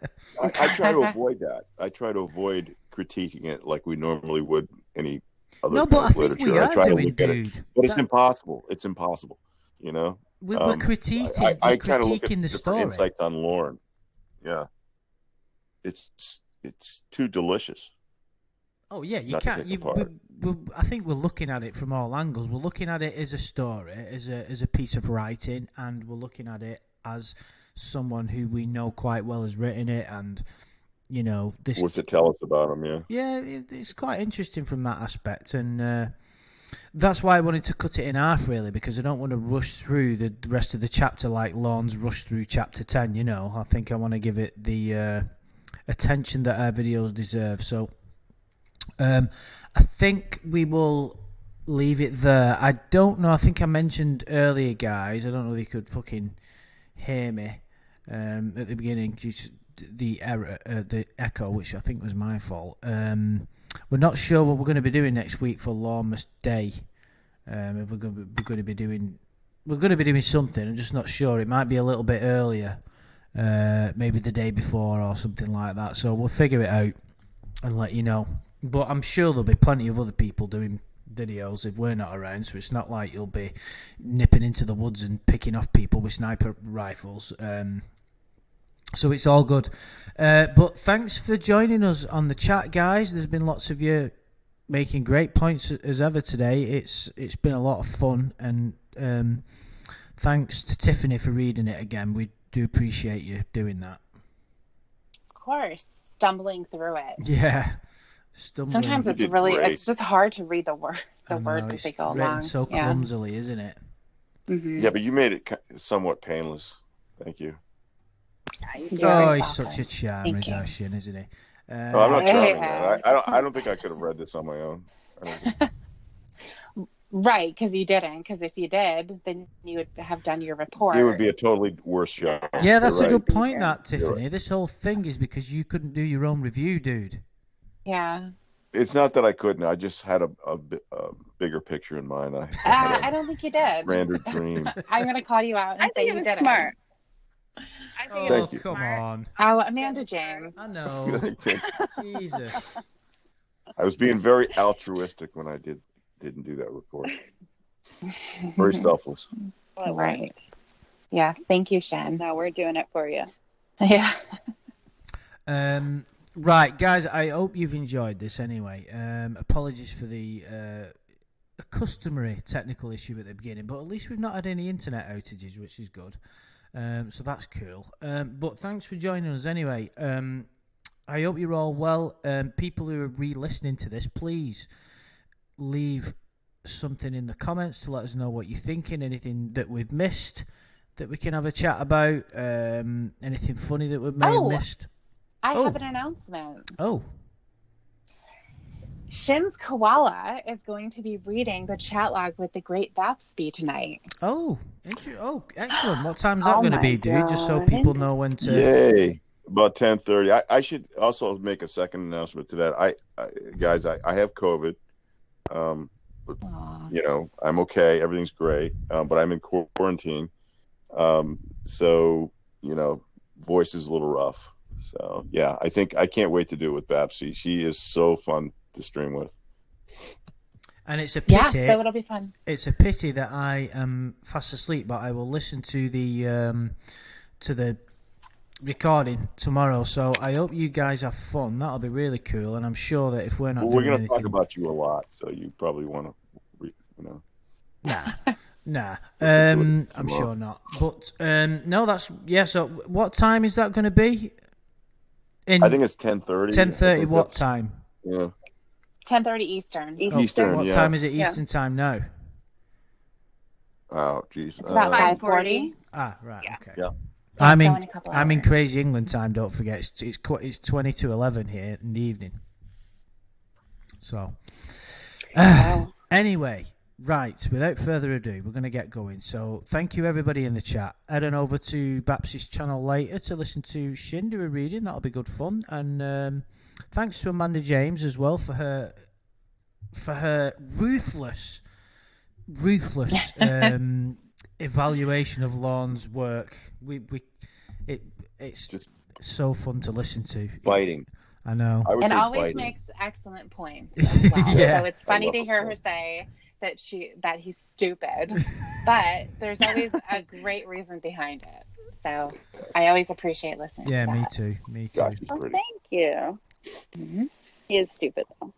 I try to avoid that. I try to avoid critiquing it like we normally would any other kind of literature. We are I try doing, to look at it, but it's impossible. It's impossible. We're critiquing. I kind of look at the story. Insights on Lorne. Yeah, it's too delicious. Oh yeah, you can't. I think we're looking at it from all angles. We're looking at it as a story, as a piece of writing, and we're looking at it as someone who we know quite well has written it, and this. What's it tell us about him? Yeah. Yeah, it's quite interesting from that aspect, and that's why I wanted to cut it in half, really, because I don't want to rush through the rest of the chapter like Lorne's rushed through chapter 10. I think I want to give it the attention that our videos deserve. So. I think we will leave it there. I don't know. I think I mentioned earlier, guys. I don't know if you could fucking hear me at the beginning due to the error, the echo, which I think was my fault. We're not sure what we're going to be doing next week for Lawmas Day. If we're going to be doing something. I'm just not sure. It might be a little bit earlier, maybe the day before or something like that. So we'll figure it out and let you know. But I'm sure there'll be plenty of other people doing videos if we're not around, so it's not like you'll be nipping into the woods and picking off people with sniper rifles. So it's all good. But thanks for joining us on the chat, guys. There's been lots of you making great points as ever today. It's been a lot of fun, and thanks to Tiffany for reading it again. We do appreciate you doing that. Of course, stumbling through it. Yeah. Sometimes it's just hard to read the words as they go along. So clumsily, isn't it? Mm-hmm. Yeah, but you made it somewhat painless. Thank you. He's such a charmer, is Shin, isn't he? I'm not charming, man. I don't think I could have read this on my own. Right, because you didn't. Because if you did, then you would have done your report. It would be a totally worse job. Yeah, that's a good point, that, Tiffany. Right. This whole thing is because you couldn't do your own review, dude. Yeah. It's not that I couldn't. I just had a bigger picture in mind. I don't think you did. Grander dream. I'm going to call you out and say you did smart. Oh, come on. Oh, Amanda James. I know. Jesus. I was being very altruistic when I didn't do that report. Very selfless. Well, right. Yeah. Thank you, Shin. Now we're doing it for you. Yeah. Right, guys, I hope you've enjoyed this anyway. Apologies for the a customary technical issue at the beginning, but at least we've not had any internet outages, which is good. So that's cool. But thanks for joining us anyway. I hope you're all well. People who are re-listening to this, please leave something in the comments to let us know what you're thinking, anything that we've missed that we can have a chat about, anything funny that we may have missed. I have an announcement. Oh. Shin's Koala is going to be reading the chat log with the Great Gatsby tonight. Oh, excellent. What time's that going to be, dude? Just so people know when to... Yay. About 10:30. I should also make a second announcement to that. Guys, I have COVID. But, I'm okay. Everything's great. But I'm in quarantine. So, voice is a little rough. So, yeah, I can't wait to do it with Babsy. She is so fun to stream with. And it's a pity. Yeah, so it'll be fun. It's a pity that I am fast asleep, but I will listen to the recording tomorrow. So I hope you guys have fun. That'll be really cool. And I'm sure that if we're not, we're going to talk about you a lot, so you probably want to, Nah. I'm sure not. But no, So what time is that going to be? I think it's 10:30. 10:30. What time? Yeah. 10:30 Eastern. Eastern. What time is it Eastern time now? Oh, geez. It's about 5:40. Ah, right. Yeah. Okay. Yeah. I'm in crazy England time. Don't forget, it's 20 to 11 here in the evening. So, anyway, right. Without further ado, we're going to get going. So, thank you everybody in the chat. Head on over to Babsy's channel later to listen to Shin do a reading. That'll be good fun. And thanks to Amanda James as well for her ruthless evaluation of Lorne's work. It's just so fun to listen to. Biting. I know. And always biting. makes excellent points as well. Yeah. So it's funny to hear her say that he's stupid, but there's always a great reason behind it. So I always appreciate listening to that. Me too. Gosh, he's Oh, pretty. thank you. Mm-hmm. He is stupid though.